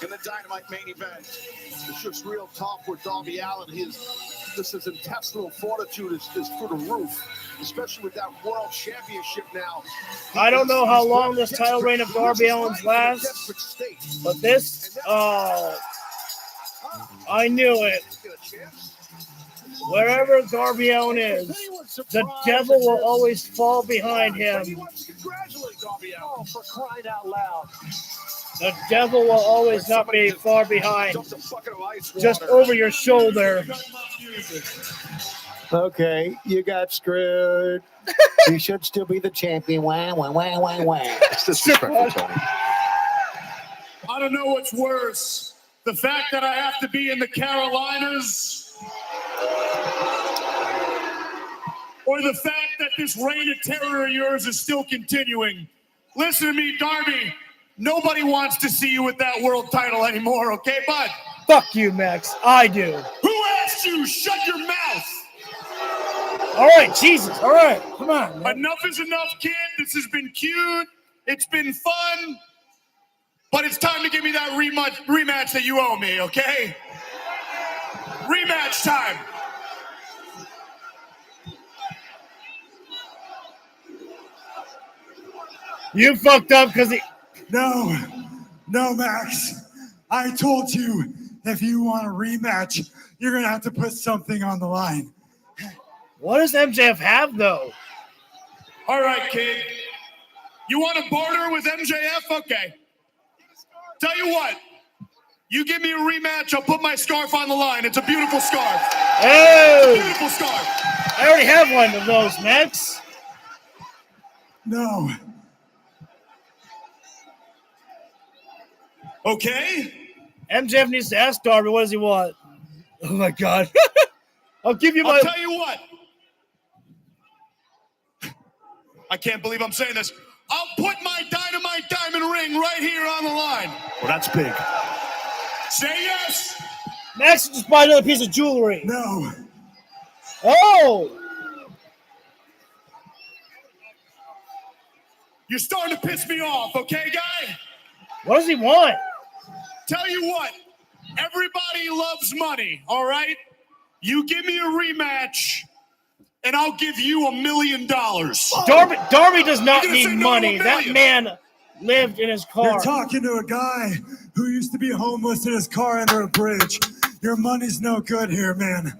In the Dynamite main event, it's just real talk with Darby Allin. His intestinal fortitude is through the roof, especially with that world championship now. I don't know how long this title reign of Darby Allin's lasts, but this, I knew it. Wherever Darby Allin is, the devil will always fall behind him. Congratulate Darby Allin for crying out loud. The devil will always not be far behind, just over your shoulder. Okay, you got screwed. You should still be the champion. Wah, wah, wah, wah, wah. It's disrespectful, Tony. I don't know what's worse. The fact that I have to be in the Carolinas or the fact that this reign of terror of yours is still continuing. Listen to me, Darby. Nobody wants to see you with that world title anymore, okay, bud? Fuck you, Max. I do. Who asked you? Shut your mouth. All right, Jesus. All right, come on, man. Enough is enough, kid. This has been cute. It's been fun. But it's time to give me that rematch that you owe me, okay? Rematch time. You fucked up because he... No, Max. I told you if you want a rematch, you're going to have to put something on the line. What does MJF have, though? All right, kid. You want to barter with MJF? Okay. Tell you what. You give me a rematch, I'll put my scarf on the line. It's a beautiful scarf. Hey! Beautiful scarf. I already have one of those, Max. No. Okay. MJF needs to ask Darby, what does he want? Oh, my God. I'll give you my... I'll tell you what. I can't believe I'm saying this. I'll put my Dynamite diamond ring right here on the line. Well, that's big. Say yes. Max just buy another piece of jewelry. No. Oh. You're starting to piss me off, okay, guy? What does he want? Tell you what. Everybody loves money, all right? You give me a rematch, and I'll give you $1 million. Darby does not need money. That man lived in his car. You're talking to a guy who used to be homeless in his car under a bridge. Your money's no good here, man.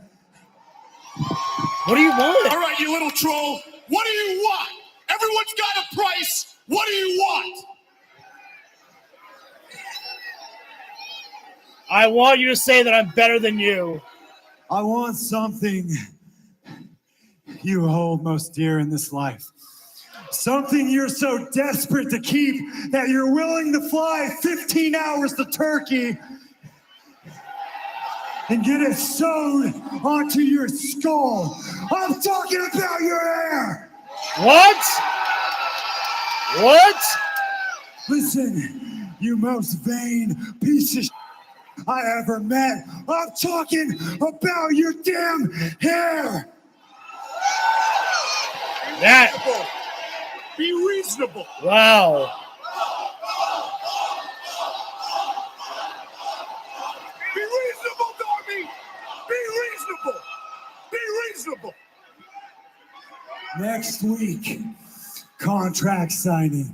What do you want? All right, you little troll. What do you want? Everyone's got a price. What do you want? I want you to say that I'm better than you. I want something you hold most dear in this life. Something you're so desperate to keep that you're willing to fly 15 hours to Turkey and get it sewed onto your skull. I'm talking about your hair. What? What? Listen, you most vain piece of I ever met. I'm talking about your damn hair. That. Be reasonable. Wow. Be reasonable, Darby. Be reasonable. Be reasonable. Next week, contract signing,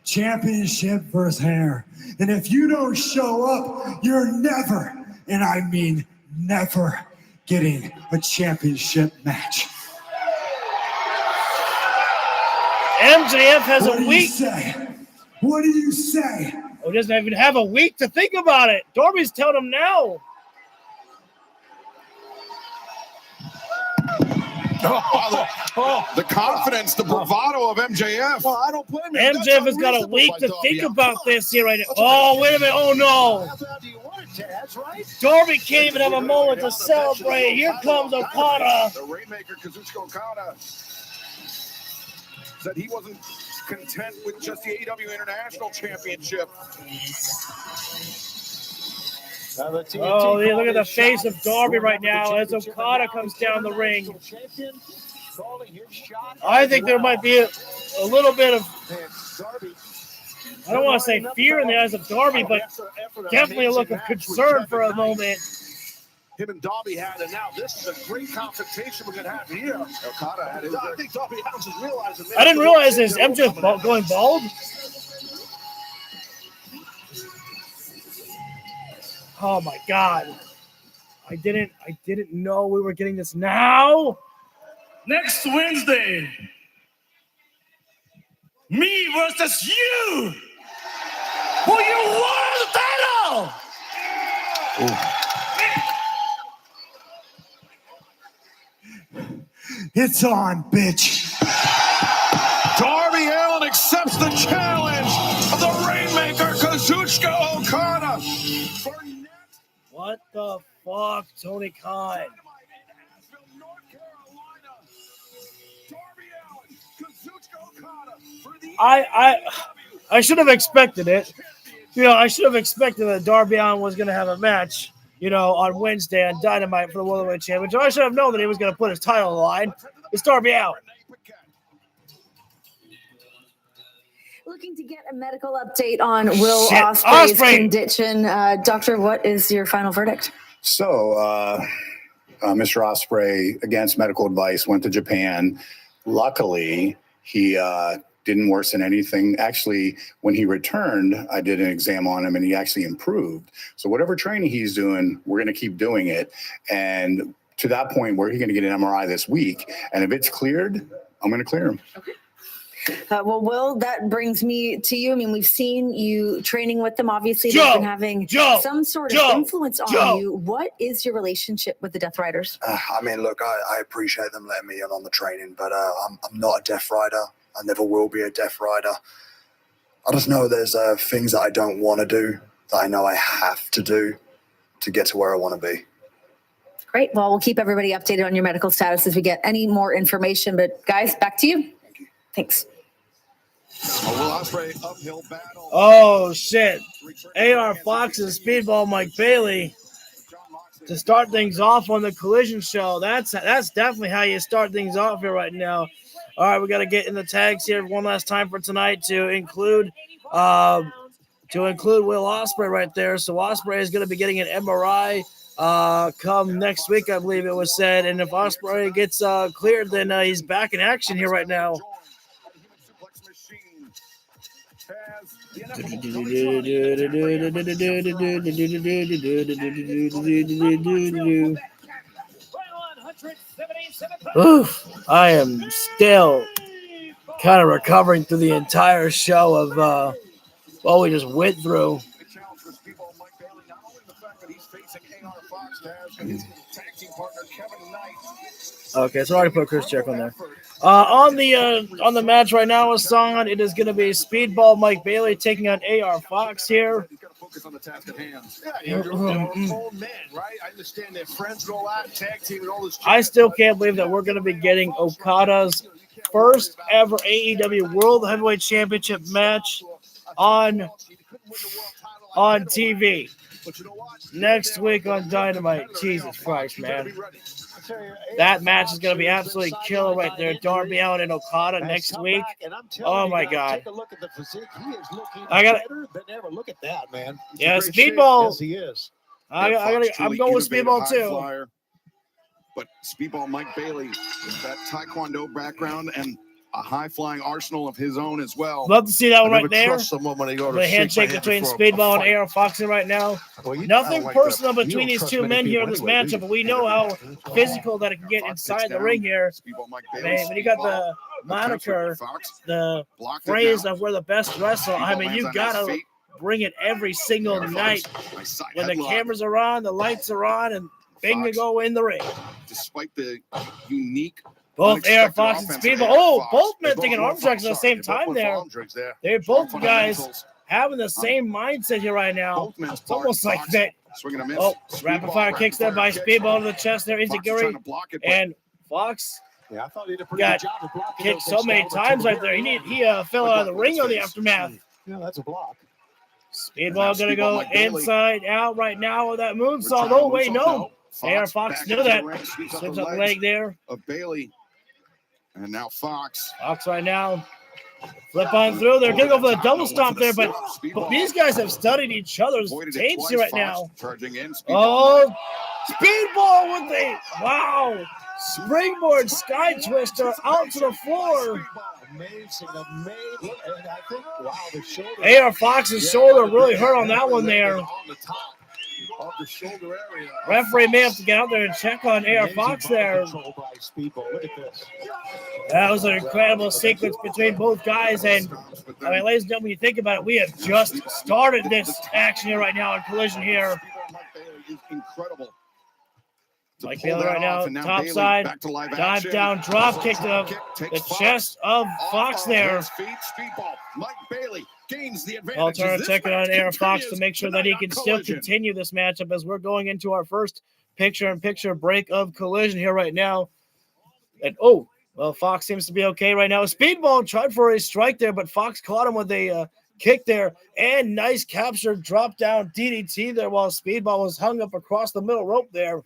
championship versus hair. And if you don't show up, you're never, and I mean never, getting a championship match. MJF has What a do you week. say? What do you say? Oh, he doesn't even have a week to think about it. Darby's telling him now. The confidence, the bravado of MJF. Well, I don't blame him. MJF has got a week to think about this here right now. Oh, wait a minute. Oh, no. Darby can't even have a moment to celebrate. Here comes Okada. The Rainmaker, Kazuchika Okada, said he wasn't content with just the AEW International Championship. Oh, look at the face of Darby right now as Okada comes down the ring. I think there might be a little bit of, I don't want to say fear in the eyes of Darby, but definitely a look of concern for a moment. Him and Darby had, and now this is a great confrontation we're going to have here. Okada had his, I think Darby Allin is realizing this. I didn't realize this. MJF going bald? Oh my God. I didn't know we were getting this now. Next Wednesday, me versus you for your world title. It's on, bitch. Darby Allin accepts the challenge of the Rainmaker, Kazuchika Okada. What the fuck, Tony Khan? I should have expected it. You know, I should have expected that Darby Allin was going to have a match, you know, on Wednesday on Dynamite for the World Heavyweight Championship. I should have known that he was going to put his title on the line. It's Darby Allin. Looking to get a medical update on Will Ospreay's condition. Doctor, what is your final verdict? So, Mr. Ospreay, against medical advice, went to Japan. Luckily, he didn't worsen anything. Actually, when he returned, I did an exam on him, and he actually improved. So whatever training he's doing, we're going to keep doing it. And to that point, we're going to get an MRI this week. And if it's cleared, I'm going to clear him. Okay. Well, Will, that brings me to you. I mean, we've seen you training with them. Obviously, they've been having some sort of influence on you. What is your relationship with the Death Riders? I mean, look, I appreciate them letting me in on the training, but I'm not a Death Rider. I never will be a Death Rider. I just know there's things that I don't want to do that I know I have to do to get to where I want to be. Great. Well, we'll keep everybody updated on your medical status as we get any more information. But guys, back to you. Thanks. Oh, shit. AR Fox and Speedball Mike Bailey to start things off on the Collision Show. That's definitely how you start things off here right now. All right, we got to get in the tags here one last time for tonight to include Will Ospreay right there. So Ospreay is going to be getting an MRI come next week, I believe it was said. And if Ospreay gets cleared, then he's back in action here right now. Oof, I am still kind of recovering through the entire show of what we just went through. Fox has his tag team partner Kevin Knight. Okay, so I already put Chris Jericho on there. On the match right now is on. It is going to be Speedball Mike Bailey taking on AR Fox here. He's got to focus on the task at hand. Yeah, Andrew, old man, right? I understand they're friends and all that, tag team and all this. I still can't believe that we're going to be getting Okada's first ever AEW World Heavyweight Championship match on TV next week on Dynamite. Jesus Christ, man. That match is going to be absolutely killer right there. Darby Allin and Okada next week. Oh, my God. Take a look at the physique. He is looking better than ever. Look at that, man. Yeah, Speedball. Yes, he is. I'm going with Speedball, too. Flyer. But Speedball Mike Bailey with that Taekwondo background and a high-flying arsenal of his own as well. Love to see that one I right never there. trust someone when they go to The shake my handshake hand between before a Speedball and fight. AR Foxing right now. Nothing personal between these two men here in this matchup, but we know how physical that it can get inside the ring here. Man, when you got the moniker, the phrase of we're the best wrestler, I mean, you gotta bring it every single night. When the cameras are on, the lights are on, and bingo go in the ring. Despite the unique both AR Fox and Speedball. Oh, both men taking arm drags at the same time there. They're both guys having the same mindset here right now. It's almost like that. Oh, rapid fire kicks there by Speedball to the chest there. Enziguri and Fox. Yeah, I thought he did a pretty got good job of blocking kicked those so many things. times right there. He fell out of the ring on the aftermath. Yeah, that's a block. Speedball gonna go inside out right now with that moonsault. Oh wait, no. AR Fox knew that. Slips up the leg there. Of Bailey. And now Fox. Fox right now. Flip on through. They're going to go for the double stomp there, but these guys have studied each other's tapes here right now. Oh, Speedball with the, wow, springboard sky twister out to the floor. Amazing. And I think, wow, the shoulder. AR Fox's shoulder really hurt on that one there. Of the shoulder area. Referee may have to get out there and check on AR Fox there. Look at this. That was an incredible sequence between both guys. And, I mean, ladies and gentlemen, when you think about it, we have just started this action here right now in Collision here. Incredible. Mike Bailey right now, top side, dive down, drop kick to the chest of Fox there. Mike Bailey gains the advantage. I'll turn and check it on AR Fox to make sure that he can still continue this matchup as we're going into our first picture-in-picture break of Collision here right now. And oh, well, Fox seems to be okay right now. Speedball tried for a strike there, but Fox caught him with a kick there, and nice capture, drop down DDT there while Speedball was hung up across the middle rope there.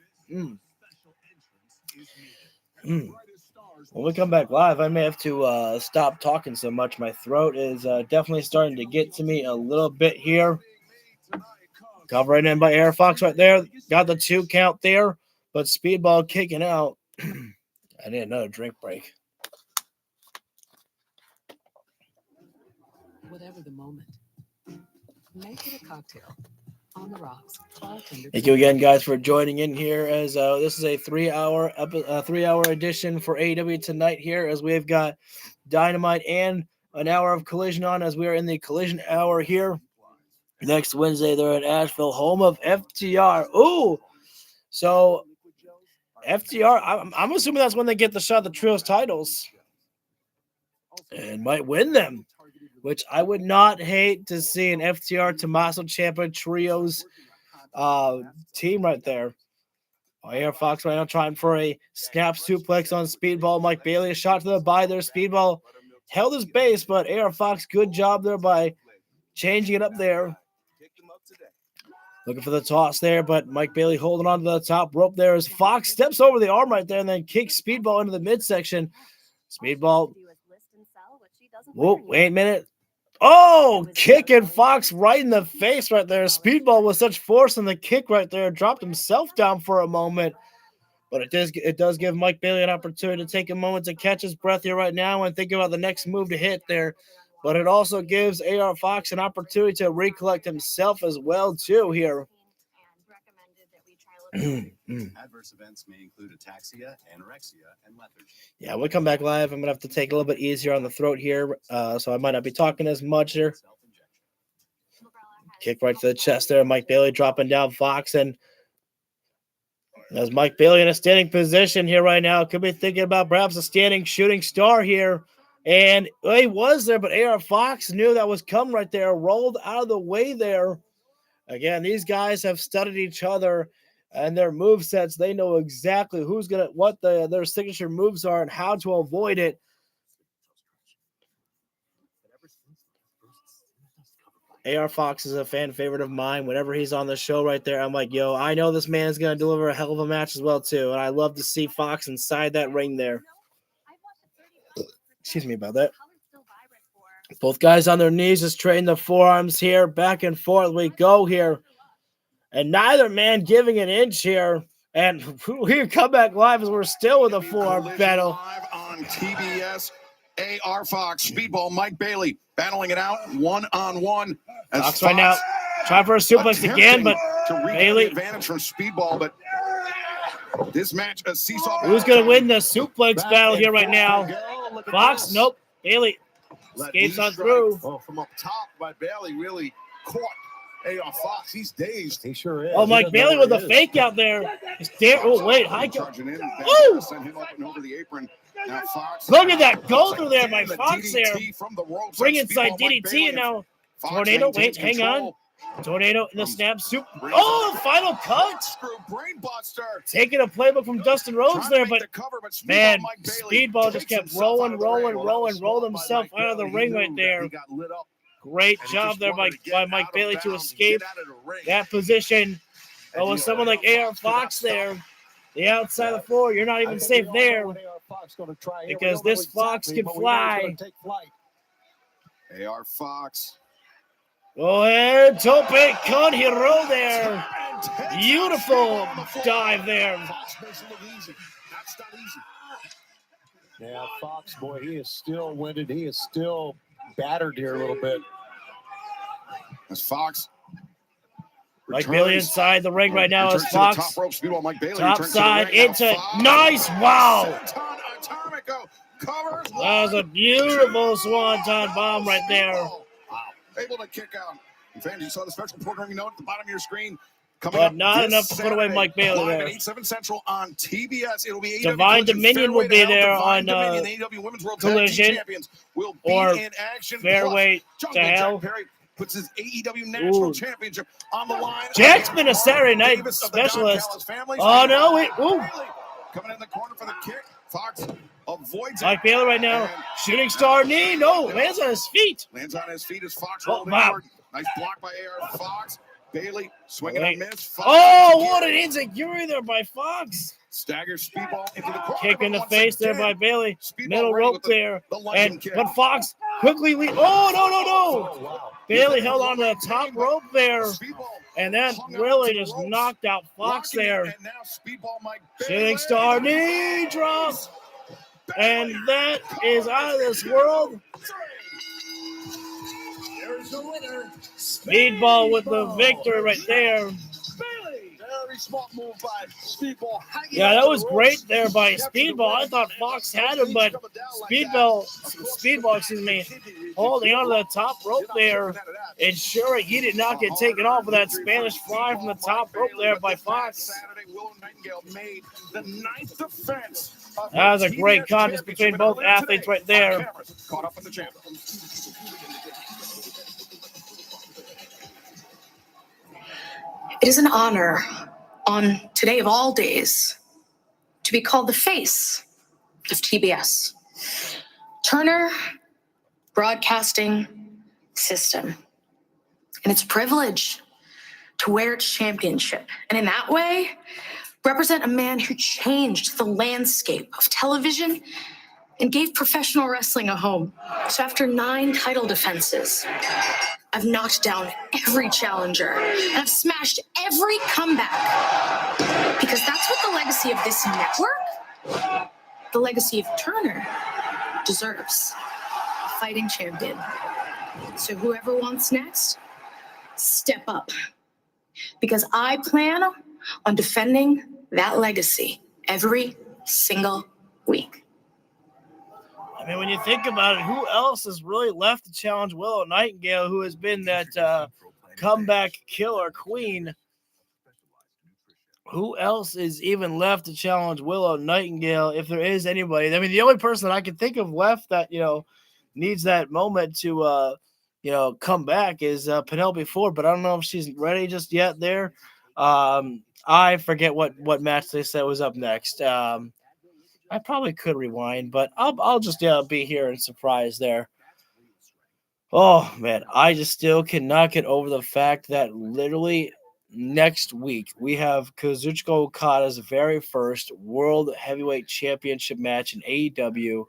When we come back live, I may have to stop talking so much. My throat is definitely starting to get to me a little bit here. Cover right in by AR Fox right there. Got the 2 count there, but Speedball kicking out. I need another drink break. Whatever the moment, make it a cocktail. On the rocks. Thank you again, guys, for joining in here. As this is a 3-hour edition for AEW tonight here, as we've got Dynamite and an hour of Collision on, as we are in the Collision hour here. Next Wednesday, they're in Asheville, home of FTR. Ooh, so FTR. I'm assuming that's when they get the shot of the trios titles and might win them, which I would not hate to see an FTR Tommaso Ciampa trios team right there. AR Fox right now trying for a snap suplex on Speedball. Mike Bailey, a shot to the bye there. Speedball held his base, but AR Fox, good job there by changing it up there. Looking for the toss there, but Mike Bailey holding on to the top rope there as Fox steps over the arm right there and then kicks Speedball into the midsection. Speedball. Whoa, wait a minute. Oh, kicking Fox right in the face right there. Speedball with such force on the kick right there. Dropped himself down for a moment. But it does give Mike Bailey an opportunity to take a moment to catch his breath here right now and think about the next move to hit there. But it also gives AR Fox an opportunity to recollect himself as well, too, here. Adverse events may include ataxia, anorexia, and lethargy. Yeah, we'll come back live. I'm going to have to take a little bit easier on the throat here, so I might not be talking as much here. Kick right to the chest there. Mike Bailey dropping down Fox, and As Mike Bailey in a standing position here right now, could be thinking about perhaps a standing shooting star here. And he was there, but AR Fox knew that was coming right there, rolled out of the way there. Again, these guys have studied each other and their move sets. They know exactly what their signature moves are and how to avoid it. AR Fox is a fan favorite of mine. Whenever he's on the show right there, I'm like, yo, I know this man is going to deliver a hell of a match as well, too. And I love to see Fox inside that ring there. Excuse me about that. Both guys on their knees, just trading the forearms here. Back and forth we go here. And neither man giving an inch here. And we come back live as we're still with a forearm battle. Live on TBS. AR Fox, Speedball, Mike Bailey battling it out one-on-one. Fox right now, trying for a suplex again, but to regain Bailey. the advantage from Speedball, but this match, a seesaw. Who's going to win the suplex battle here right now? Fox, nope. Bailey escapes on through. Oh, from up top by Bailey, really caught AR Fox. He's dazed. He sure is. Oh, Mike Bailey with a fake out there. Oh, wait. High charging in. Woo! Send him up and over the apron. Now Fox. Look at that go through there by Fox there. From the ropes. Bring inside DDT and now Tornado. Wait, hang on. Tornado in the snap soup. Oh, final cut. Brain buster. Taking a playbook from Dustin Rhodes there, but man, Speedball just kept rolled himself out of the ring right there. Great job there by Mike Bailey to escape that position. But with someone like AR Fox there, the outside of the floor, you're not even safe there because this Fox can fly. AR Fox. Go ahead, Tope con hero there. Beautiful dive there. Yeah, Fox, boy, he is still winded. He is still battered here a little bit. As Fox. Mike Bailey inside the ring right now as Fox. Top rope, Speedball, Mike Bailey top side into nice. Wow. Covers. That was a beautiful swanton bomb right there. Wow. Able to kick out. Fans, you saw the special programming note at the bottom of your screen. But not enough to put away Mike Bailey there. 8/7 Central on TBS. It'll be Divine Dominion will be there on Collision or Fairway to Hell. Puts his AEW National Championship on the line. Jack's been a Saturday night specialist. Oh, no. Coming in the corner for the kick. Fox avoids Mike Bailey right now. Shooting star knee. No, lands on his feet. Lands on his feet as Fox rolled inward. Nice block by AR Fox. Bailey swinging and miss. Fox what an insecurity there by Fox. Staggers Speedball into the corner. Kick in the face there by Bailey. Middle rope there. But Fox quickly lead. Oh, no. Wow. Bailey held on to the top rope there. And that really just knocked out Fox there. Shooting star knee drop. And that is out of this world. Speedball with the victory right there. Very smart move by Speedball. Yeah, that was great there by Speedball. I thought Fox had him, but Speedball, holding onto the top rope there, ensuring he did not get taken off with that Spanish fly from the top rope there by Fox. That was a great contest between both athletes right there. Caught up with the champ. It is an honor on today of all days to be called the face of TBS. Turner Broadcasting System. And it's a privilege to wear its championship. And in that way, represent a man who changed the landscape of television and gave professional wrestling a home. So after 9 title defenses, I've knocked down every challenger, and I've smashed every comeback. Because that's what the legacy of this network, the legacy of Turner, deserves. A fighting champion. So whoever wants next, step up. Because I plan on defending that legacy every single week. I mean, when you think about it, who else has really left to challenge Willow Nightingale, who has been that comeback killer queen? who else is even left to challenge Willow Nightingale, if there is anybody? I mean, the only person that I can think of left that, needs that moment to, come back is Penelope Ford, but I don't know if she's ready just yet there. I forget what match they said was up next. I probably could rewind, but I'll just be here and surprise there. Oh, man, I just still cannot get over the fact that literally next week we have Kazuchika Okada's very first World Heavyweight Championship match in AEW,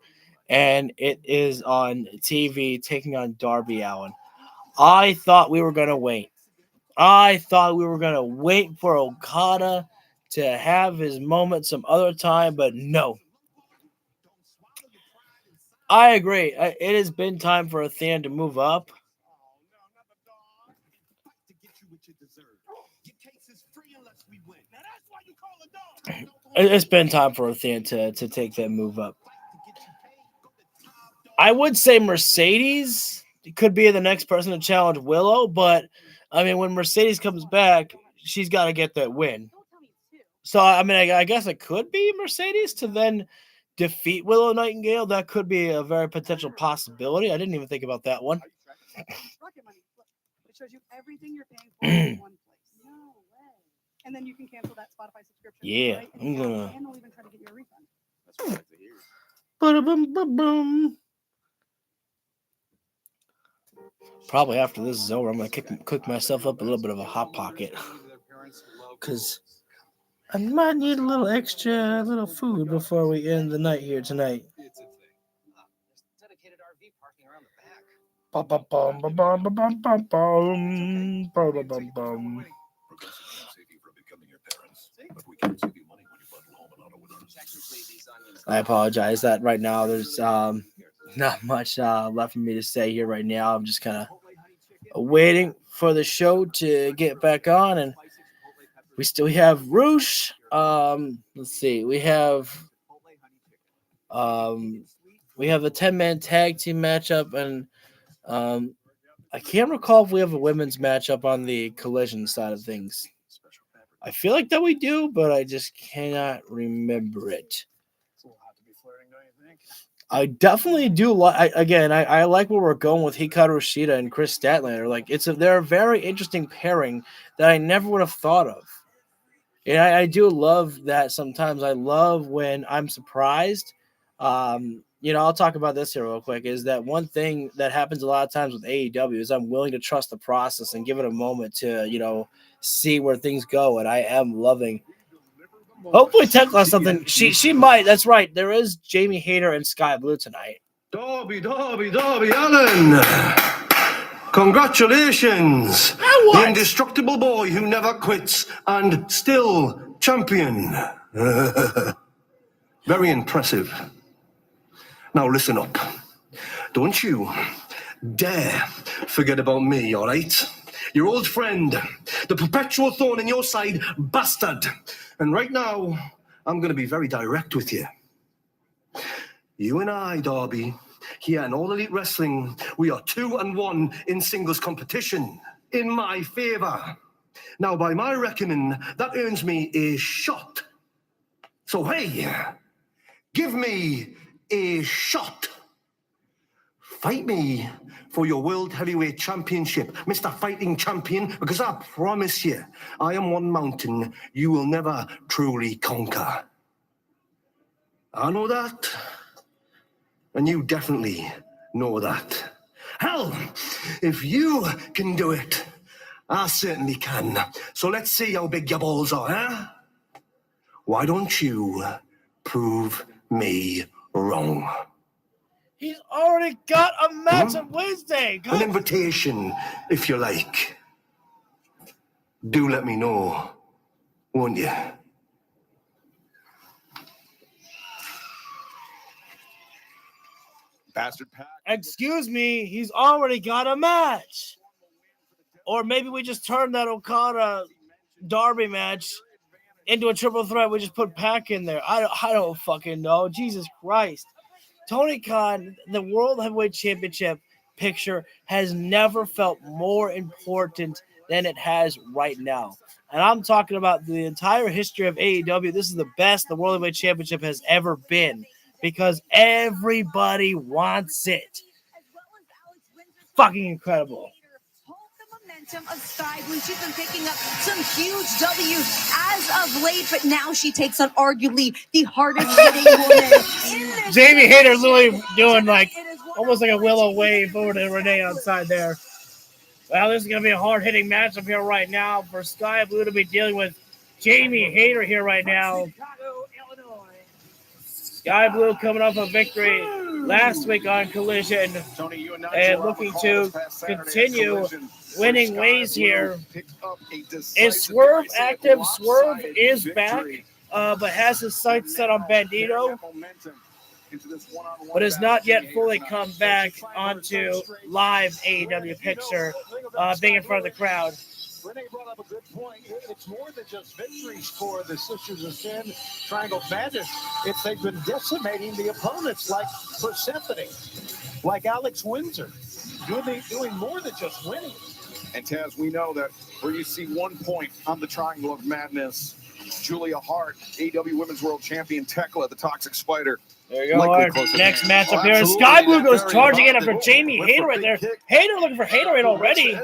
and it is on TV taking on Darby Allin. I thought we were going to wait. I thought we were going to wait for Okada to have his moment some other time, but no. I agree. It has been time for Athena to move up. It's been time for Athena to take that move up. I would say Mercedes could be the next person to challenge Willow, but I mean, when Mercedes comes back, she's got to get that win. So, I mean, I guess it could be Mercedes to then defeat Willow Nightingale. That could be a very potential possibility. I didn't even think about that one. It shows you everything you're paying for in one place. No way. And then you can cancel that Spotify subscription. Yeah, right? I'm gonna. And they'll even try to get you a refund. That's what I like to hear. Ba-da-bum-ba-bum. Probably after this is over, I'm gonna cook myself up a little bit of a hot pocket, because I might need a little food before we end the night here tonight. I apologize that right now there's not much left for me to say here right now. I'm just kind of waiting for the show to get back on, and we have Roosh. Let's see, we have the 10-man tag team matchup, and I can't recall if we have a women's matchup on the Collision side of things. I feel like that we do, but I just cannot remember it. I definitely do like. I like where we're going with Hikaru Shida and Chris Statlander. Like they're a very interesting pairing that I never would have thought of. And I do love that sometimes. I love when I'm surprised. I'll talk about this here real quick. Is that one thing that happens a lot of times with AEW is I'm willing to trust the process and give it a moment to see where things go, and I am loving. Hopefully, Tekla something. She might. That's right. There is Jamie Hayter and Sky Blue tonight. Darby Allin. Congratulations. The indestructible boy who never quits and still champion. Very impressive. Now listen up. Don't you dare forget about me, all right? Your old friend, the perpetual thorn in your side bastard. And right now, I'm going to be very direct with you. You and I, Darby, here in All Elite Wrestling, we are 2-1 in singles competition, in my favor. Now, by my reckoning, that earns me a shot. So, hey, give me a shot. Fight me for your World Heavyweight Championship, Mr. Fighting Champion, because I promise you, I am one mountain you will never truly conquer. I know that, and you definitely know that. Hell, if you can do it, I certainly can. So let's see how big your balls are, huh? Why don't you prove me wrong? He's already got a match on Wednesday. An invitation, if you like. Do let me know, won't you? Bastard Pack. Excuse me, he's already got a match. Or maybe we just turned that Okada Darby match into a triple threat. We just put Pac in there. I don't fucking know. Jesus Christ. Tony Khan, the World Heavyweight Championship picture has never felt more important than it has right now. And I'm talking about the entire history of AEW. This is the best the World Heavyweight Championship has ever been because everybody wants it. Fucking incredible. Momentum of Sky Blue. She's been picking up some huge W's as of late, but now she takes on arguably the hardest hitting woman in this. Jamie Hayter's literally doing like almost like a willow wave over to Renee outside there. Well, this is going to be a hard hitting matchup here right now for Sky Blue to be dealing with Jamie Hayter here right now. Sky Blue coming off a victory last week on Collision and looking to continue winning ways here. Is Swerve active? Swerve is back, but has his sights set on Bandito, but has not yet fully come back onto live AEW picture, being in front of the crowd. Renee brought up a good point. It's more than just victories for the Sisters of Sin, Triangle Madness. It's they've been decimating the opponents like Persephone, like Alex Windsor, doing more than just winning. And Taz, we know that where you see 1 point on the Triangle of Madness, Julia Hart, AEW Women's World Champion, Tekla, the Toxic Spider. There you go. Our next matchup here. Sky Blue goes charging in after Jamie Hayter right there. Hayter looking for Haterade already.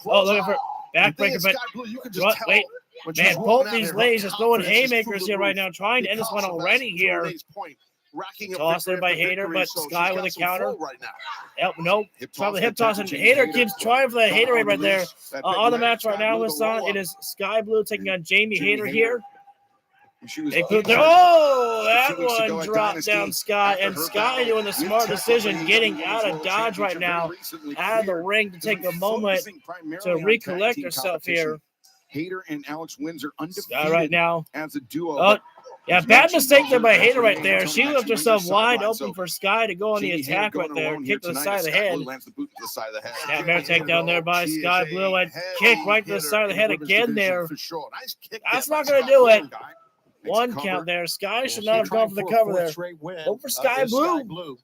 Oh, looking for backbreaker, but wait. Man, both these ladies are throwing haymakers here right now, trying to end this one already here. Tossed in by Hayter, but Sky with a counter. Nope. Probably hip toss, and Hayter keeps trying for that Haterade right there. On the match right now, Hassan, it is Sky Blue taking on Jamie Hayter here. That one dropped down Sky, and Sky doing the smart decision, getting out of dodge right now, out of the ring to take a moment to recollect herself here. Hayter and Alex Windsor undefeated Sky right now as a duo. Oh, yeah, bad mistake there by Hayter right there. She left herself wide open for Sky to go on the attack right there. Kick to the side of the head. Snapmare takedown there by Sky Blue, and kick right to the side of the head again there. That's not going to do it. One count there. Sky should not have gone for the cover there. Go for Sky Blue.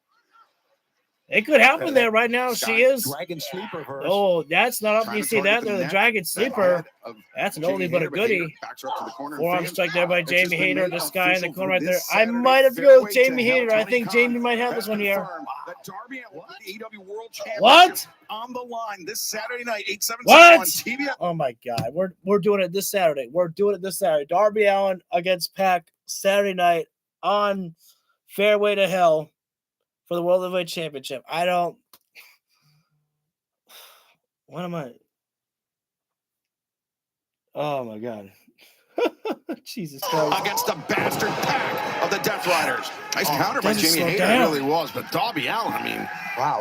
It could happen there right now. She is. Dragon Sleeper. Oh, that's not up. You see that there, the Dragon Sleeper. That's an oldie but a goodie. Forearm strike there by Jamie Hayter. The Sky in the corner right there. I might have to go with Jamie Hayter. I think Jamie might have this one here. What? On the line this Saturday night, 8/7 What? on TV. Oh my God, we're doing it this Saturday. We're doing it this Saturday. Darby Allin against Pac Saturday night on Fairway to Hell for the World Heavyweight Championship. What am I? Oh my God. Jesus Christ. Against the bastard Pack of the Death Riders. Nice counter by Jamie Hayter. It really was, but Darby Allin, I mean, wow.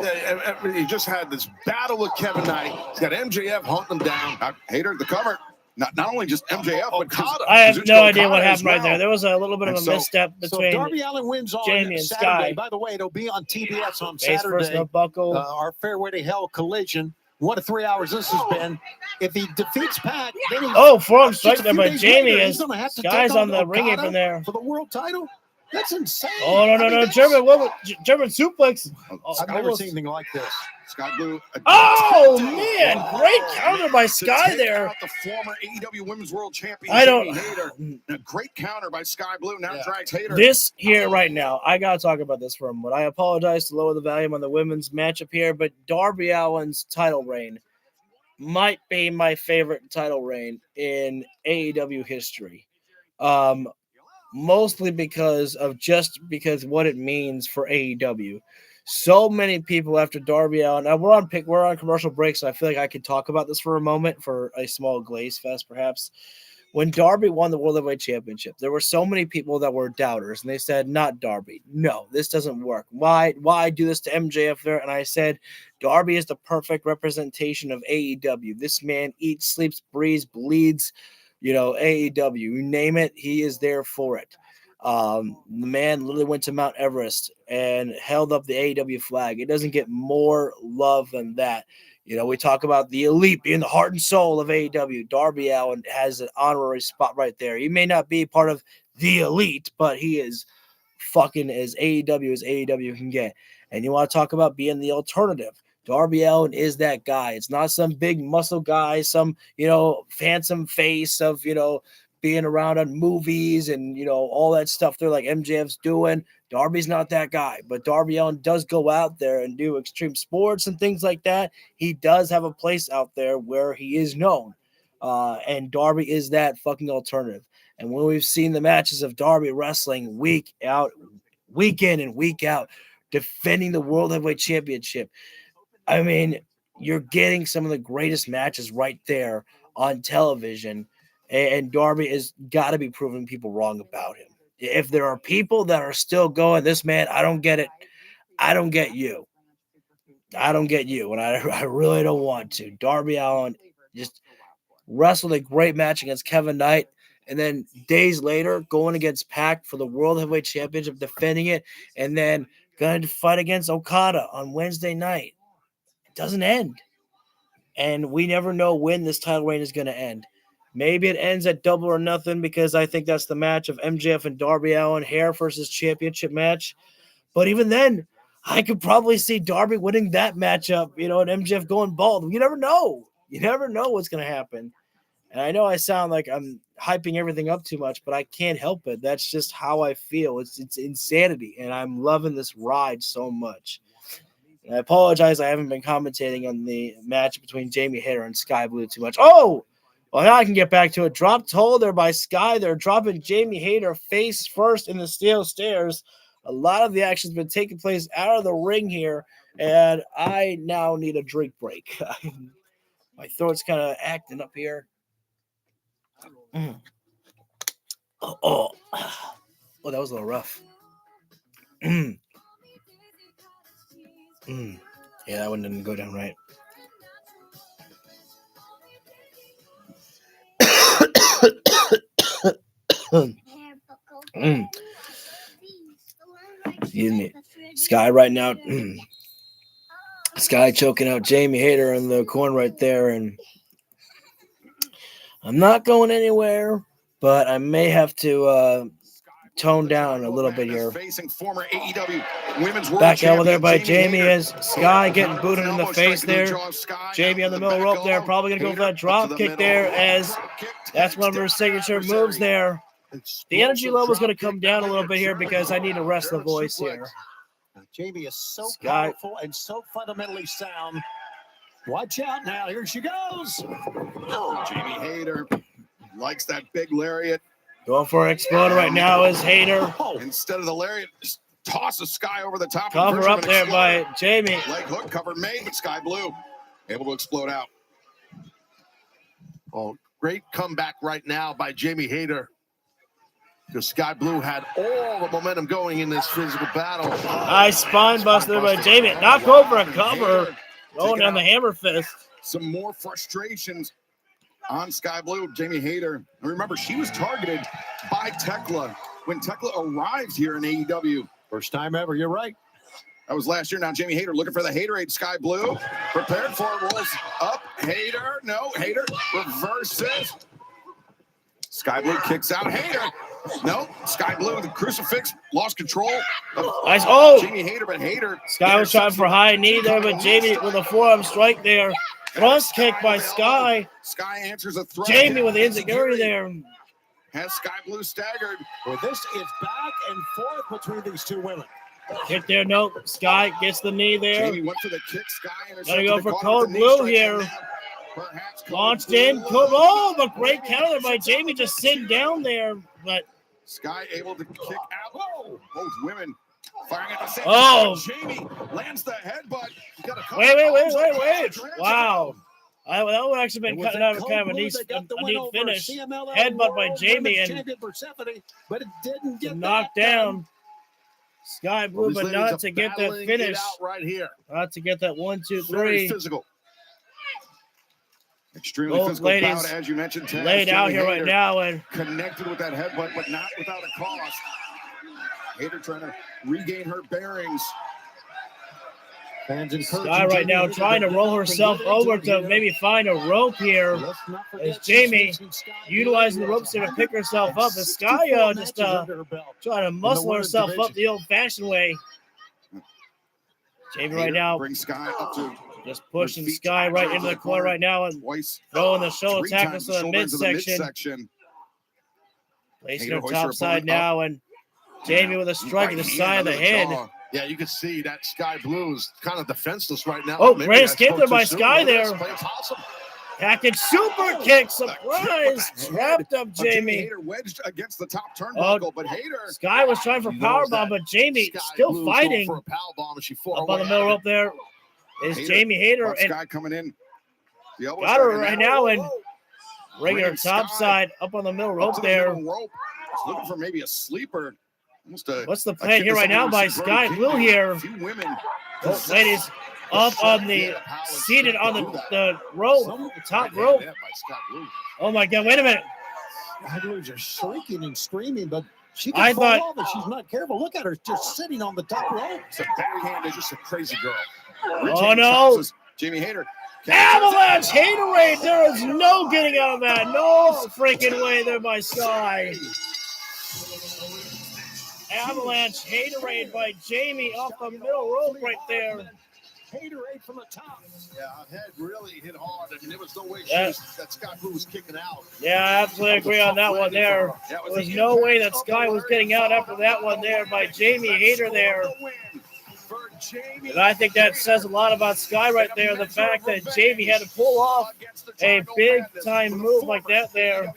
He just had this battle with Kevin Knight. He's got MJF hunting him down. Hayter, the cover. Not only just MJF, but Kata. I have no idea what happened right there. There was a little bit of a misstep between Darby Allin wins on Jamie and Saturday. Sky. By the way, it'll be on TBS on Face Saturday. first, no buckle. Our Fairway to Hell collision. 1 to 3 hours this has been. If he defeats Pac, then he's forearm strike there by Jamie as Sky's on the ring apron there. For the world title? That's insane. Oh, no. German suplex. I've never seen anything like this. Sky Blue. Oh, man. Great counter by Sky there. The former AEW Women's World Champion, Jamie Hayter. A great counter by Sky Blue. Now drags Hayter. This here right now, I got to talk about this for a moment. I apologize to lower the volume on the women's matchup here, but Darby Allin's title reign might be my favorite title reign in AEW history. Mostly because what it means for AEW. So many people after Darby Allin. Now we're on commercial break, so I feel like I could talk about this for a moment for a small glaze fest, perhaps. When Darby won the World Heavyweight Championship, there were so many people that were doubters, and they said, "Not Darby. No, this doesn't work. Why do this to MJF there?" And I said, "Darby is the perfect representation of AEW. This man eats, sleeps, breathes, bleeds. AEW. You name it, he is there for it." The man literally went to Mount Everest and held up the AEW flag. It doesn't get more love than that. We talk about the elite being the heart and soul of AEW. Darby Allin has an honorary spot right there. He may not be part of the elite, but he is fucking as AEW can get. And you want to talk about being the alternative Darby Allin is that guy. It's not some big muscle guy, some, handsome face of, being around on movies and, all that stuff they're like MJF's doing. Darby's not that guy, but Darby Allin does go out there and do extreme sports and things like that. He does have a place out there where he is known. And Darby is that fucking alternative. And when we've seen the matches of Darby wrestling week in and week out, defending the World Heavyweight Championship, I mean, you're getting some of the greatest matches right there on television. And Darby has got to be proving people wrong about him. If there are people that are still going, this man, I don't get it. I don't get you. I don't get you. And I really don't want to. Darby Allin just wrestled a great match against Kevin Knight. And then days later, going against Pac for the World Heavyweight Championship, defending it. And then going to fight against Okada on Wednesday night. It doesn't end. And we never know when this title reign is going to end. Maybe it ends at Double or Nothing because I think that's the match of MJF and Darby Allin, hair versus championship match. But even then, I could probably see Darby winning that matchup, and MJF going bald. You never know. You never know what's going to happen. And I know I sound like I'm hyping everything up too much, but I can't help it. That's just how I feel. It's insanity, and I'm loving this ride so much. And I apologize I haven't been commentating on the match between Jamie Hayter and Sky Blue too much. Oh! Well, now I can get back to it. Dropped hold there by Sky. They're dropping Jamie Hayter face first in the steel stairs. A lot of the action's been taking place out of the ring here, and I now need a drink break. My throat's kind of acting up here. Oh, that was a little rough. Yeah, that one didn't go down right. Excuse me. Sky right now. Sky choking out Jamie Hayter in the corner right there. And I'm not going anywhere, but I may have to tone down a little bit here. Facing former AEW Women's World Back over there Champion by Jamie Jamie Hayter. as Sky getting booted in the face there. Sky Jamie on the middle rope there, probably going to go for that drop kick there as that's one of her signature moves there. The energy level is going to come down a little bit here because I need to rest the voice here. Jamie is so powerful and so fundamentally sound. Watch out now. Here she goes. Oh, Jamie Hayter likes that big lariat. Going for an exploder right now is Hayter. Instead of the lariat, just tosses Sky over the top. Cover up there by Jamie. Leg hook cover made, but Sky Blue able to explode out. Oh, great comeback right now by Jamie Hayter. Because Sky Blue had all the momentum going in this physical battle. Nice spine buster by Jamie. Knock over a cover. Going down the hammer fist. Some more frustrations on Sky Blue. Jamie Hayter. And remember, she was targeted by Tekla when Tekla arrived here in AEW. First time ever. You're right. That was last year. Now Jamie Hayter looking for the Haterade. Sky Blue prepared for it. Rolls up. Hayter. No. Hayter reverses. Sky Blue kicks out Hayter. No, Sky Blue with the crucifix, lost control. Nice. Oh, Jamie Hayter, but Hayter. Sky was trying for high knee there, but Jamie with a forearm strike there. Thrust kick by Sky. Sky answers a thrust. Jamie with the enziguri there. Has Sky Blue staggered. Well, this is back and forth between these two women. Hit there, no. Sky gets the knee there. Jamie went for the kick. Sky Gotta go for Code Blue here. Launched in. Oh, but great counter by Jamie, just sitting down there. But Sky able to kick out. Whoa! Both women firing at the same time. Jamie lands the headbutt. Wait. Wow. That would actually been cutting out of kind of a neat finish. Headbutt by Jamie and but it didn't get knocked down. Sky Blue, but not to get that finish. Right here. Not to get that 1, 2, 3. Very physical. Extremely both physical ladies bout, as you mentioned. Taz, laid out Jamie here right Hayter now and connected with that headbutt, but not without a cost. Hayter trying to regain her bearings. Sky right now trying to roll herself over to maybe find a rope here. As Jamie utilizing the ropes here to pick herself up. As Sky just trying to muscle herself up the old-fashioned way. Jamie right now Bring Sky up to Just pushing Sky right into the corner right now and throwing the shoulder tackles to the midsection. Placing her top side now, and Jamie with a strike to the side of the head. Yeah, you can see that Sky Blue is kind of defenseless right now. Oh, great escape there by Sky there. Possible. Package super kick, surprise, trapped up Jamie. Hayter wedged against the top turnbuckle, but Hayter. Sky was trying for powerbomb, but Jamie still fighting. For a power bomb, and she fought up on the middle rope there is Jamie Hayter, and Sky coming in. Got her right now, and bringing her top side up on the middle rope there. Looking for maybe a sleeper. What's the plan here right now by Sky Blue here? Oh, ladies, up on the seated on the rope, the top rope. Oh my God! Wait a minute. I believe they're shrieking and screaming, but she can fall off if she's not careful. Look at her just sitting on the top rope. It's a backhand. Is just a crazy girl. Oh no! Jamie Hayter. Avalanche Haterade. There is no getting out of that. No freaking way there by Sky. Avalanche Haterade by Jamie off the middle rope right there. Haterade from the top. Yeah, her head really hit hard. I mean, there was no way that Sky Blue was kicking out. Yeah, I absolutely agree on that one there. There was no way that Sky was getting out after that one there by Jamie Hayter there. And I think that says a lot about Sky right there. The fact that Jamie had to pull off a big-time move like that there.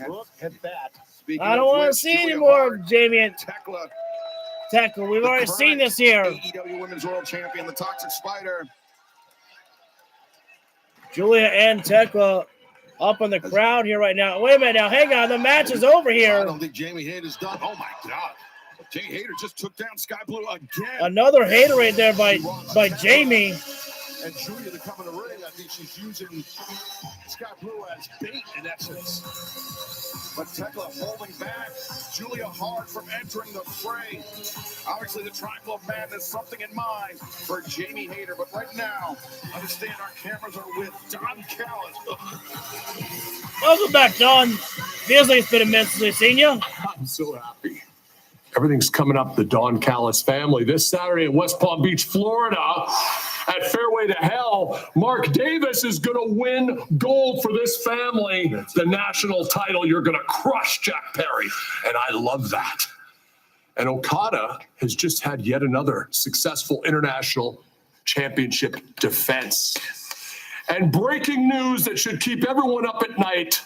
Look at that. I don't want to see any more of Jamie and Tekla. We've already seen this here. AEW Women's World Champion, the Toxic Spider. Julia and Tekla up in the crowd here right now. Wait a minute now. Hang on. The match is over here. I don't think Jamie Hayter's done. Oh, my God. Jamie Hayter just took down Sky Blue again. Another Hater right there by Jamie. And Julia to come in the ring. I think she's using Sky Blue as bait in essence. But Tekla holding back. Julia hard from entering the fray. Obviously, the Triangle of Madness, something in mind for Jamie Hayter. But right now, understand our cameras are with Don Callis. Welcome back, Don. Feels like it's been a minute since we've seen you. I'm so happy. Everything's coming up the Don Callis family this Saturday in West Palm Beach, Florida. At Fairway to Hell, Mark Davis is going to win gold for this family. The national title. You're going to crush Jack Perry. And I love that. And Okada has just had yet another successful international championship defense. And breaking news that should keep everyone up at night.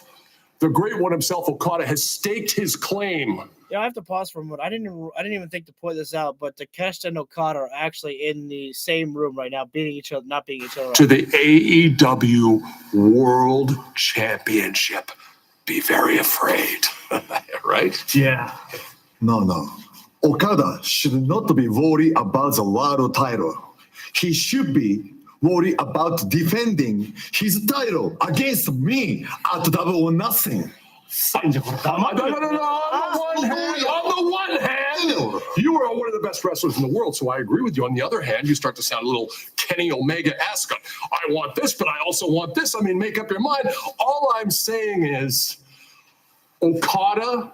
The great one himself, Okada, has staked his claim. Yeah, I have to pause for a moment. I didn't even think to point this out, but Takeshita and Okada are actually in the same room right now, not beating each other. To the AEW World Championship. Be very afraid. Right? Yeah. No. Okada should not be worried about the world title. He should be worried about defending his title against me at Double or Nothing. On the one hand, you are one of the best wrestlers in the world, so I agree with you. On the other hand, you start to sound a little Kenny Omega-esque. I want this, but I also want this. I mean, make up your mind. All I'm saying is Okada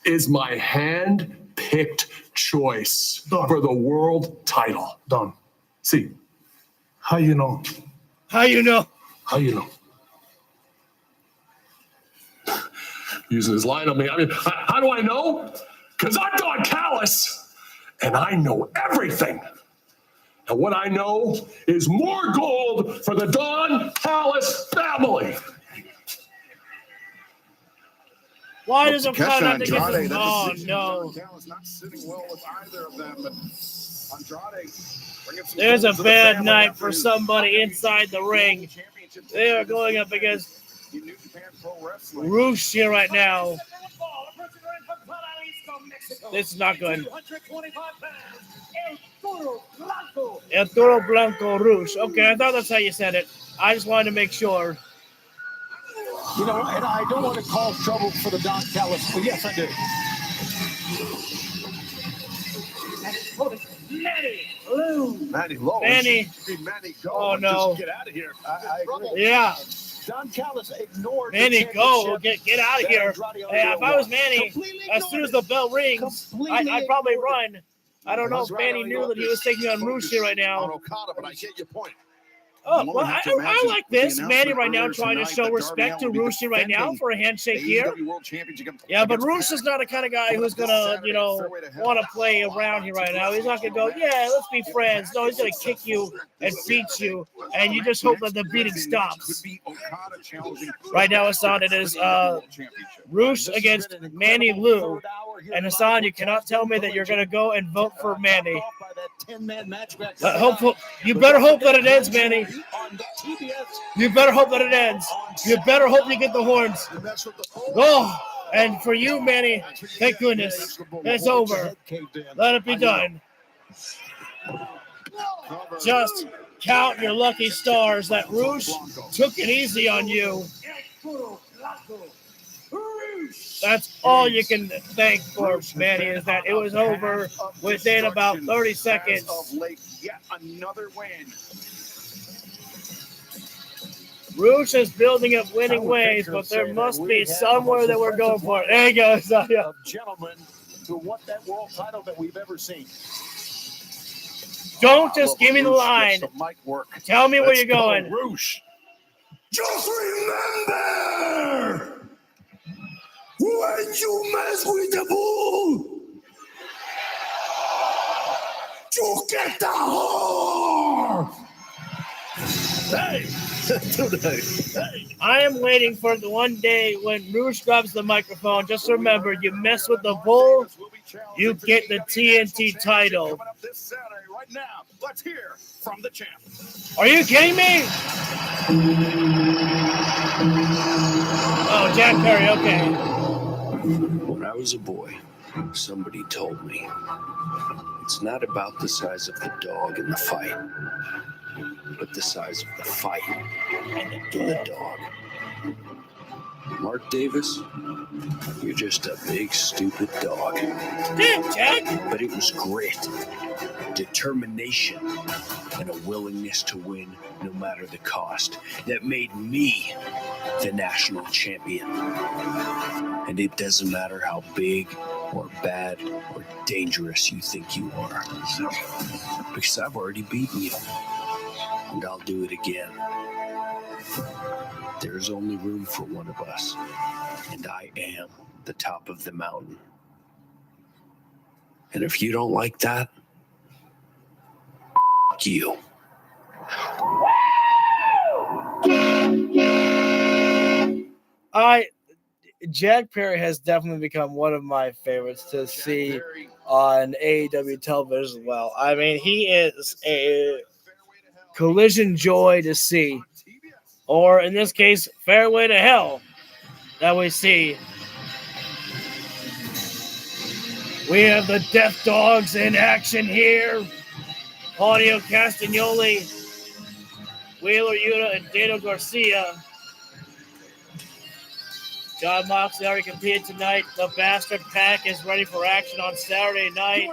is my hand-picked choice for the world title. Don. See. How you know? How you know? Using his line on me. I mean, how do I know? Because I'm Don Callis, and I know everything. And what I know is more gold for the Don Callis family. Why does Okada not get this? Oh, no. Not sitting well with either of them, but Andrade. There's a bad night for somebody inside the ring. They are going up against Roosh here right now. This is not good. El Toro Blanco Roosh. Okay, I thought that's how you said it. I just wanted to make sure. You know, and I don't want to cause trouble for the Don Callis, but yes, I do. Manny Lowe. Manny. Go. Oh, no. Just get out of here. I agree. Yeah. Don Callis ignored Manny, go. Get out of here. Hey, if I was Manny, as soon as the bell rings, I'd probably run. I don't know if Manny knew that he was taking on Roosh here right now. Okada, but I get your point. Oh, well, I like this. Manny right now trying to show respect to Roosh right now for a handshake here. Yeah, but Roosh is not the kind of guy who's going to, want to play around here right now. He's not going to go, yeah, let's be friends. No, he's going to kick you and beat you, and you just hope that the beating stops. Right now, Hassan, it is Roosh against Manny Lou. And Hassan, you cannot tell me that you're going to go and vote for Manny. You better hope that it ends, Manny. You better hope that it ends. You better hope you get the horns. Oh, and for you, Manny, thank goodness, it's over. Let it be done. Just count your lucky stars that Roosh took it easy on you. That's all you can thank for, Manny, is that it was over within about 30 seconds. Yet another win. Roosh is building up winning ways, but there must be somewhere that we're going for it. There you go, Zaya. Gentlemen, who want that world title that we've ever seen. Don't just give me the line. Tell me where you're going. Roosh. Just remember, when you mess with the bull, you get the whore. Hey. I am waiting for the one day when Roosh grabs the microphone. Just remember, you mess with the bull, you get the TNT title. Right now, let's hear from the champ. Are you kidding me? Oh, Jack Perry, okay. When I was a boy, somebody told me it's not about the size of the dog in the fight, but the size of the fight in the dog. Mark Davis, you're just a big, stupid dog. Damn, Jack! But it was grit, determination, and a willingness to win no matter the cost that made me the national champion. And it doesn't matter how big or bad or dangerous you think you are, because I've already beaten you. And I'll do it again. There's only room for one of us, and I am the top of the mountain. And if you don't like that, f*** you. Jack Perry has definitely become one of my favorites to see on AEW television as well. I mean, he is a collision joy to see, or in this case, fairway to hell that we see. We have the Death Dogs in action here. Claudio Castagnoli, Wheeler Yuta, and Daniel Garcia. John Moxley already competed tonight. The Bastard Pack is ready for action on Saturday night.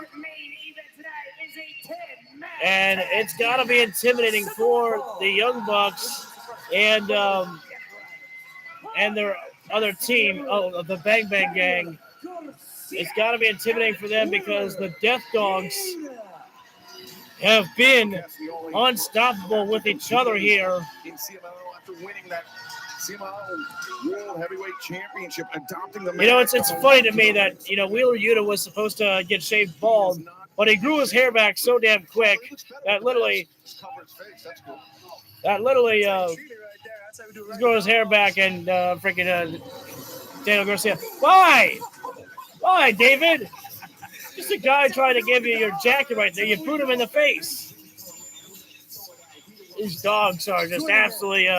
And it's got to be intimidating for the Young Bucks and their other team, the Bang Bang Gang. It's got to be intimidating for them because the Death Dogs have been unstoppable with each other here. After winning that World Heavyweight Championship, adopting the it's funny to me that Wheeler Yuta was supposed to get shaved bald, but he grew his hair back so damn quick that literally he's growing his hair back and freaking Daniel Garcia. Why, David? Just a guy trying to give you your jacket right there. You boot him in the face. These dogs are just absolutely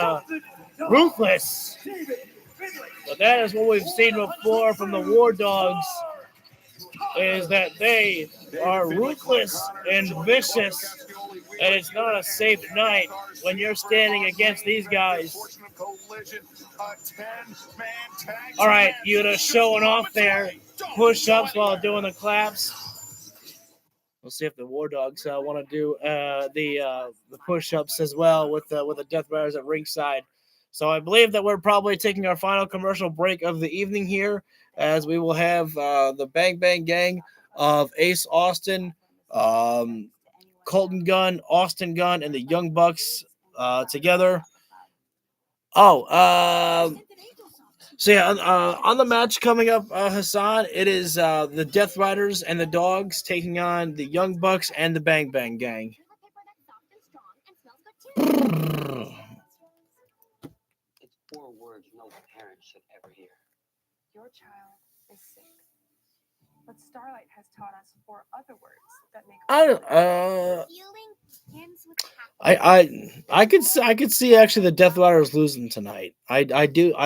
ruthless. But that is what we've seen before from the War Dogs, is that they are ruthless and vicious, and it's not a safe night when you're standing against these guys. All right, Yuta showing off there. Push-ups while doing the claps. We'll see if the War Dogs want to do the push-ups as well with the Death Riders at ringside. So I believe that we're probably taking our final commercial break of the evening here, as we will have the Bang Bang Gang of Ace Austin, Colton Gunn, Austin Gunn, and the Young Bucks together. So yeah, on the match coming up, Hassan, it is the Death Riders and the Dogs taking on the Young Bucks and the Bang Bang Gang. It's 4 words no parent should ever hear. Your child is sick. But Starlight has taught us 4 other words that make I could see actually the Death Riders losing tonight. I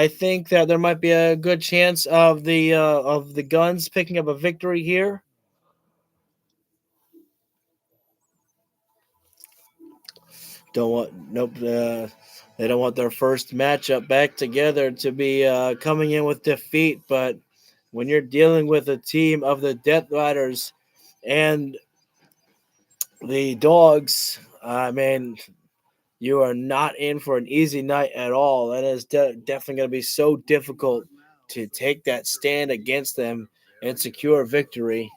think that there might be a good chance of the Guns picking up a victory here. They don't want their first matchup back together to be coming in with defeat, but when you're dealing with a team of the Death Riders and the Dogs, you are not in for an easy night at all. That is definitely going to be so difficult to take that stand against them and secure victory.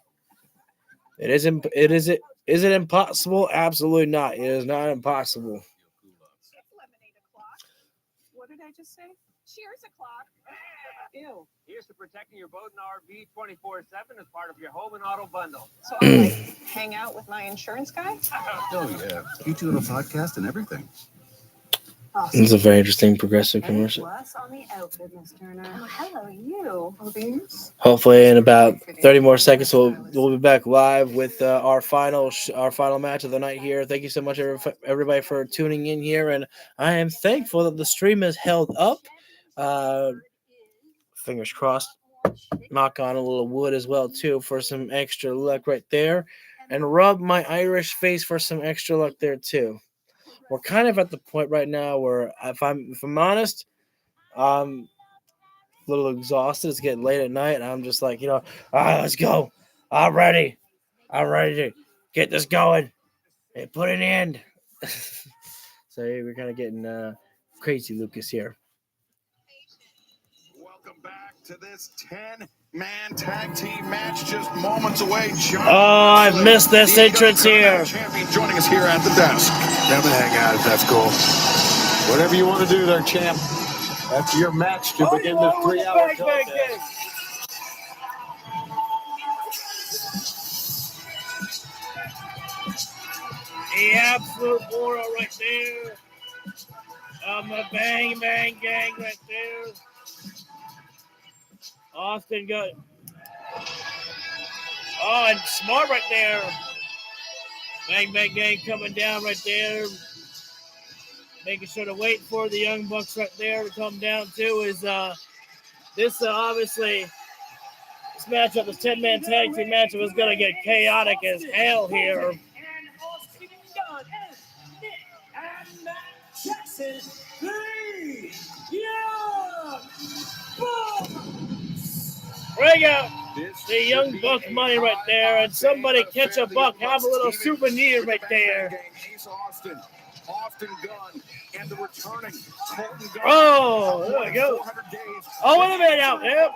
Is it impossible? Absolutely not. It is not impossible. What did I just say? Cheers o'clock. Ew. Here's to protecting your boat and RV 24/7 as part of your home and auto bundle. So I like hang out with my insurance guy? Oh, yeah. You two have a podcast and everything. Awesome. It's a very interesting progressive commercial. Plus on the outfit, Miss Turner. Oh, hello, you. Beans? Hopefully, in about 30 more seconds, we'll be back live with our final match of the night here. Thank you so much, everybody, for tuning in here, and I am thankful that the stream has held up. Fingers crossed. Knock on a little wood as well too for some extra luck right there, and rub my Irish face for some extra luck there too. We're kind of at the point right now where, if I'm honest, I'm a little exhausted. It's getting late at night, and I'm just like, let's go. I'm ready to get this going and put an end. So we're kind of getting crazy, Lucas here. Welcome back to this 10-man tag team match, just moments away. I've missed this entrance here. Champion joining us here at the desk. Come and hang out if that's cool. Whatever you want to do there, champ. That's your match to begin the 3-hour contest. The absolute aura right there. The Bang Bang Gang right there. Austin got. Oh, and Smart right there. Bang Bang Gang coming down right there. Making sure to wait for the Young Bucks right there to come down too. Is this obviously this matchup, this 10-man tag team matchup, is gonna get chaotic as hell here. Jackson, 3 Young Bucks. Bring out the Young Buck money right there, and somebody catch a buck, have a little souvenir right there. Austin Gunn and the returning Colton Gunn. Oh, there we go. Oh, wait a minute out there.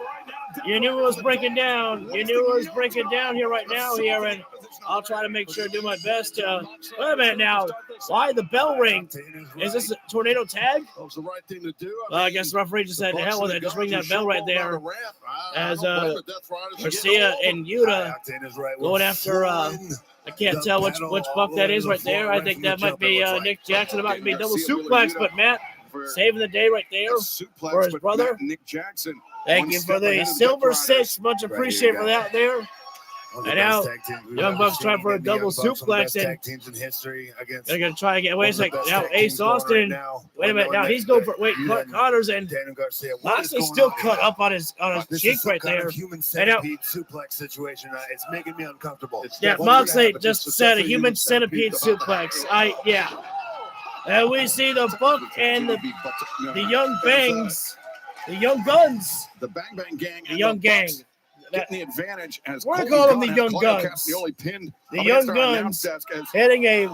You knew it was breaking down. You knew it was breaking down here right now here, and I'll try to make sure to do my best. Wait a minute now. Why the bell ring? Is this a tornado tag? That's the right thing to do. I guess the referee just said, hell with it. Just ring that bell right there. As Garcia and Yuta going after, I can't tell which buck that is right there. I think that might be Nick Jackson about to be double suplex, but Matt saving the day right there for his brother. Nick Jackson. Thank you for the Silver 6. Much appreciated for that there. And now, Young Bucks trying for a double suplex, and they're going to try again. Wait a second. Now, Ace Austin. Wait a minute. Now, he's going for Connors, and Moxley still cut up on his cheek right there. And now, suplex situation. It's making me uncomfortable. Yeah, Moxley just said a human centipede suplex. And we see the Buck and the Young Bangs, the Young Guns, the Bang Bang Gang, the Young Gang. Getting the advantage as we're calling them the Young Guns. The Young Guns hitting a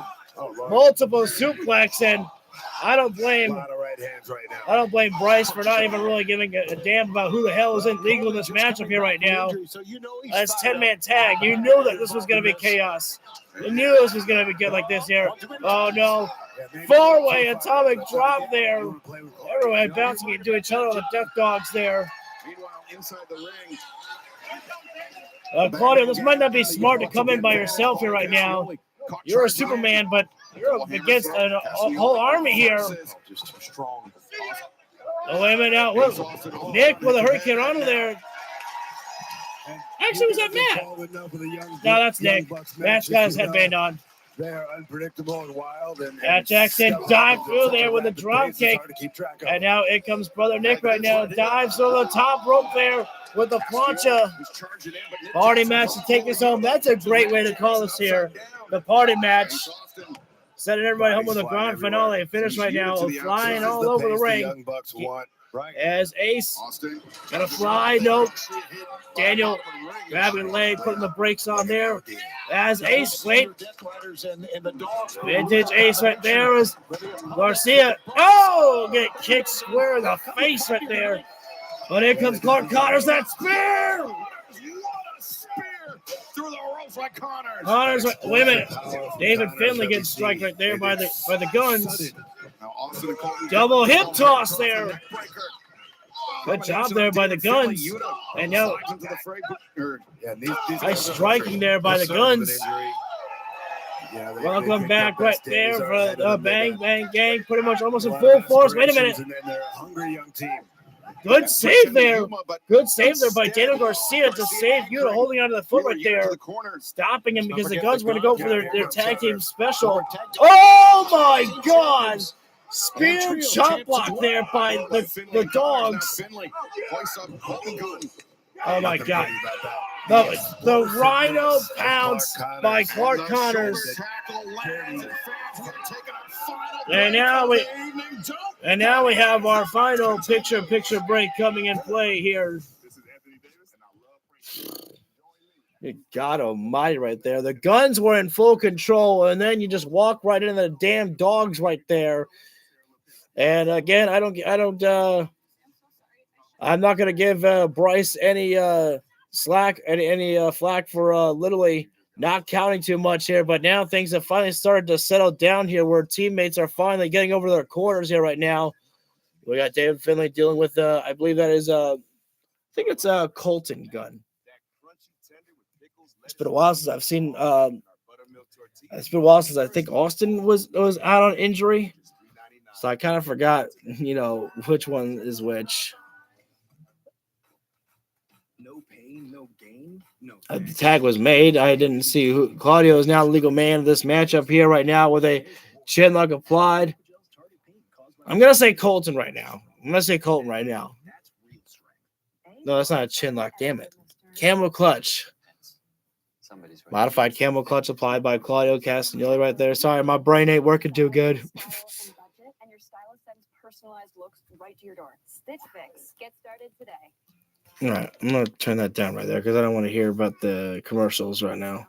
multiple suplex, and I don't blame right hands right now. I don't blame Bryce for not even really giving a damn about who the hell is legal in this matchup here right now. It's 10-man tag. You knew that this was going to be chaos. You knew this was going to be good like this here. Oh, no. Four-way atomic drop there. Everyone bouncing into each other on the Death Dogs there. Meanwhile, inside the ring, Claudio, this might not be smart to come in by yourself here right now. You're a Superman, but you're up against a whole army here. just too strong. Oh, wait a minute now. Look, Nick with a Hurricane Rana there. Actually, was that Matt? No, that's Nick. Matt's got his headband on. They're unpredictable and wild. Matt Jackson dived through there with a drop kick. And now it comes Brother Nick right now. Dives over the top rope there with the plancha. Party match to take us home. That's a great way to call this here. The party match. Sending everybody home with a grand finale finish right now. Flying all over the ring. As Ace gonna fly. Nope. Daniel grabbing the leg, putting the brakes on there. As Ace, wait. Vintage Ace right there is Garcia. Oh, get kicked square in the face right there. But here comes Clark Connors. That spear. Through the ropes by Connors. Connors, wait a minute. David Finlay gets struck right there by the guns. Double hip toss there. Good job there by the guns. And now nice striking there by the guns. Welcome back right there for the Bang Bang Gang. Pretty much almost in full force. Wait a minute. Good save there. Good save there by Daniel Garcia to save Yuta, holding onto the foot right there. Stopping him because the guns were to go for their tag team special. Oh my God. Spear chop block there by the dogs. Oh my God. The Rhino pounce by Clark Connors. And now we have our final picture break coming in play here. God almighty right there. The guns were in full control, and then you just walk right into the damn dogs right there. And again, I'm not gonna give Bryce any slack, any flack for literally not counting too much here. But now things have finally started to settle down here, where teammates are finally getting over their quarters here right now. We got David Finlay dealing with I believe that is I think it's a Colton gun. It's been a while since I've seen. It's been a while since I think Austin was out on injury. So I kind of forgot, which one is which. No pain, no gain, no. The tag was made. I didn't see who. Claudio is now the legal man of this matchup here right now with a chin lock applied. I'm going to say Colton right now. No, that's not a chin lock. Damn it. Camel clutch. Modified camel clutch applied by Claudio Castagnoli right there. Sorry, my brain ain't working too good. Personalized looks right to your door. Stitch Fix. Get started today. All right, I'm going to turn that down right there because I don't want to hear about the commercials right now.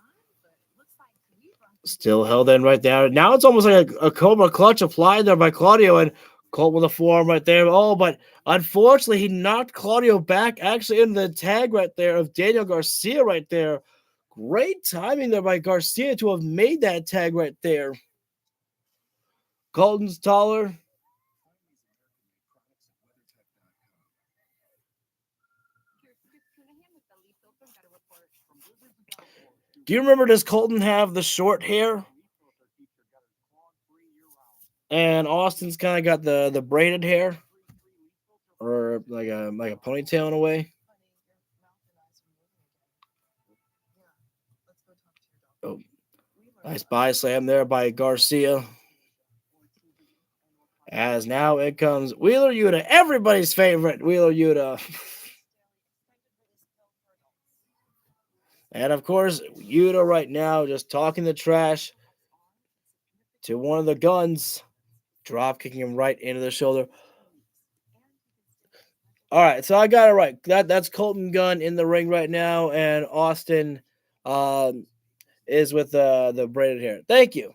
Still held in right there. Now it's almost like a Cobra clutch applied there by Claudio, and Colt with a forearm right there. Oh, but unfortunately, he knocked Claudio back actually in the tag right there of Daniel Garcia right there. Great timing there by Garcia to have made that tag right there. Colton's taller. Do you remember, does Colton have the short hair? And Austin's kind of got the braided hair, or like a ponytail in a way. Oh, nice body slam there by Garcia. As now it comes Wheeler Yuta, everybody's favorite Wheeler Yuta. And of course, Yuta right now just talking the trash to one of the guns, drop kicking him right into the shoulder. All right, so I got it right. That's Colton Gunn in the ring right now, and Austin is with the braided hair. Thank you.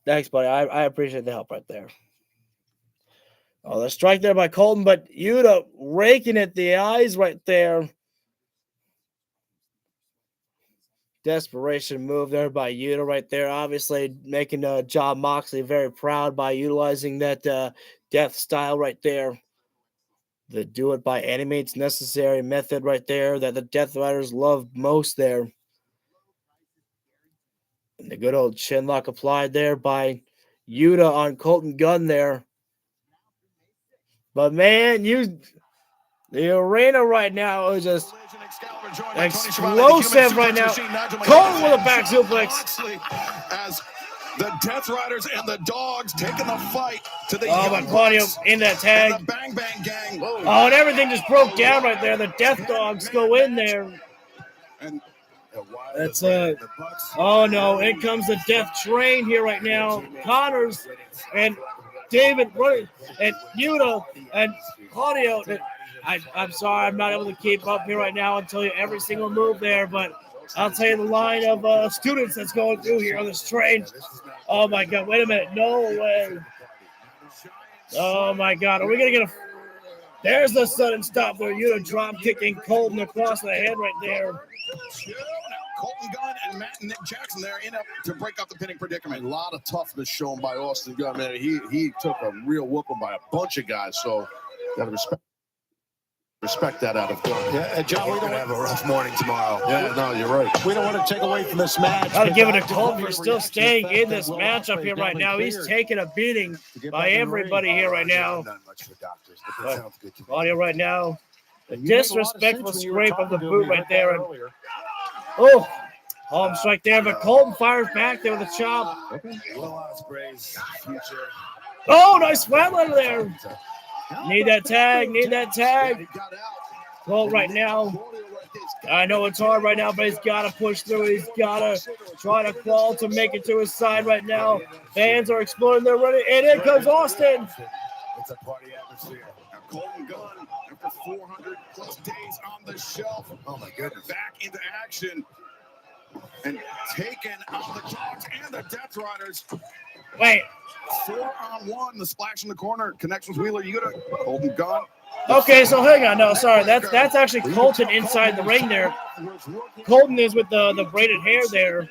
Thanks, buddy. I appreciate the help right there. Oh, the strike there by Colton, but Yuta raking at the eyes right there. Desperation move there by Yuta right there. Obviously making Jon Moxley very proud by utilizing that death style right there. The do it by any means necessary method right there that the Death Riders love most there. And the good old chin lock applied there by Yuta on Colton Gunn there. But man, the arena right now is just explosive right now. Colton with a back suplex. As the Death Riders and the Dogs taking the fight to the but Claudio in that tag. and the Bang Bang Gang. Oh, and everything just broke down right there. The Death Dogs go in there. That's oh no, in comes the Death Train here right now. Connors and David and Yuta and Claudio. I'm sorry, I'm not able to keep up here right now and tell you every single move there, but I'll tell you the line of students that's going through here on this train. Oh my God, wait a minute, no way. Oh my God, are we gonna get a? There's the sudden stop there. Yuta drop kicking Colton across the head right there. Colton Gunn and Matt and Nick Jackson there in up to break up the pinning predicament. A lot of toughness shown by Austin Gunn, man. He took a real whooping by a bunch of guys, so gotta respect that out of Gunn. Yeah, John, we don't have a rough morning tomorrow. Yeah, no, you're right. We don't want to take away from this match. Gotta give it to Colton for still staying in this matchup here right now. He's taking a beating by everybody here right now. Audio right now. The disrespectful scrape of the boot right there. And, oh, home strike there, but Colton fires back there with a chop. Oh, nice flatlander there. Need that tag, need that tag. Well, right now, I know it's hard right now, but he's got to push through. He's got to try to crawl to make it to his side right now. Fans are exploding. They're running, and in comes Austin. It's a party atmosphere. Now, Colton Gunn, after 400 plus days on the shelf, oh my goodness, back into action and taken on the Dogs and the Death Riders. Wait. 4-on-1, the splash in the corner, connects with Wheeler. You got a Colton Gunn. Okay, so hang on. No, sorry. That's actually Colton inside the ring there. Colton is with the braided hair there.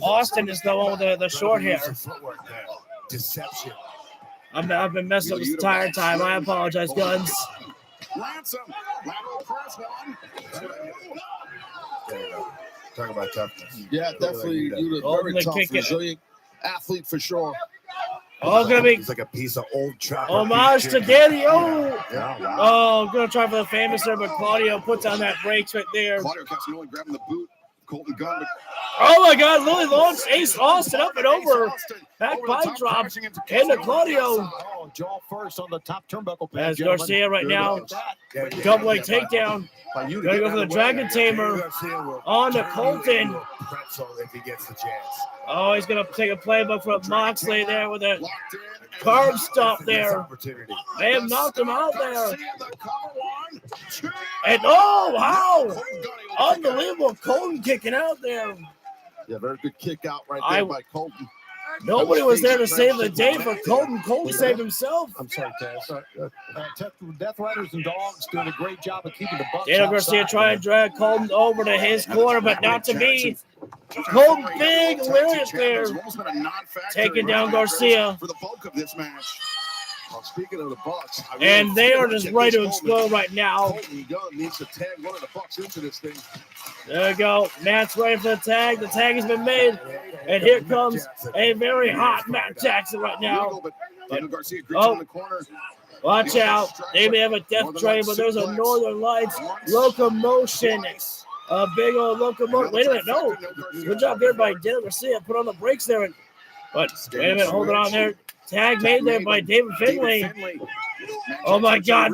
Austin is the one with the short hair. Deception. I've been messing up this entire time. I apologize, Guns. Talk about toughness. Yeah, definitely. You're a very tough, resilient athlete for sure. Oh, gonna be. He's like a piece of old chocolate. Homage to Daddy. Oh, yeah, wow. Oh, gonna try for the famous there, but Claudio puts on that brakes right there. Claudio Castagnoli grabbing the boot. Colton Gunn. Oh my God! Lily launched Ace Austin up and over. Back pine drop into Claudio. Oh, jaw first on the top turnbuckle. As Garcia right now, double leg takedown. Gonna go for the Dragon Tamer on to Colton. If he gets the chance. Oh, he's gonna take a playbook from Moxley there with a carb stop there. They have knocked him out there. And oh wow! Unbelievable Colton kicking out there. Yeah, very good kick out right there by Colton. Nobody was there to save the day for Colton. Colton saved himself. I'm sorry, Taz. Death Riders and Dogs doing a great job of keeping the Bucks. Daniel Garcia trying to drag Colton over to his corner, but not to me. Colton big lyrics there. Taking down Garcia. For the bulk of this match. Well, speaking of the Bucks, and they are just ready to explode right now. Colton Gunn needs to tag one of the Bucks into this thing. There we go. Matt's ready for the tag. The tag has been made. And here comes a very hot Matt Jackson right now. Oh, watch out. They may have a death train, but there's a Northern Lights locomotion. A big old locomotion. Wait a minute. No. Good job there by Daniel Garcia. Put on the brakes there. But wait a minute. Hold it on there. Tag made there by David Finlay. Oh my God.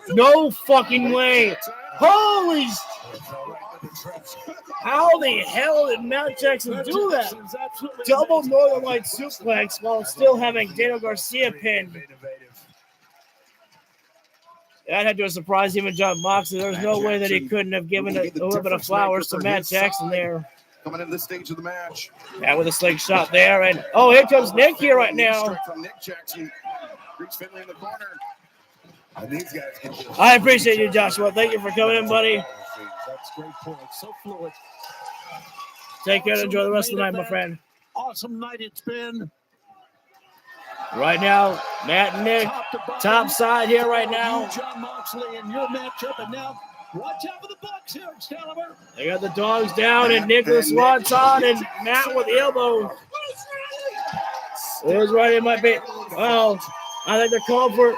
No fucking way. Holy. How the hell did Matt Jackson do that? Double Northern Light suplex while still having Daniel Garcia pinned. That had to surprise even Jon Moxley. There's no way that he couldn't have given a little bit of flowers to Matt Jackson there. Coming in this stage of the match. Yeah, with a slingshot there. And oh, here comes Nick here right now. Nick Jackson. Reach Finley in the corner. And these guys can just... I appreciate you, Joshua. Thank you for coming in, buddy. That's great point. So fluid. Take care and enjoy the rest of the night, my friend. Awesome night it's been. Right now, Matt and Nick, top side here right now. You, John Moxley, in your matchup, and now watch out for the Bucks here, Excalibur. They got the dogs down, and Nicholas Swanson and Matt with the elbow. It was right, it might be. Well, I think they're calling for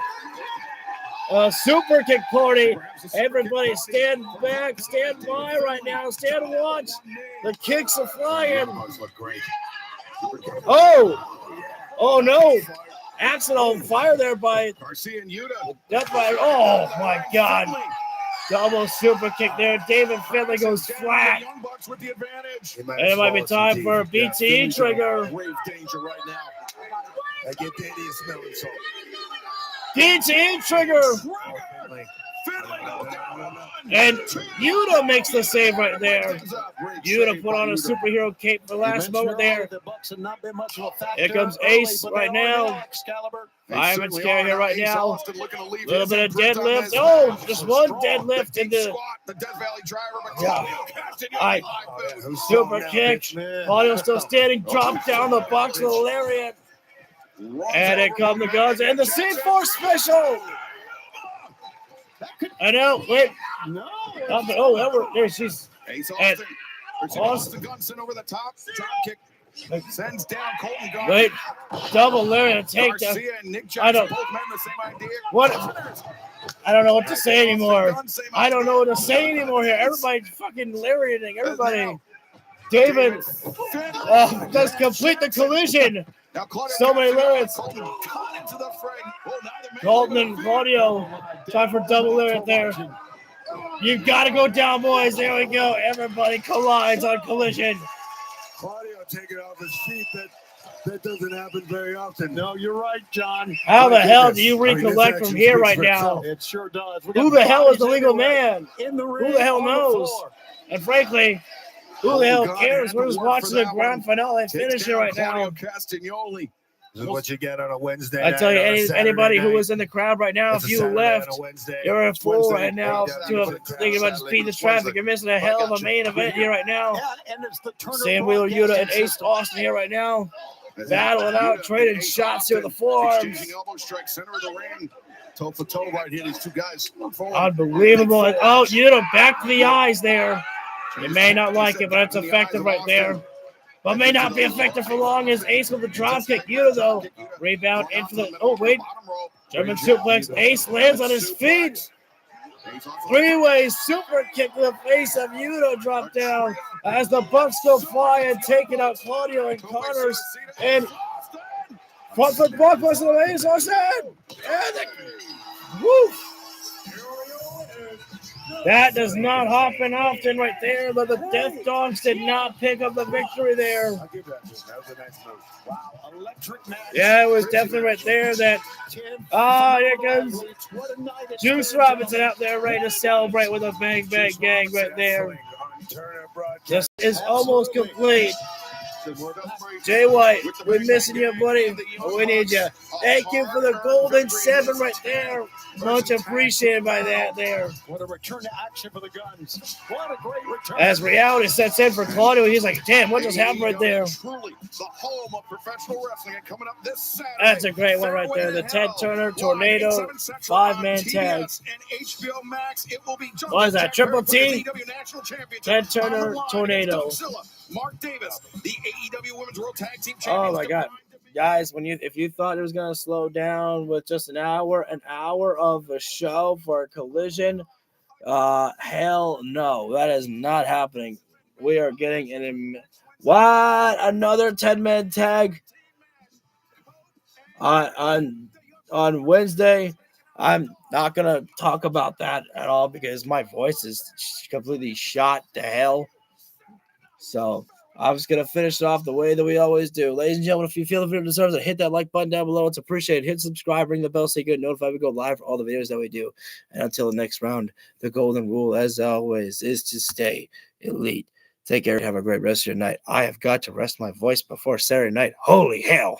a super kick party. Everybody stand back, stand by right now, stand and watch. The kicks are flying. Oh no. Accident on fire there by Garcia and Yuta. Death by, oh my God. Double super kick there. David Finley goes flat. With the advantage. And it might be time for a BTE trigger. Grave danger right now. I get Danny a smelling salt. BTE trigger. And Yuta makes the save right there. Yuta put on a superhero cape for the last moment there. Here comes Ace right now. Fireman's carry here right now. A little bit of deadlift. Oh, just one deadlift into the Death Valley driver. super kick. Claudio still standing. Drop down the box of the lariat. And it comes the guns and the C4 special. I know. Wait. No. There she's. Ace And Austin Gunson over the top. Drop kick. Sends down Colton Garden. Wait. Double lariat takedown. Garcia and Nick I Jackson don't. both men the same idea. What? I don't know what to say anymore. I don't know what to say anymore here. Everybody's fucking lariating. Everybody. David does complete the collision. So many lariats. Colton and Claudio. Time for double lariat there. You got to go down, boys. There we go. Everybody collides on collision. Claudio taking off his feet. That doesn't happen very often. No, you're right, John. How the hell do you recollect from here right now? It sure does. Who the hell is the legal man? In the Who the hell knows? And frankly, who the hell cares? We're just watching the grand finale finish here right now. Castagnoli. This is what you get on a Wednesday. I tell you, night, anybody Saturday who night. was in the crowd right now, It's if a you Saturday left, and a Wednesday. you're a fool Wednesday. right now. Thinking about just beating the traffic. You're missing a hell of a main event here right now. And it's the Turner Sam Wheeler, Yuta, and broadcasting Ace Austin here right now. Battling out, trading shots here with the forearms. Exchanging elbow strike, center of the ring. Toe for toe right here. These two guys. Unbelievable. Oh, Yuta back to the eyes there. You may not like it, but it's effective right there. But may not be effective for long as Ace with the drop kick. Yuta, though, rebound into the... Oh, wait. German suplex. Ace lands on his feet. Three-way super kick to the face of Yuta drop down as the Bucks go fly and taking out Claudio and Connors. And front foot blockbuster to the Ace Austin. And woo! That does not happen often right there, but the Death Dogs did not pick up the victory there. That was a nice move. Wow. Electric match. Yeah, it was definitely right there that, here comes Juice Robinson out there ready to celebrate with a bang, bang, gang right there. This is almost complete. Jay White, we're missing you, buddy. We need you. Thank you for the golden 7 right there. Much appreciated by that there. What a return to action for the Guns. What a great return. As reality sets in for Claudio, he's like, damn, what just happened right there? Truly the home of professional wrestling, and coming up this Saturday. That's a great one right there. The Ted Turner Tornado 5-man tag. What is that, Triple T? Ted Turner Tornado. Mark Davis, the AEW Women's World Tag Team Champions. Oh my God, guys! If you thought it was gonna slow down with just an hour of a show for a collision, hell no, that is not happening. We are getting another 10-man tag on Wednesday. I'm not gonna talk about that at all because my voice is completely shot to hell. So I'm just going to finish it off the way that we always do. Ladies and gentlemen, if you feel the video deserves it, hit that like button down below. It's appreciated. Hit subscribe, ring the bell so you get notified we go live for all the videos that we do. And until the next round, the golden rule, as always, is to stay elite. Take care. Have a great rest of your night. I have got to rest my voice before Saturday night. Holy hell.